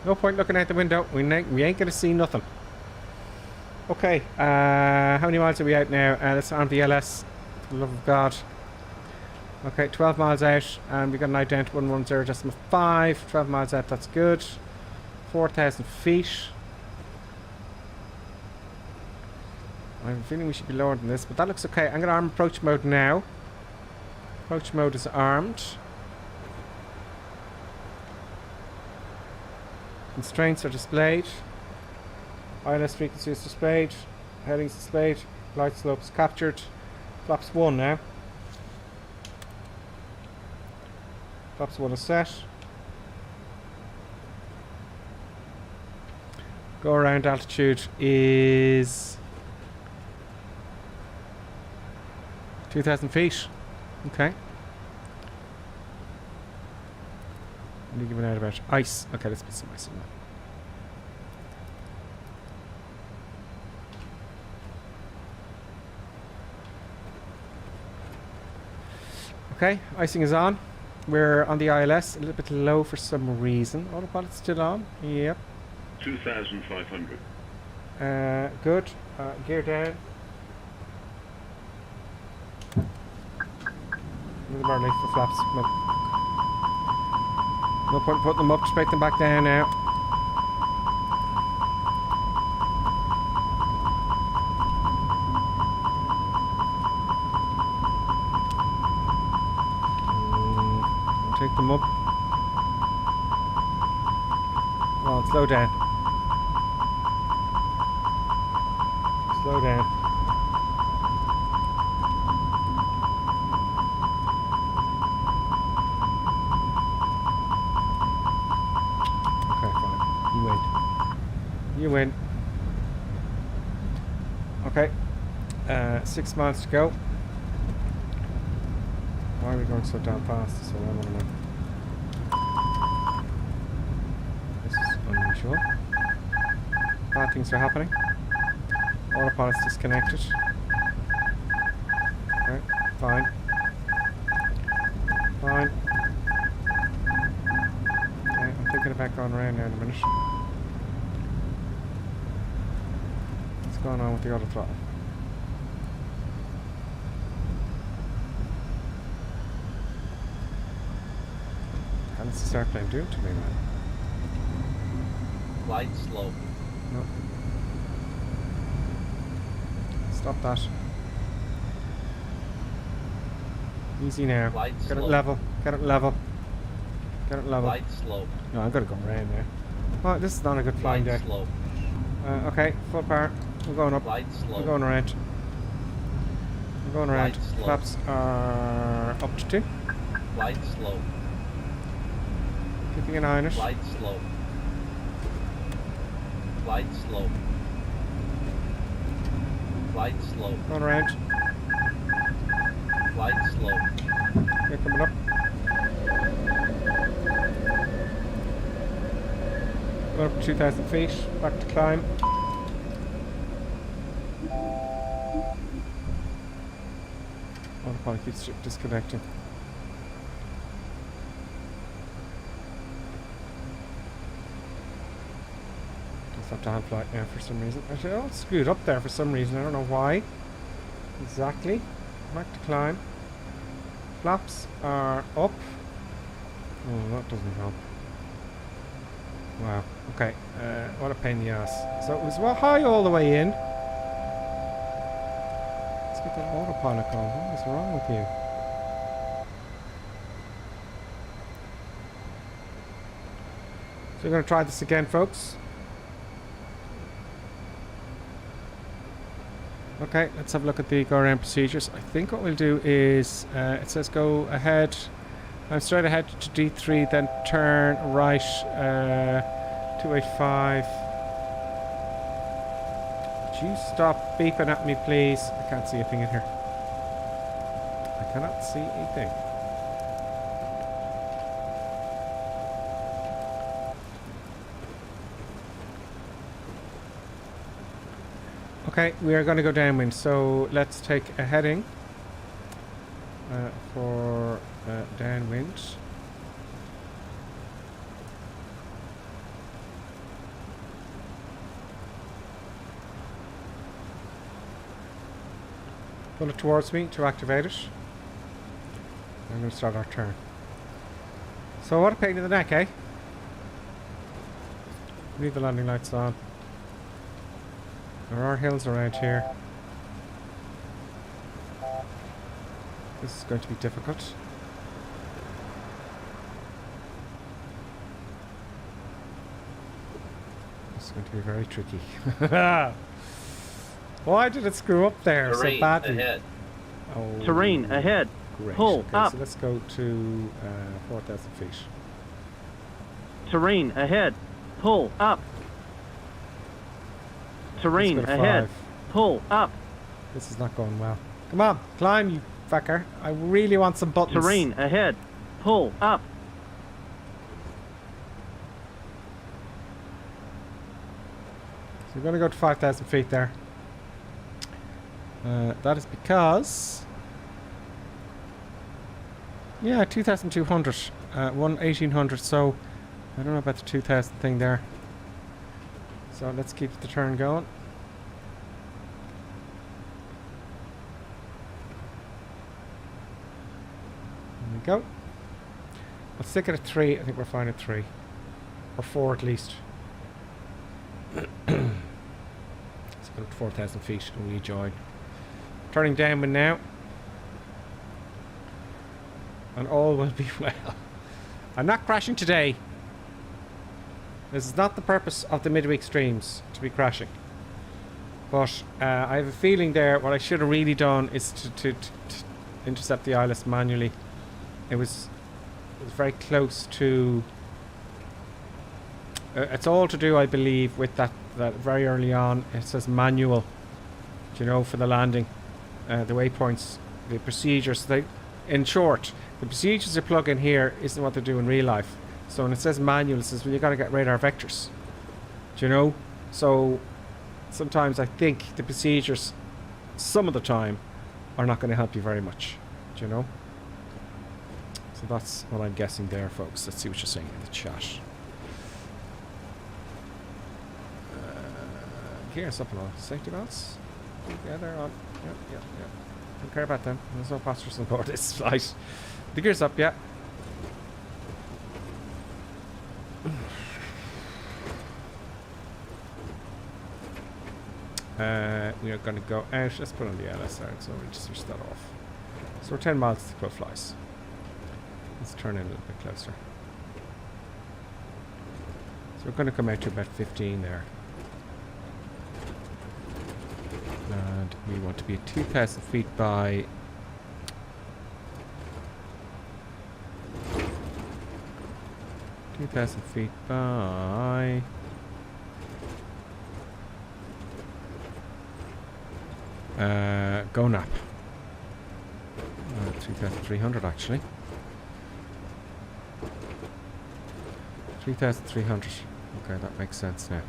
No point looking out the window. We ain't gonna see nothing. Okay, how many miles are we out now? Let's arm the LS. For the love of God. Okay, 12 miles out, and we got an ident 110.5. 12 miles out, that's good. 4,000 feet. I have a feeling we should be lower than this, but that looks okay. I'm going to arm approach mode now. Approach mode is armed. Constraints are displayed. ILS frequency is displayed. Headings displayed. Light slopes captured. Flaps 1 now. Flaps 1 is set. Go around altitude is 2,000 feet. Okay. What are you giving out about? Ice. Okay, let's put some ice in there. Okay, icing is on. We're on the ILS, a little bit low for some reason. Autopilot's still on. Yep. 2,500. Good. Gear down. More late for flaps. No point putting them up, just break them back down now. Take them up. Well, slow down. Slow down. You win. Okay. 6 miles to go. Why are we going so damn fast? So I want to know. This is unusual. Bad things are happening. Autopilot's disconnected. Okay, fine. Fine. Okay, I'm thinking about going around now in a minute. What's going on with the auto throttle? What's this airplane doing to me, man? Flight slow. No. Stop that. Easy now. Flight Get it slow. level. Get it level. Get it level. Flight slow. No, I'm gonna go around now. Oh, this is not a good flying Flight day. slow. Okay, full power. We're going up. Flight slow. We're going around. We're going around. Flight slow. Flaps are up to 2. Flight slow. Keeping an eye on it. Flight slow. Flight slow. Flight slow. Going around. Flight slow. Here, coming up. Going up to 2,000 feet. Back to climb. Autopilot keeps disconnecting. Just have to hand flight now for some reason. Actually, oh, it's screwed up there for some reason. I don't know why. Exactly. Back to climb. Flaps are up. Oh, that doesn't help. Wow. Okay. What a pain in the ass. So it was well high all the way in. Let's get that autopilot going. What is wrong with you? So we're going to try this again, folks. Okay, let's have a look at the go around procedures. I think what we'll do is, it says go ahead, straight ahead to D3, then turn right, 285. Would you stop beeping at me, please? I can't see a thing in here. I cannot see a thing. Okay, we are going to go downwind, so let's take a heading for downwind. Pull it towards me to activate it. I'm going to start our turn. So what a pain in the neck, eh? Leave the landing lights on. There are hills around here. This is going to be difficult. This is going to be very tricky. Why did it screw up there Terrain so badly? ahead. Oh, Terrain ahead. great. Pull Okay, up. so let's go to 4,000 feet. Terrain ahead. Pull up. Terrain Let's go to ahead. 5. Pull up. This is not going well. Come on, climb, you fucker. I really want some buttons. Terrain ahead. Pull up. So we're going to go to 5,000 feet there. That is because... Yeah, 2,200. 1,800, so... I don't know about the 2,000 thing there. So let's keep the turn going. There we go. Let's stick it at 3. I think we're fine at 3. Or 4 at least. Let's go to 4,000 feet and rejoin. Turning downwind now. And all will be well. I'm not crashing today. This is not the purpose of the midweek streams, to be crashing. But I have a feeling there, what I should have really done is to intercept the ILS manually. It was very close to... it's all to do, I believe, with that very early on. It says manual, you know, for the landing. The waypoints, the procedures. In short, the procedures you plug in here isn't what they do in real life. So when it says manual, it says, well, you got to get radar vectors. Do you know? So sometimes I think the procedures, some of the time, are not going to help you very much. Do you know? So that's what I'm guessing there, folks. Let's see what you're saying in the chat. Gears up and all. Safety belts? Yeah, they're on. Yeah. Don't care about them. There's no passengers on board this flight. The gear's up, yeah. We are going to go out. Let's put on the LSR, so we'll just switch that off. So we're 10 miles to the crow flies. Let's turn in a little bit closer. So we're going to come out to about 15 there. And we want to be at 2,000 feet by... Go nap. 3,300 actually. 3,300. Okay, that makes sense now.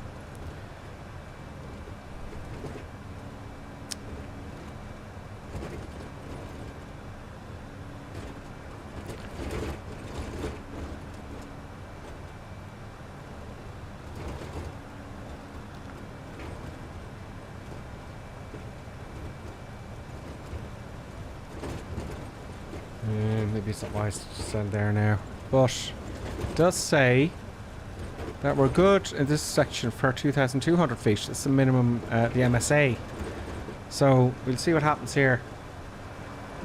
Maybe it's not wise to send there now, but it does say that we're good in this section for 2,200 feet. That's the minimum, the MSA. So we'll see what happens here.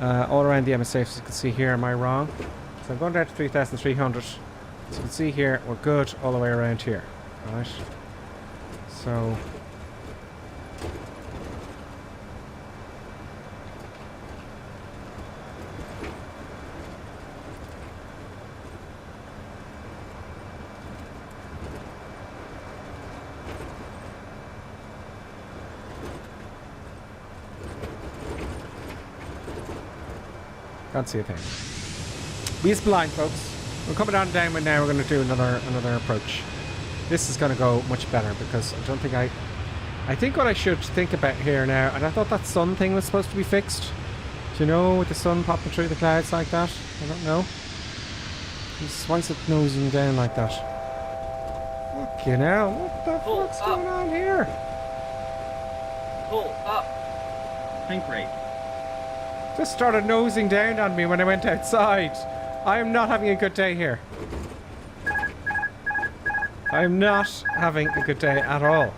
All around the MSA, as you can see here. Am I wrong? So I'm going down to 3,300. So you can see here, we're good all the way around here. Right. So can't see a thing. Be blind, folks. We're coming down downwind now. We're going to do another approach. This is going to go much better because I don't think I think what I should think about here now, and I thought that sun thing was supposed to be fixed. Do you know, with the sun popping through the clouds like that? I don't know. Why is it nosing down like that? Fuck you now. What the fuck's going on here? Pull up. Tank rate. Just started nosing down on me when I went outside. I am not having a good day here. I am not having a good day at all.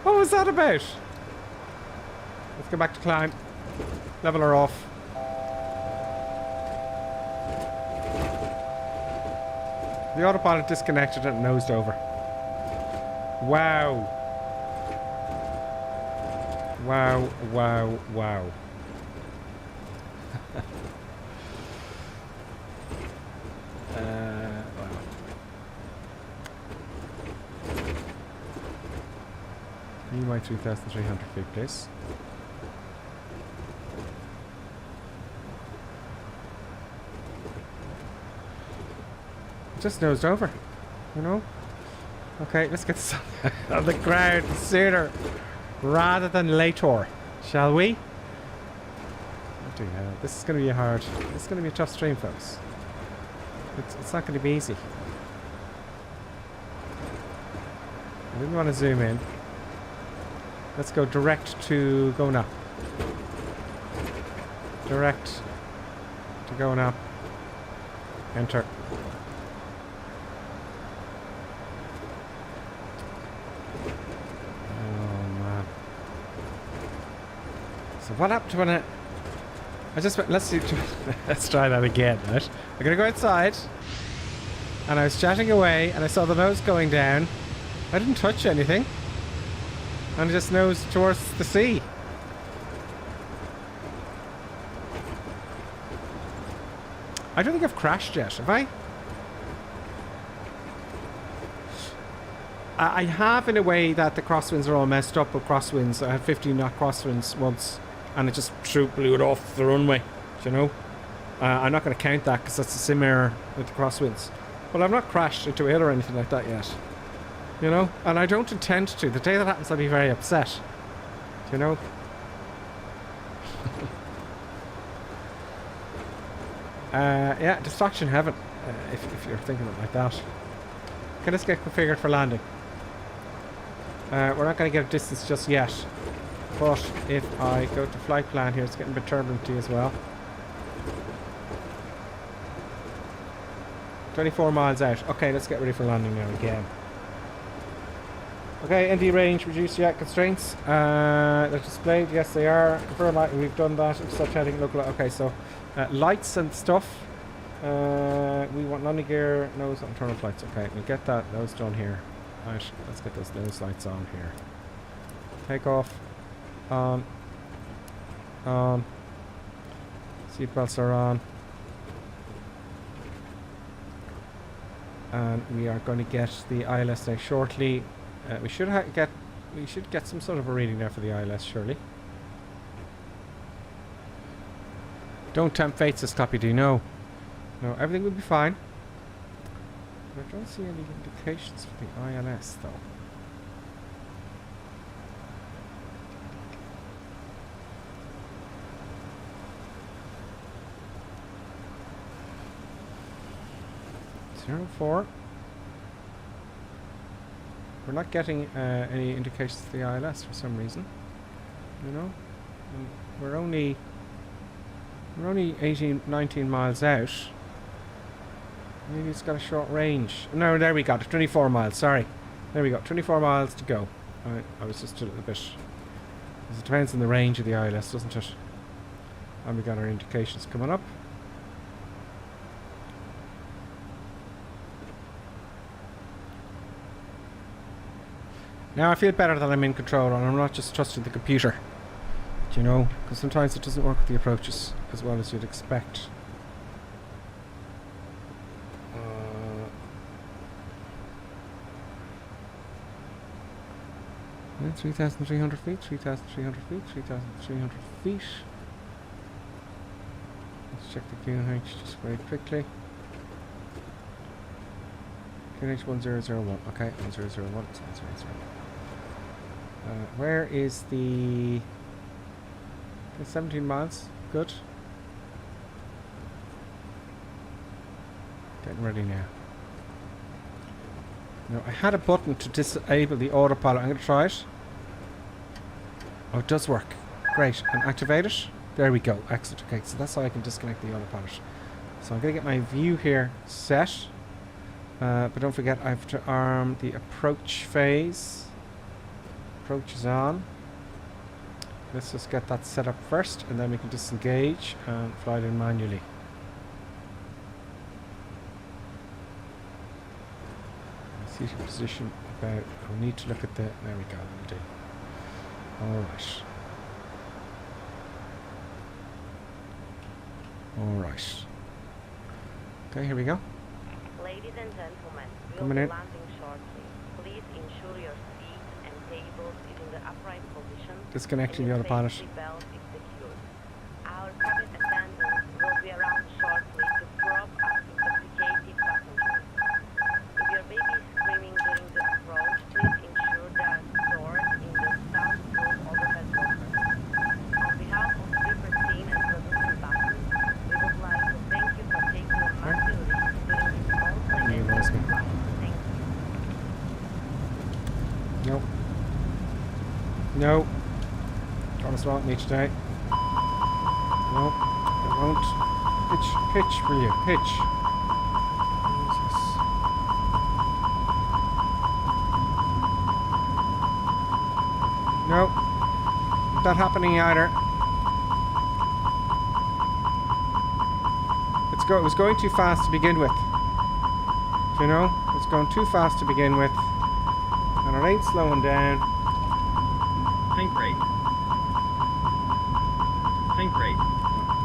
What was that about? Let's go back to climb. Level her off. The autopilot disconnected and nosed over. Wow. Wow, wow, wow. Wow. Need my 3,300 feet, please. Just nosed over, you know? Okay, let's get this on the ground sooner rather than later, shall we? This is going to be hard. This is going to be a tough stream, folks. It's not going to be easy. I didn't want to zoom in. Let's go direct to going up. Direct to going up. Enter. What happened when I just went, let's try that again, right? I'm gonna go outside and I was chatting away and I saw the nose going down. I didn't touch anything and I just nosed towards the sea. I don't think I've crashed yet, have I? I have, in a way, that the crosswinds are all messed up with crosswinds. I had 15 knot crosswinds once and it just blew it off the runway, you know. I'm not going to count that because that's a sim error with the crosswinds. But I've not crashed into a hill or anything like that yet, you know. And I don't intend to. The day that happens, I'll be very upset, you know. Yeah, distraction heaven, if you're thinking of it like that. Okay, let's get configured for landing. We're not going to get a distance just yet. But if I go to flight plan here, it's getting a bit turbulent as well. 24 miles out. Okay, let's get ready for landing now again. Okay, ND range reduced yet. Constraints. They're displayed. Yes, they are. Confirm light. We've done that. Stop heading local. Okay, so lights and stuff. We want landing gear, nose, internal flights. Okay, we'll get those done here. Right, let's get those nose lights on here. Takeoff. On. Seatbelts are on. And we are going to get the ILS now shortly. We should get some sort of a reading there for the ILS, surely. Don't tempt fate, says Copy D. No, everything will be fine. But I don't see any indications for the ILS though. Zero 04. We're not getting any indications of the ILS for some reason. You know, and we're only 18, 19 miles out. Maybe it's got a short range. No, there we got it. 24 miles. Sorry, there we go. 24 miles to go. I was just a little bit. It depends on the range of the ILS, doesn't it? And we got our indications coming up. Now I feel better that I'm in control and I'm not just trusting the computer. Do you know? Because sometimes it doesn't work with the approaches as well as you'd expect. 3,300 feet, 3,300 feet, 3,300 feet. Let's check the QNH just very quickly. QNH 1001, okay, 1001, 1001. Where is the 17 miles? Good. Getting ready now. Now I had a button to disable the autopilot. I'm going to try it. Oh, it does work. Great. And activate it. There we go. Excellent. Okay, so that's how I can disconnect the autopilot. So I'm going to get my view here set. But don't forget I have to arm the approach phase. Approach is on. Let's just get that set up first and then we can disengage and fly it in manually. Seating position about, we need to look at the, there we go, we do. Alright. Alright. Okay, here we go. Ladies and gentlemen, we will Coming be in. landing shortly. Please ensure your seat and tables is in the upright position. Disconnecting and the your autopilot. safety belt is secured. Our cabin attendants will be around shortly to prop up intoxicated passengers. If your baby is screaming during the approach, please ensure they are stored in the soundproof overhead locker. On behalf of Sleeper Team and Production Buttons, we would like to thank you for taking a massive risk during this all-play You lost me. flight. Thank you. Nope. No. Promise won't me today. No, it won't. Pitch, will you? Pitch. Jesus. No. Not happening either. It was going too fast to begin with. Do you know? It's going too fast to begin with. And it ain't slowing down. Tank rate. Tank rate.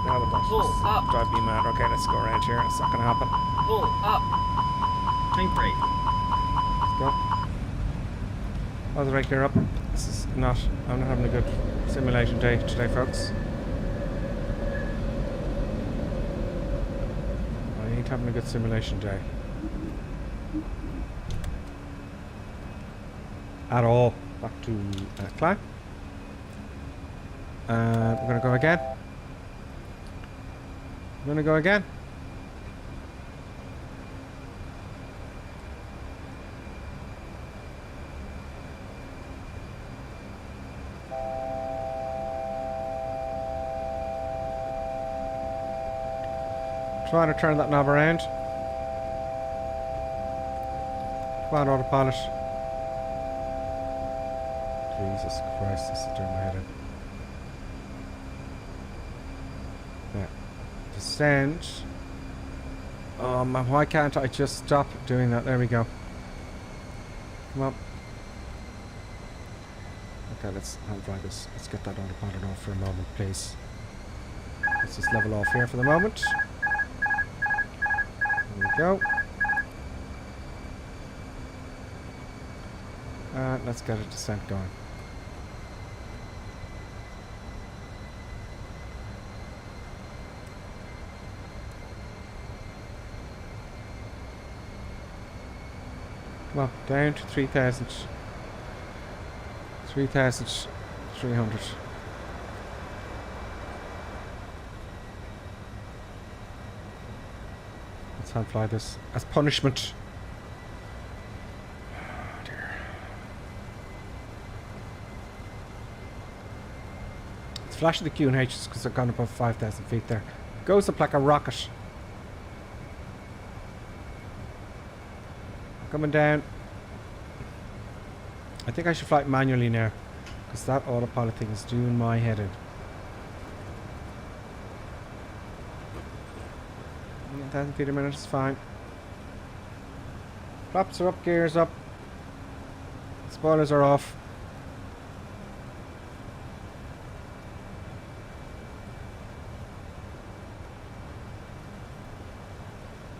Now the bus Pull up. drive me mad. Okay, let's go around here. It's not gonna happen. Pull up. Tank rate. Let's go. How's the right gear up? This is not. I'm not having a good simulation day today, folks. I ain't having a good simulation day. At all. Back to climb. We're gonna go again. We're gonna go again. Trying to turn that knob around. Come on, autopilot. Jesus Christ, this is doing my head in. Yeah. Descend. Why can't I just stop doing that? There we go. Come on. Okay, I'll drive this. Let's get that autopilot off for a moment, please. Let's just level off here for the moment. There we go. Let's get a descent going. Well, down to 3,000. 3,300. Let's hand fly this as punishment. Oh dear. It's flashing the QNHs because they're gone above 5,000 feet there. Goes up like a rocket. Coming down. I think I should fly it manually now, because that autopilot thing is doing my head in. 1,000 feet a minute is fine. Flaps are up, gears up. Spoilers are off.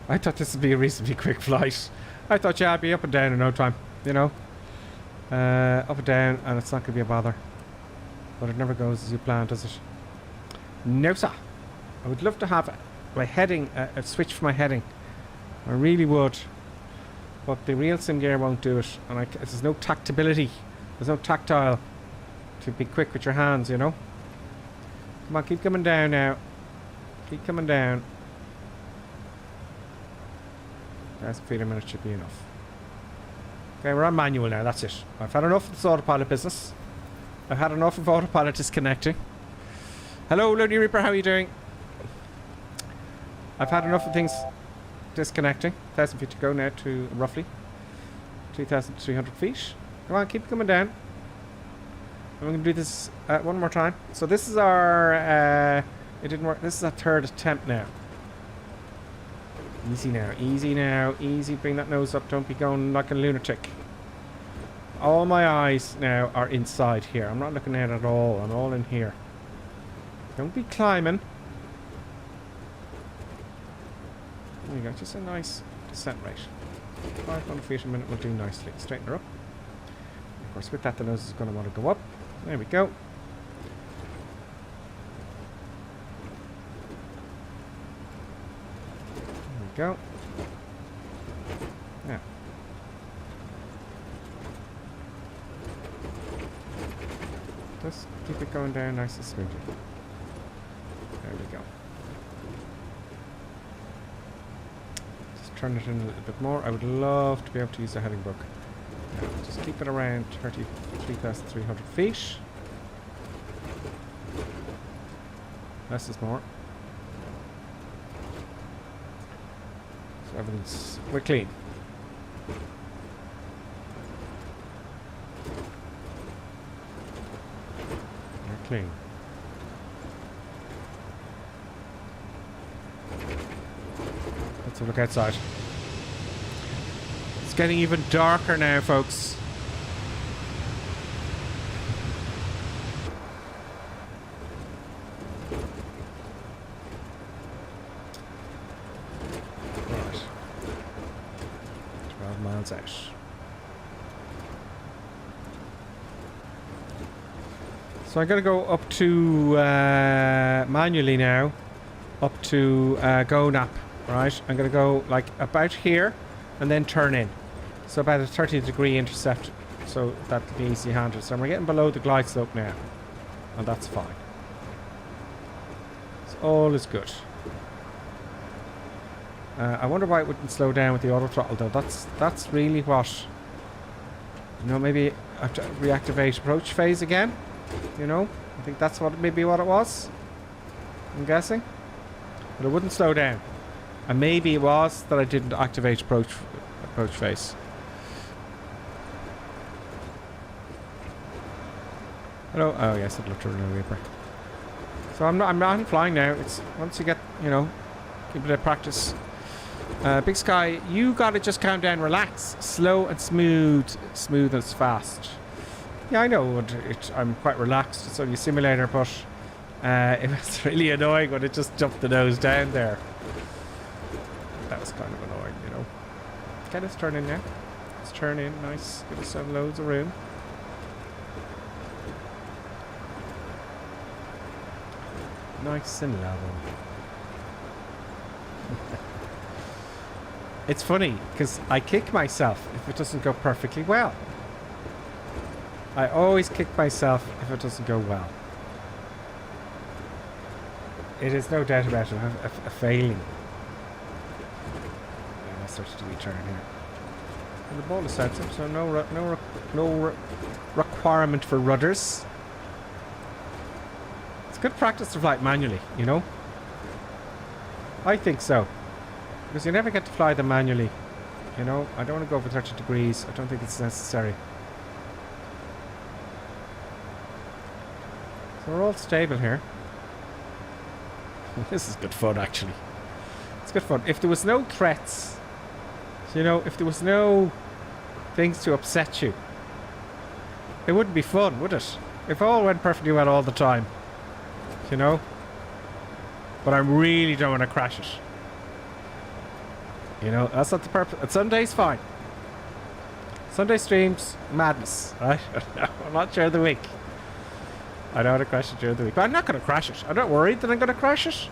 I thought this would be a reasonably quick flight. I thought, yeah, I'd be up and down in no time, you know. Up and down, and it's not going to be a bother. But it never goes as you plan, does it? No, sir. I would love to have my heading, a switch for my heading. I really would. But the real sim gear won't do it. And there's no tactability. There's no tactile to be quick with your hands, you know. Come on, keep coming down now. Keep coming down. 1,000 feet a minute should be enough. Okay, we're on manual now, that's it. I've had enough of this autopilot business. I've had enough of autopilot disconnecting. Hello, Looney Reaper, how are you doing? I've had enough of things disconnecting. 1,000 feet to go now to roughly 2,300 feet. Come on, keep coming down. I'm going to do this one more time. So this is our... it didn't work. This is our third attempt now. Easy now, easy now, easy. Bring that nose up. Don't be going like a lunatic. All my eyes now are inside here. I'm not looking out at all. I'm all in here. Don't be climbing. There you go. Just a nice descent rate. 500 feet a minute will do nicely. Straighten her up. Of course, with that, the nose is going to want to go up. There we go. Go. Yeah. Just keep it going down nice and smoothly. There we go. Just turn it in a little bit more. I would love to be able to use the heading book. Now, just keep it around 33,300 feet. Less is more. We're clean. We're clean. Let's have a look outside. It's getting even darker now, folks. Out. So I'm going to go up to manually now, up to go nap, right? I'm going to go like about here and then turn in. So about a 30-degree intercept, so that'll be easy handled. So we're getting below the glide slope now, and that's fine. So all is good. I wonder why it wouldn't slow down with the auto throttle though. That's really what, you know, maybe I have to reactivate approach phase again. You know, I think that's maybe what it was. I'm guessing, but it wouldn't slow down. And maybe it was that I didn't activate approach phase. Hello. Oh yes, it looked a little Reaper. So I'm not flying now. It's once you get, you know, give it a practice. Big Sky, you gotta just calm down, relax, slow and smooth as fast. Yeah, I know. I'm quite relaxed. It's only a simulator, but it was really annoying when it just jumped the nose down there. That was kind of annoying, you know. Okay, let's turn in now. Let's turn in. Nice. Give yourself loads of room. Nice and level. It's funny because I kick myself if it doesn't go perfectly well. I always kick myself if it doesn't go well. It is no doubt about it, a failing. Yeah, let's start to do a turn here. And the ball is sensitive, so no requirement for rudders. It's good practice to fly it manually, you know? I think so. Because you never get to fly them manually. You know, I don't want to go over 30 degrees. I don't think it's necessary. So we're all stable here. This is good fun, actually. It's good fun. If there was no threats, you know, if there was no things to upset you, it wouldn't be fun, would it? If all went perfectly well all the time, you know? But I really don't want to crash it. You know, that's not the purpose. Sunday's fine. Sunday streams, madness, right? I'm not during the week. I don't want to crash it during the week. But I'm not going to crash it. I'm not worried that I'm going to crash it.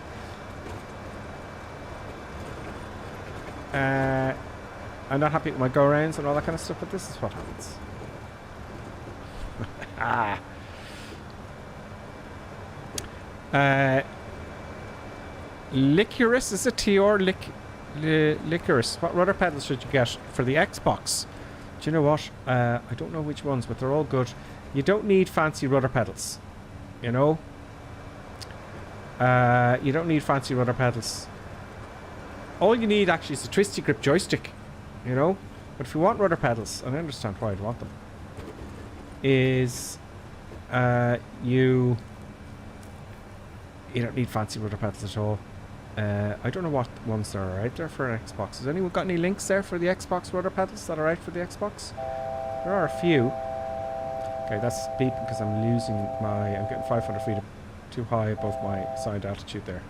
I'm not happy with my go-rounds and all that kind of stuff, but this is what happens. Licorice, is it TR? Licorice. What rudder pedals should you get for the Xbox? Do you know what? I don't know which ones, but they're all good. You don't need fancy rudder pedals. You know? You don't need fancy rudder pedals. All you need actually is a twisty grip joystick. You know? But if you want rudder pedals, and I understand why I'd want them, is you don't need fancy rudder pedals at all. I don't know what ones there are out there for an Xbox. Has anyone got any links there for the Xbox rudder pedals that are out for the Xbox? There are a few. Okay, that's beeping because I'm losing I'm getting 500 feet too high above my assigned altitude there.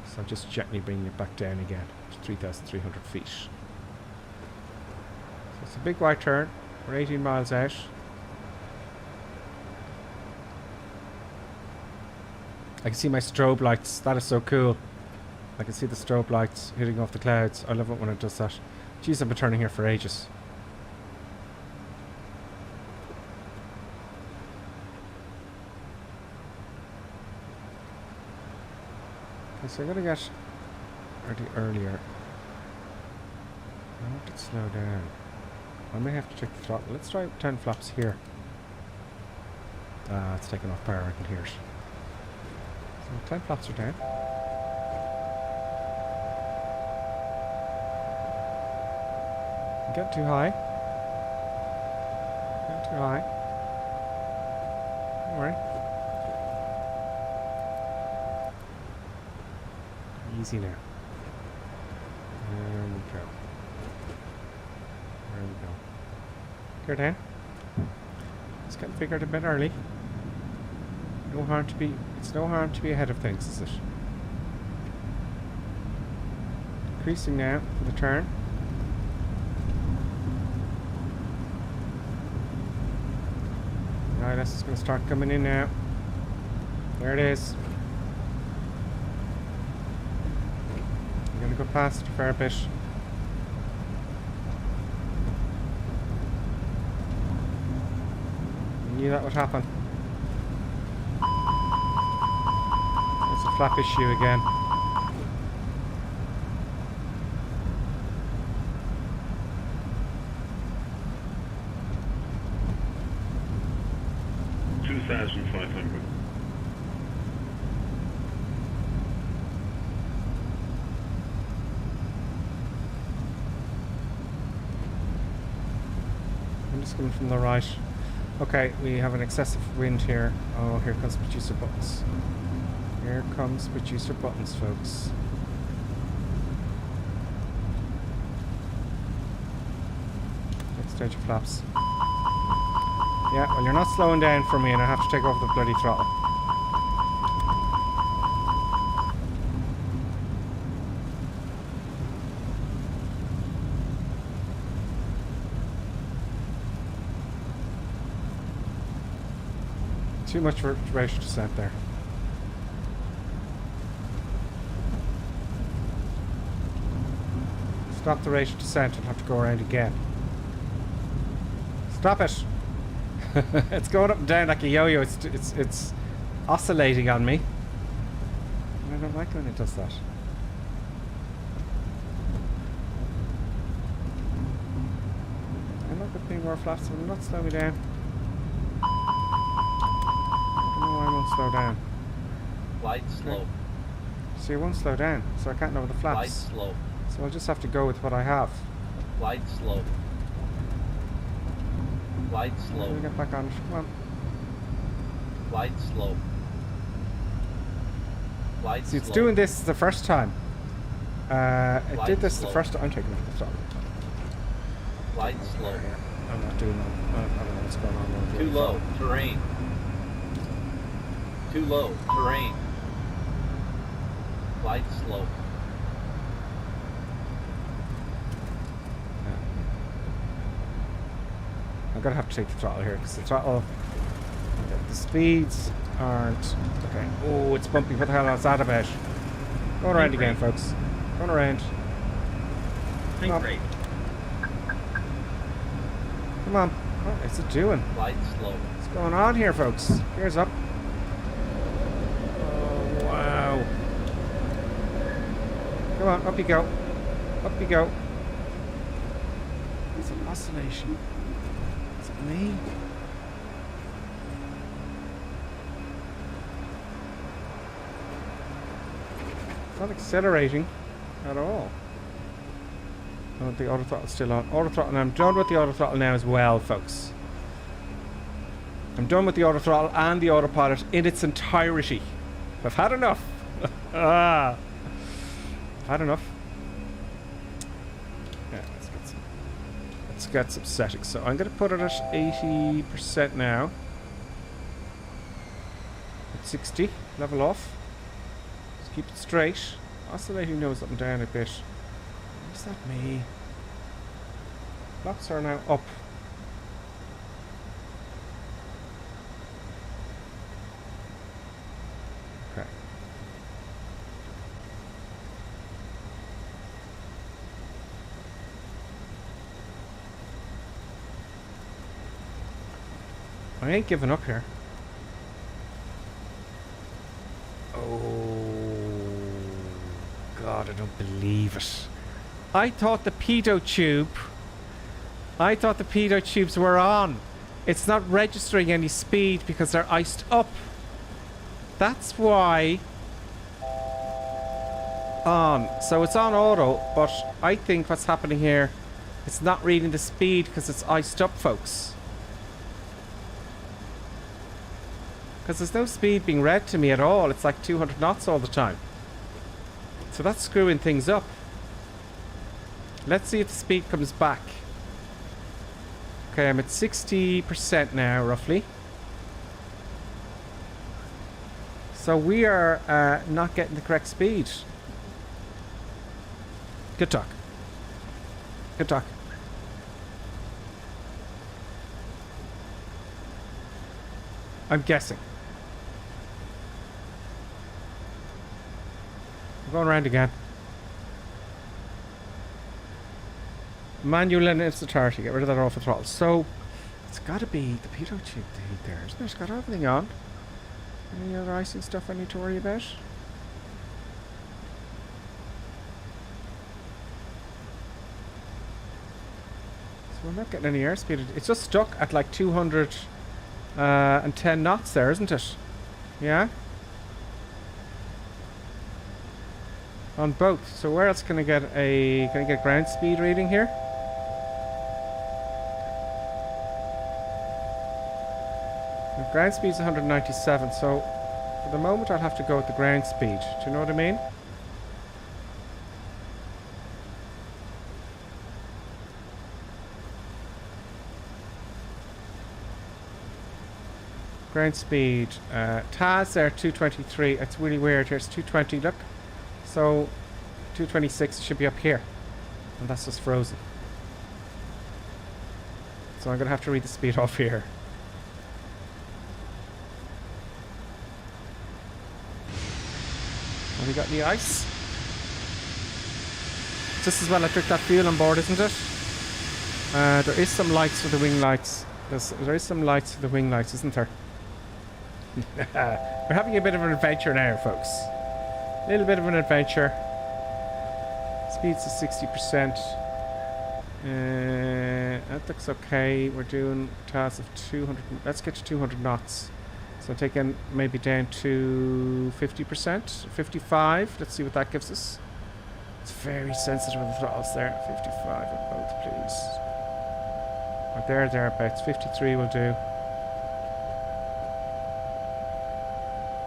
So I'm just gently bringing it back down again to 3,300 feet. So it's a big wide turn. We're 18 miles out. I can see my strobe lights. That is so cool. I can see the strobe lights hitting off the clouds. I love it when it does that. Jeez, I've been turning here for ages. Okay, so I'm going to get earlier. I want it to slow down. I may have to check the throttle. Let's try 10 flaps here. It's taking off power. I can hear it. So 10 flaps are down. Get too high. Get too high. Don't worry. Easy now. There we go. There we go. Go down. It's getting figured a bit early. No harm to be. It's no harm to be ahead of things, is it? Increasing now for the turn. ILS is going to start coming in now. There it is. I'm going to go past a fair bit. I knew that would happen. It's a flap issue again. Coming from the right. Okay, we have an excessive wind here. Oh, here comes producer buttons. Here comes producer buttons, folks. Next stage of flaps. Yeah, well, you're not slowing down for me and I have to take off the bloody throttle. Too much for rate of descent there. Stop the rate of descent. I'll have to go around again. Stop it! It's going up and down like a yo-yo. It's oscillating on me. And I don't like when it does that. I like it being more flat, so will not slow me down. I don't know why I won't slow down. Glide slope. See, I won't slow down, so I can't know the Glide flaps. slope. So I'll just have to go with what I have. Glide slope. Glide Let slope. me get back on it. Come on. Glide slope. Glide See, it's slope. doing this the first time. It Glide did this the slope. first time. I'm taking off the throttle. Glide slope. I'm not doing that. I don't know what's going on over Too here. low. Terrain. Too low. Terrain. Glide slope. I'm gonna have to take the throttle here because the throttle, the speeds aren't okay. Oh, it's bumpy. What the hell is that about? Going around again, folks. Going around. Tank Up. rate. Come on. What is it doing? Glide slope. What's going on here, folks? Gears up. Oh, wow. Come on, up you go. Up you go. It's an oscillation. Is it me? It's not accelerating at all. Oh, the auto throttle's still on. Auto throttle, and I'm done with the auto throttle now as well, folks. I'm done with the auto throttle and the autopilot in its entirety. I've had enough. I've had enough. Yeah, let's get some settings. So I'm going to put it at 80% now. At 60, level off. Just keep it straight. Oscillating nose up and down a bit. Is that me? Flaps are now up. Okay. I ain't giving up here. Oh God, I don't believe it. I thought the pitot tubes were on. It's not registering any speed because they're iced up. That's why. On. So it's on auto, but I think what's happening here, it's not reading the speed because it's iced up, folks. Because there's no speed being read to me at all. It's like 200 knots all the time. So that's screwing things up. Let's see if the speed comes back. Okay, I'm at 60% now, roughly. So we are not getting the correct speed. Good talk. Good talk. I'm guessing. I'm going around again. Manual and ISSA, get rid of that off the throttle. So it's got to be the pitot tube thing there, isn't it? It's got everything on. Any other icing stuff I need to worry about? So we're not getting any airspeed. It's just stuck at like 210 knots there, isn't it? Yeah? On both. So where else can I get a ground speed reading here? The ground speed is 197, so for the moment I'll have to go with the ground speed. Do you know what I mean? Ground speed. TAS there, 223. It's really weird here. It's 220, look. So 226 should be up here. And that's just frozen. So I'm going to have to read the speed off here. Have we got any ice? Just as well I took that fuel on board, isn't it? There is some lights for the wing lights. There is some lights for the wing lights, isn't there? We're having a bit of an adventure now, folks. A little bit of an adventure. Speed's at 60%. That looks okay. We're doing tasks of 200. Let's get to 200 knots. So taking maybe down to 50%, 55. Let's see what that gives us. It's very sensitive on the throttles there. 55 on both, please. Or thereabouts. 53 will do.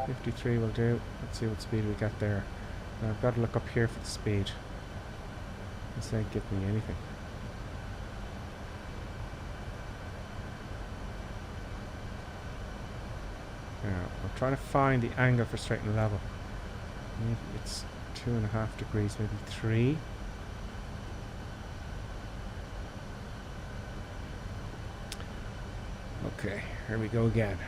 53 will do. Let's see what speed we get there. Now I've got to look up here for the speed. This ain't giving me anything. Now, I'm trying to find the angle for straight and level. Maybe it's 2.5 degrees, maybe 3. Okay, here we go again.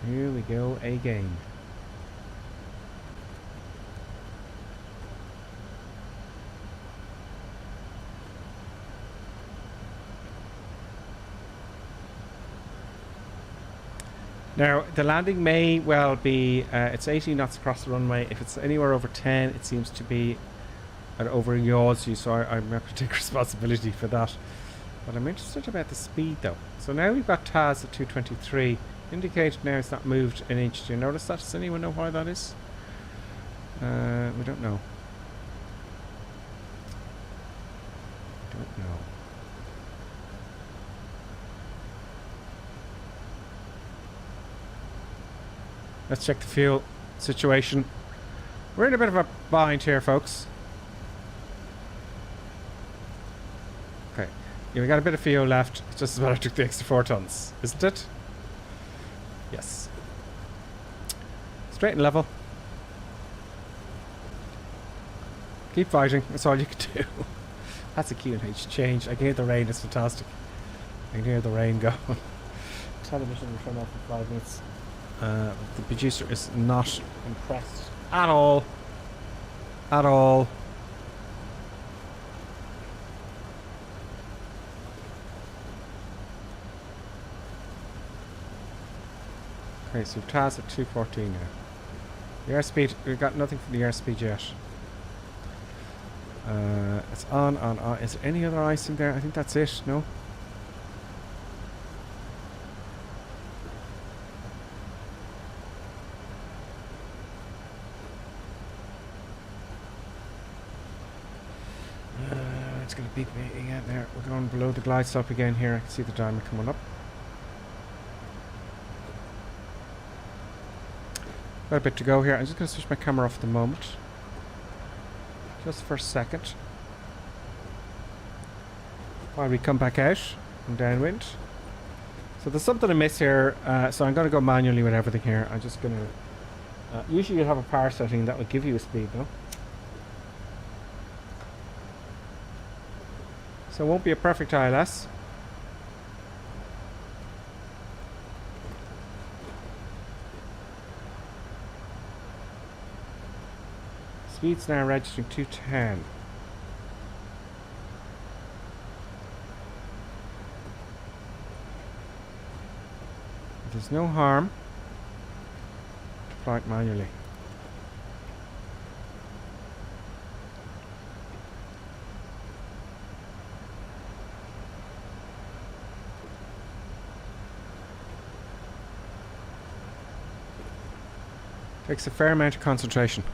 Here we go again. Now, the landing may well be, it's 80 knots across the runway. If it's anywhere over 10, it seems to be over yaws you, so I'm not going to take responsibility for that. But I'm interested about the speed, though. So now we've got TAS at 223. Indicated now it's not moved an inch. Do you notice that? Does anyone know why that is? We don't know. Don't know. Let's check the fuel situation. We're in a bit of a bind here, folks. Okay. Yeah, we got a bit of fuel left. It's just as well I took the extra 4 tons, isn't it? Yes. Straight and level. Keep fighting. That's all you can do. That's a Q&H change. I can hear the rain. It's fantastic. I can hear the rain go. Television will turn off in 5 minutes. The producer is not impressed at all. At all. Okay, so TAS at 214 now. The airspeed, we've got nothing from the airspeed yet. It's on. Is there any other ice in there? I think that's it, no? It's going to beat me again there. We're going below the glide stop again here. I can see the diamond coming up. Got a bit to go here. I'm just going to switch my camera off at the moment. Just for a second. While we come back out from downwind. So there's something amiss here. So I'm going to go manually with everything here. I'm just going to... usually you'd have a power setting that would give you a speed, no? So it won't be a perfect ILS. Speed's now registering 210. There's no harm to fly it manually. Takes a fair amount of concentration.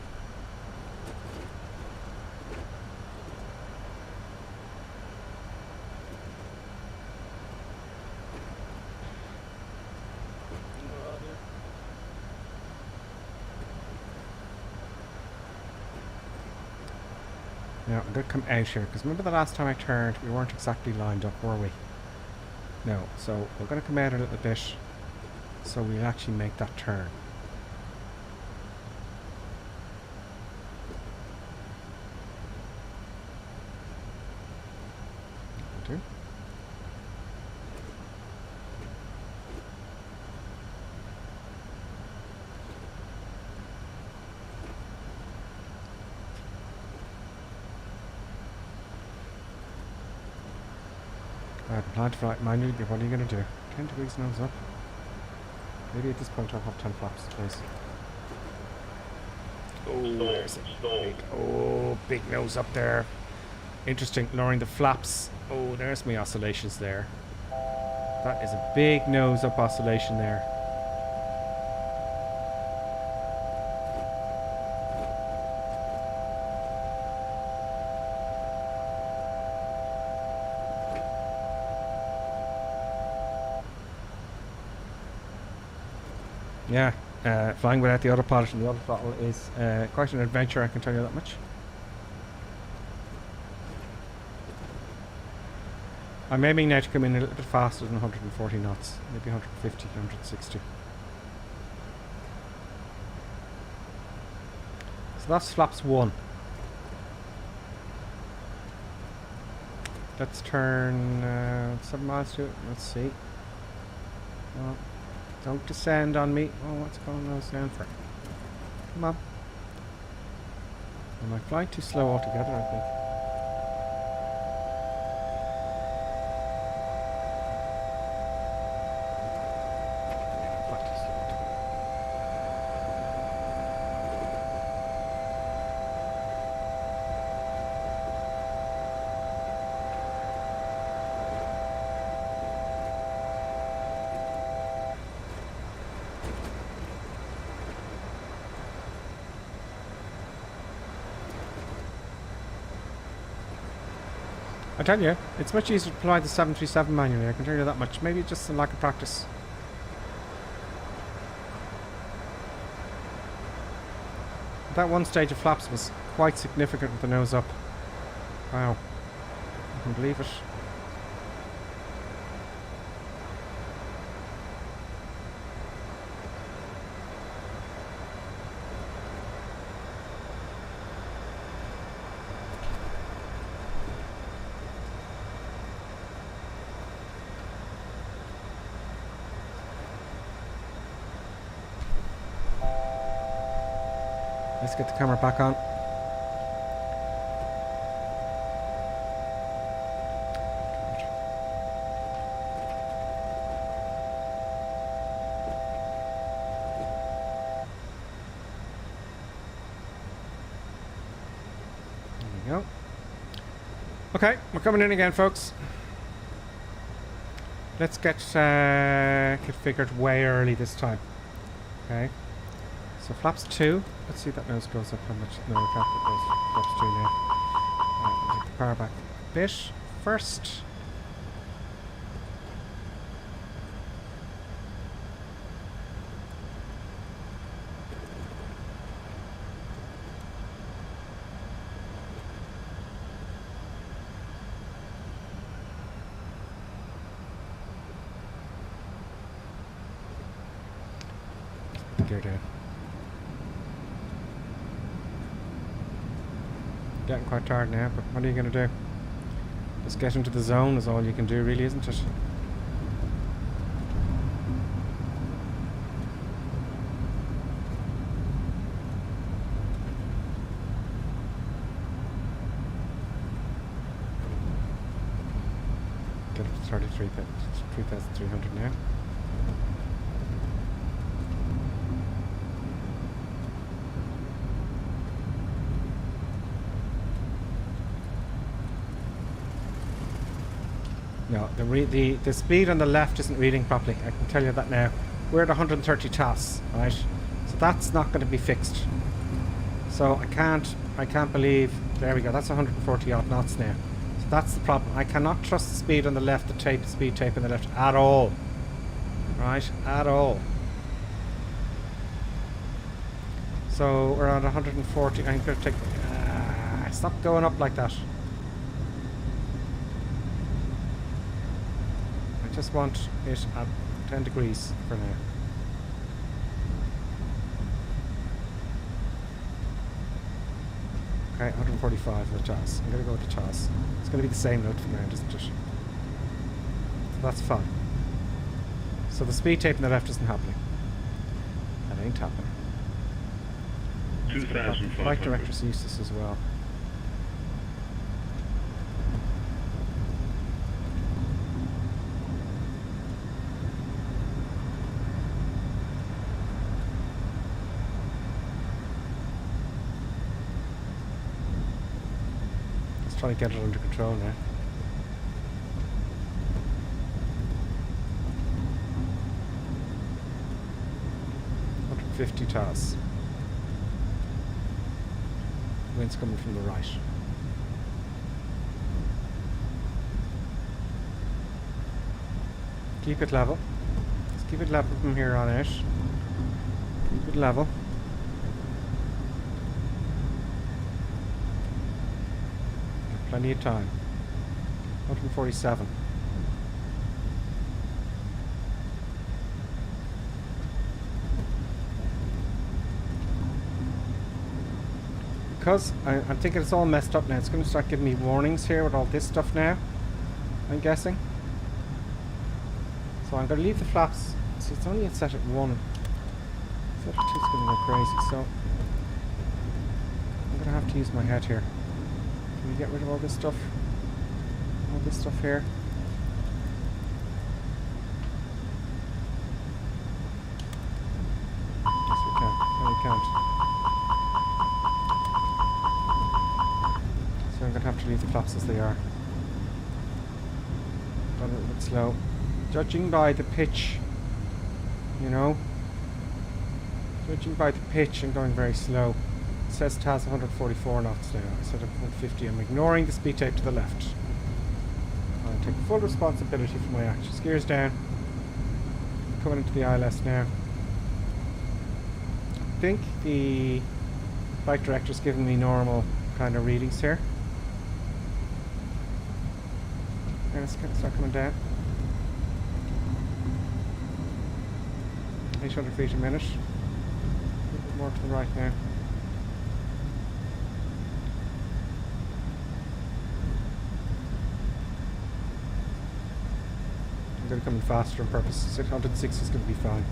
Now I'm going to come out here because remember the last time I turned we weren't exactly lined up, were we? No, so we're going to come out a little bit so we'll actually make that turn. Do. Plan to fly manually, but what are you going to do? 10 degrees nose up. Maybe at this point I'll have 10 flaps, please. Oh, there's a big nose up there. Interesting, lowering the flaps. Oh, there's my oscillations there. That is a big nose up oscillation there. Yeah, flying without the autopilot and the autothrottle is quite an adventure, I can tell you that much. I'm aiming now to come in a little bit faster than 140 knots, maybe 150 to 160. So that's flaps 1. Let's turn 7 miles to it, let's see. Oh, don't descend on me. Oh, what's going on down for? Come on. Am I flying too slow altogether, I think? I tell you, it's much easier to fly the 737 manually, I can tell you that much. Maybe just a lack of practice. That one stage of flaps was quite significant with the nose up. Wow. I can believe it. Let's get the camera back on. There we go. Okay, we're coming in again, folks. Let's get configured way early this time. Okay. So flaps 2. Let's see if that nose goes up how much. No, it can't. It goes flaps 2 now. Right, take the power back a bit first. Put the gear down. Getting quite tired now, but what are you going to do? Just get into the zone is all you can do, really, isn't it? Get up to 3,300 now. No, the speed on the left isn't reading properly. I can tell you that now. We're at 130 TOS, right? So that's not going to be fixed. So I can't believe. There we go. That's 140 odd knots now. So that's the problem. I cannot trust the speed on the left, the speed tape on the left at all. Right? At all. So we're at 140. I'm going to take. Stop going up like that. Just want it at 10 degrees for now. Okay, 145 for the TOS. I'm going to go with the TOS. It's going to be the same note from now, isn't it? So that's fine. So the speed tape on the left isn't happening. That ain't happening. 2,500. Flight director sees this as well. Just trying to get it under control now. 150 toss. Wind's coming from the right. Keep it level. Just keep it level from here on out. Keep it level. Plenty of time. 147. Because I'm thinking it's all messed up now. It's going to start giving me warnings here with all this stuff now, I'm guessing. So I'm going to leave the flaps. See, it's only set at 1. Set at 2 is going to go crazy, so I'm going to have to use my head here. Can we get rid of all this stuff? All this stuff here. Yes, we can. No, we can't. So I'm going to have to leave the flaps as they are. Got a little bit slow. Judging by the pitch, you know. Judging by the pitch, I'm going very slow. It says it has 144 knots now. I said 150. I'm ignoring the speed tape to the left. I'll take full responsibility for my actions. Gears down. Coming into the ILS now. I think the flight director's giving me normal kind of readings here. And it's going to start coming down. 800 feet a minute. A little bit more to the right now. I'm going to come in faster on purpose. 606 is going to be fine.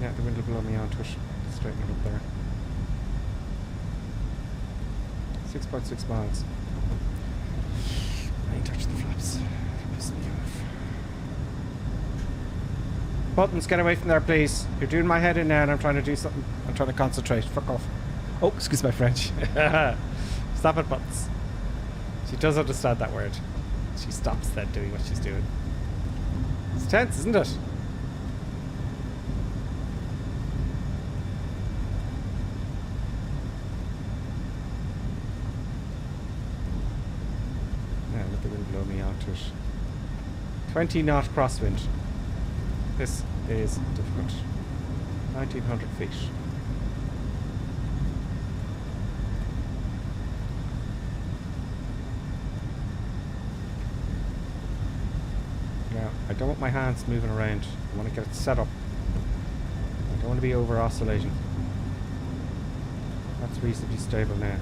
Yeah, the wind will blow me onto it. Straighten it up there. 6.6 miles. I ain't touched the flaps. They're pissing me off. Buttons, get away from there, please. You're doing my head in now and I'm trying to do something. I'm trying to concentrate. Fuck off. Oh, excuse my French. Stop it, buttons. She does understand that word. She stops then doing what she's doing. It's tense, isn't it? Yeah, let the wind blow me onto it. 20 knot crosswind. This is difficult. 1900 feet. I don't want my hands moving around. I want to get it set up. I don't want to be over oscillating. That's reasonably stable now.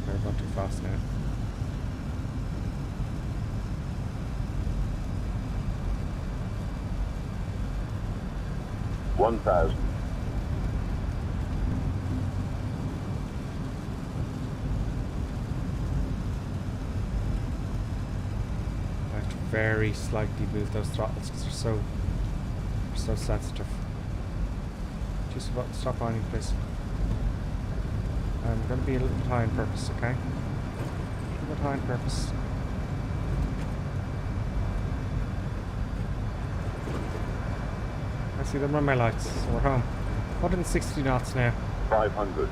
I've gone too fast now. $1,000. Very slightly move those throttles because they're so sensitive. Just about stop on, please. I'm going to be a little bit high on purpose, okay? A little bit high on purpose. I see them run my lights, so we're home. 160 knots now. 500.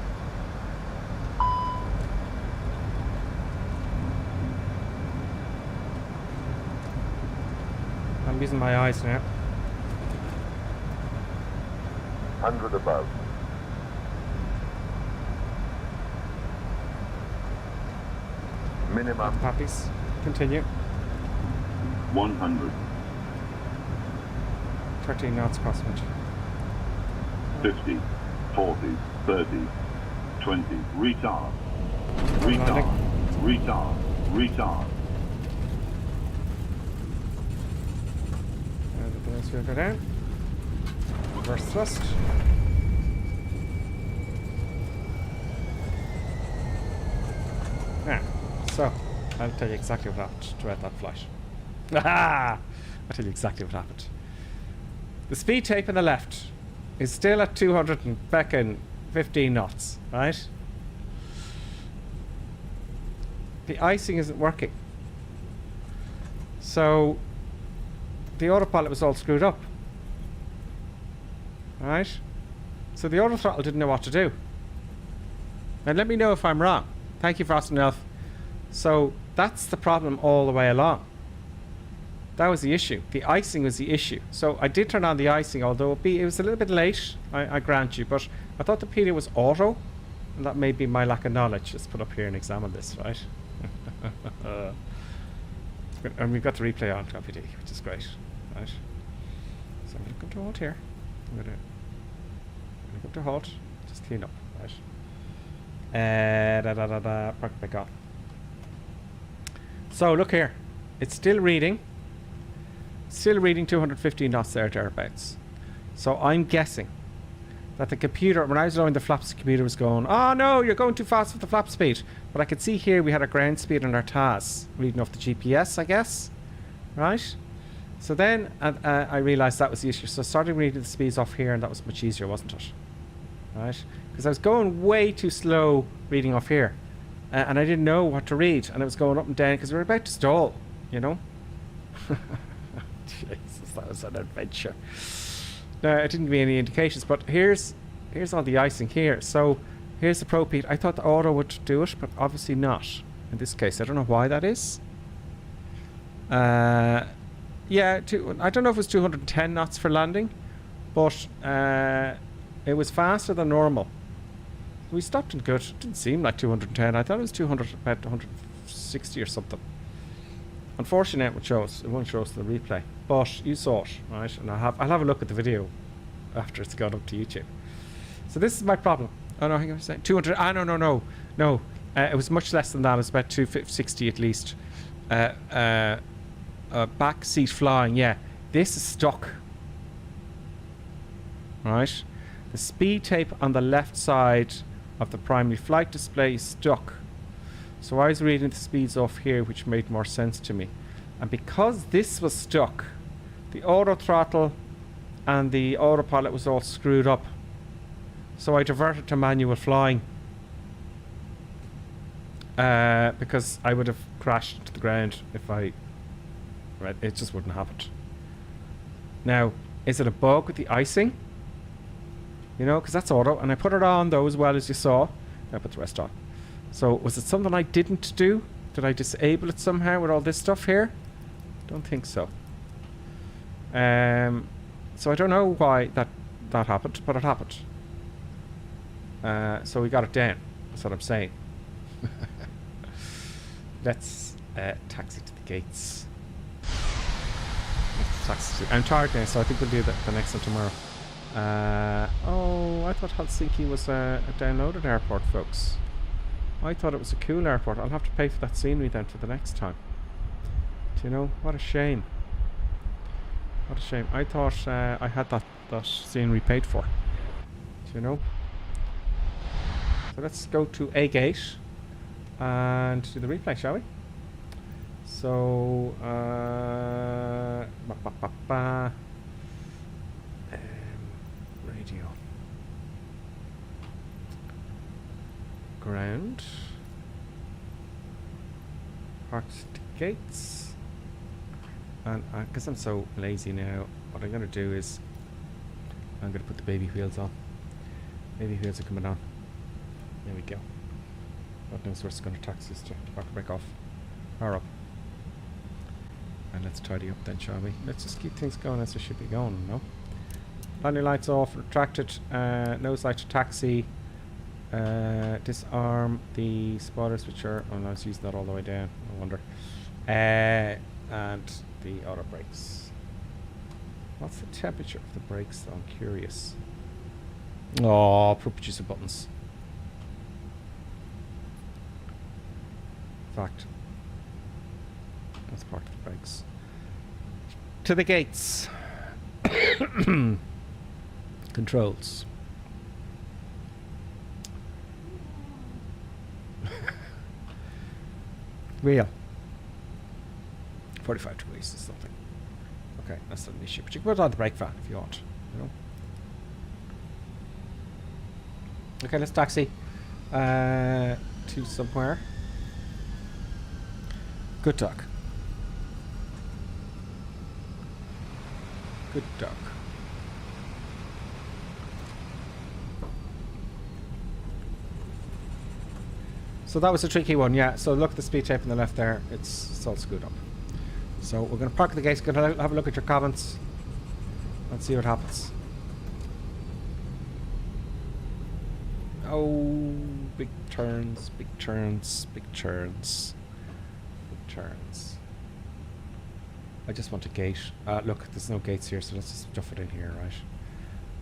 I'm using my eyes now. 100 above. Minimum. Poppies. Continue. 100. 13 knots crosswind. 50. 40. 30. 20. Retard. Retard. Landing. Retard. Retard. Let's go down. Reverse thrust. Now, so I'll tell you exactly what happened throughout that flight. I'll tell you exactly what happened. The speed tape on the left is still at 215 knots, right? The icing isn't working. So the autopilot was all screwed up. Right? So the auto throttle didn't know what to do. And let me know if I'm wrong. Thank you, Frost and Elf. So that's the problem all the way along. That was the issue. The icing was the issue. So I did turn on the icing, although it was a little bit late, I grant you, but I thought the PD was auto, and that may be my lack of knowledge. Let's put up here and examine this, right? And we've got the replay on Copy D, which is great, right? So I'm going to come to halt here. I'm going to come to halt, just clean up, right? Park back on. So look here, it's still reading 215 knots there thereabouts. So I'm guessing that the computer, when I was lowering the flaps, the computer was going, oh no, you're going too fast with the flap speed. But I could see here we had our ground speed and our TAS reading off the GPS, I guess, right? So then I realized that was the issue. So I started reading the speeds off here, and that was much easier, wasn't it? Right? Because I was going way too slow reading off here. And I didn't know what to read, and it was going up and down because we were about to stall, you know? Jesus, that was an adventure. No, it didn't give me any indications, but here's all the icing here. So here's the ProPete. I thought the auto would do it, but obviously not in this case. I don't know why that is. Yeah, I don't know if it was 210 knots for landing, but it was faster than normal. We stopped in good. It didn't seem like 210. I thought it was 200, about 160 or something. Unfortunately, it won't show us the replay, but you saw it, right? And I'll have a look at the video after it's gone up to YouTube. So this is my problem. Oh no, hang on a second. 200. Ah, no. It was much less than that. It was about 260 at least. Back seat flying. Yeah, this is stuck. Right. The speed tape on the left side of the primary flight display is stuck. So I was reading the speeds off here, which made more sense to me. And because this was stuck, the auto throttle and the autopilot was all screwed up. So I diverted to manual flying. Because I would have crashed to the ground if I... Right, it just wouldn't have happened. Now, is it a bug with the icing? You know, because that's auto, and I put it on though as well, as you saw. I put the rest on. So was it something I didn't do? Did I disable it somehow with all this stuff here? Don't think so. So I don't know why that happened, but it happened. So we got it down. That's what I'm saying. Let's taxi to the gates. I'm tired now, so I think we'll do the next one tomorrow. Oh, I thought Helsinki was a downloaded airport, folks. I thought it was a cool airport. I'll have to pay for that scenery then for the next time. Do you know? What a shame. What a shame. I thought I had that scenery paid for. Do you know? So let's go to A gate and do the replay, shall we? So, radio. Ground. Parked gates. And because I'm so lazy now, what I'm going to do is I'm going to put the baby wheels on. Baby wheels are coming on. There we go. God knows where it's going to taxi us to. Park break off. Power up. And let's tidy up then, shall we? Let's just keep things going as they should be going, you know? Landing lights off, retracted, nose light to taxi. Disarm the spoilers, which are... Oh, I was using that all the way down. No wonder. And the auto brakes. What's the temperature of the brakes, though? I'm curious. Oh, producer buttons. In fact, that's part of the brakes. To the gates. Controls. Wheel. 45 degrees or something. Okay, that's not an issue. But you can put it on the brake van if you want, you know. Okay, let's taxi to somewhere. Good dog. Good dog. So that was a tricky one, yeah. So look at the speed tape on the left there. It's all screwed up. So we're going to park the gates. Going to have a look at your comments and see what happens. Oh, big turns, big turns, big turns, big turns. I just want a gate. Look, there's no gates here, so let's just stuff it in here, right?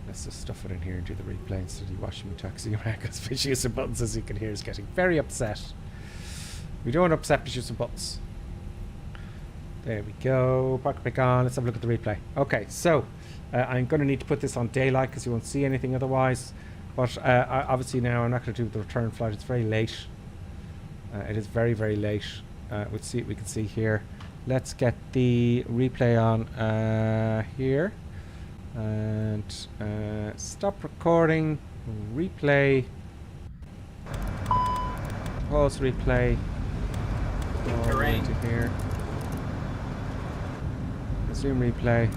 Let's just stuff it in here and do the replay instead of watching me taxi around, because Producer Buttons, as you can hear, is getting very upset. We don't want to upset Producer Buttons. There we go. Park back on. Let's have a look at the replay. Okay, so I'm going to need to put this on daylight because you won't see anything otherwise. But obviously now I'm not going to do the return flight. It's very late. It is very, very late. We can see here. Let's get the replay on here. And stop recording. Replay. Pause replay. Terrain. To here. Resume replay.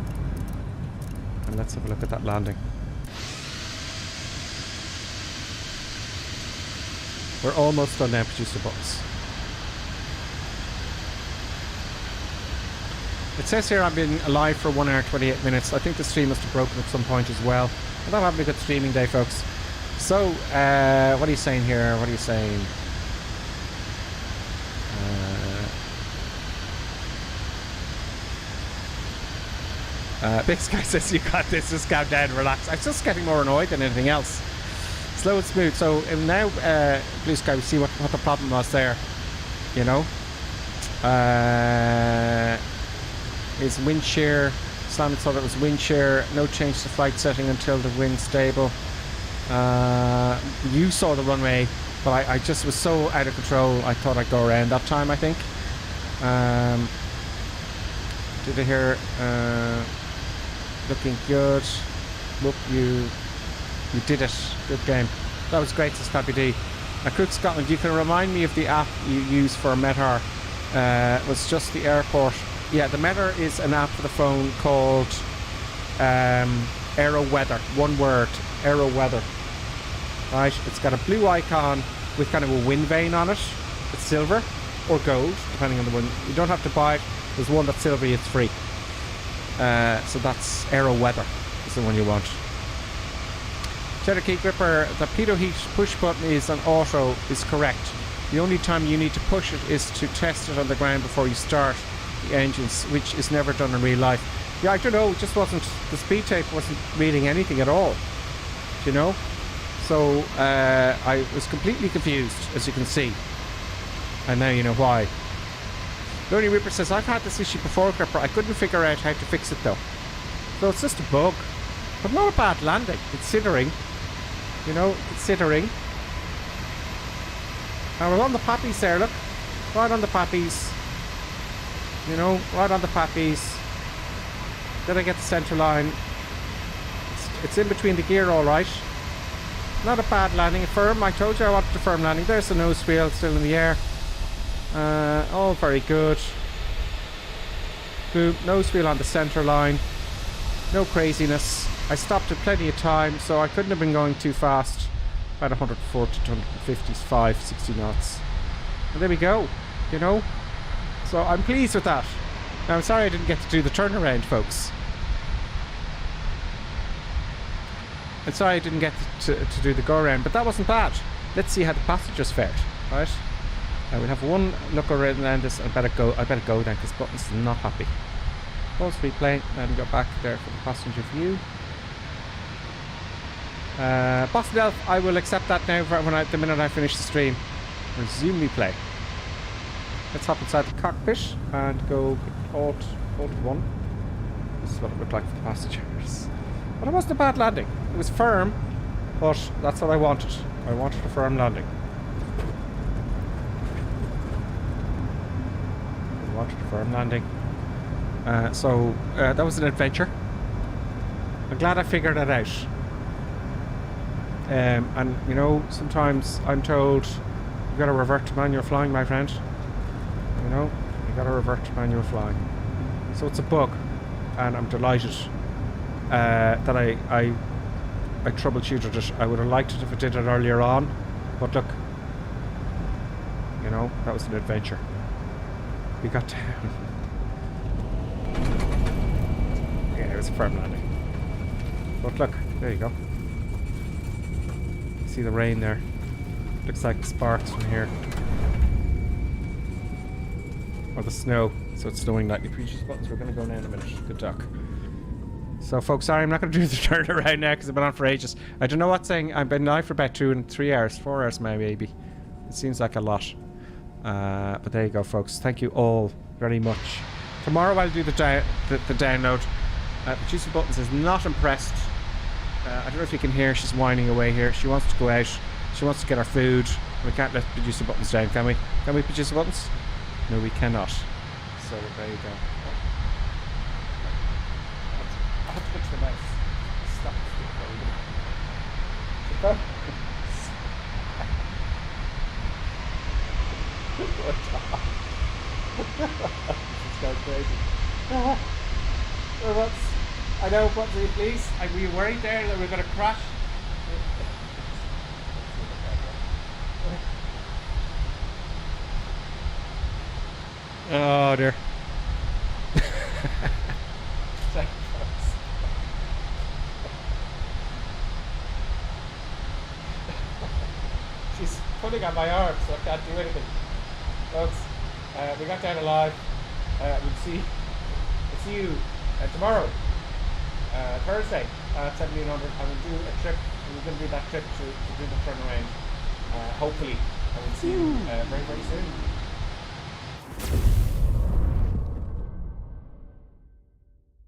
And let's have a look at that landing. We're almost done now, Producer Buttons. It says here I've been alive for 1 hour 28 minutes. I think the stream must have broken at some point as well. I'm not having a good streaming day, folks. So, what are you saying here? What are you saying? Big Sky says you got this. Just calm down, relax. I'm just getting more annoyed than anything else. Slow and smooth. So now, Blue Sky, we see what the problem was there. You know, is wind shear. Simon thought it was wind shear. No change to flight setting until the wind stable. You saw the runway, but I just was so out of control. I thought I'd go around that time. I think. Did I hear? Looking good. Whoop, you did it. Good game. That was great, says Pappy D. Crook Scotland, you can remind me of the app you use for Metar. It was just the airport. Yeah, the Metar is an app for the phone called Aero Weather. One word, Aero Weather. Right, it's got a blue icon with kind of a wind vane on it. It's silver or gold, depending on the one. You don't have to buy it. There's one that's silver, it's free. So that's Aero Weather is the one you want. Cheddar Key Gripper, the pitot heat push button is on auto is correct. The only time you need to push it is to test it on the ground before you start the engines, which is never done in real life. Yeah, I don't know, it just wasn't, the speed tape wasn't reading anything at all, you know? So I was completely confused, as you can see. And now you know why. Lonely Ripper says, I've had this issue before, Gripper. I couldn't figure out how to fix it though. So it's just a bug. But not a bad landing, considering. You know, considering. And we're on the poppies there, look. Right on the poppies. You know, right on the poppies. Then I get the centre line. It's in between the gear, alright. Not a bad landing. Firm, I told you I wanted a firm landing. There's the nose wheel still in the air. All very good. Boom, nose wheel on the centre line. No craziness. I stopped at plenty of time, so I couldn't have been going too fast. About 140 to 155, 60 knots. And there we go, you know. So I'm pleased with that. Now, I'm sorry I didn't get to do the turnaround, folks. I'm sorry I didn't get to do the go around, but that wasn't bad. Let's see how the passengers fared, right? We'll have one look around this. I better go then, because Button's not happy. Pause replay and go back there for the passenger view. Boston Elf, I will accept that now for the minute I finish the stream. Resume replay. Let's hop inside the cockpit and go Alt 1. This is what it looked like for the passengers. But it wasn't a bad landing. It was firm, but that's what I wanted. I wanted a firm landing. I wanted a firm landing. So that was an adventure. I'm glad I figured it out. And you know, sometimes I'm told you gotta revert to manual flying, my friend. You know, you gotta revert to manual flying. So it's a bug, and I'm delighted that I troubleshooted it. I would have liked it if I did it earlier on, but look, you know, that was an adventure. We got down. Yeah, it was a firm landing. But look, there you go. See the rain there. Looks like sparks from here. Or the snow. So it's snowing lightly. Previous buttons. We're going to go now in a minute. Good talk. So folks, sorry, I'm not going to do the turnaround now because I've been on for ages. I don't know what's saying. I've been now for about 2 and 3 hours, 4 hours maybe. It seems like a lot. But there you go, folks. Thank you all very much. Tomorrow I'll do the download. Producer Buttons is not impressed. I don't know if you can hear, she's whining away here. She wants to go out. She wants to get her food. We can't let Producer Buttons down, can we? Can we, Producer Buttons? No, we cannot. So there you go. I have to go to the mouse. Stop. It's going crazy. I know, but please, were you worried there that we were going to crash? Oh dear. She's pulling on my arm, so I can't do anything. Folks, we got down alive. We'll see you tomorrow, Thursday at 1700, and we'll do a trip. We're going to do that trip to do the turnaround. Hopefully, I will see you very, very soon.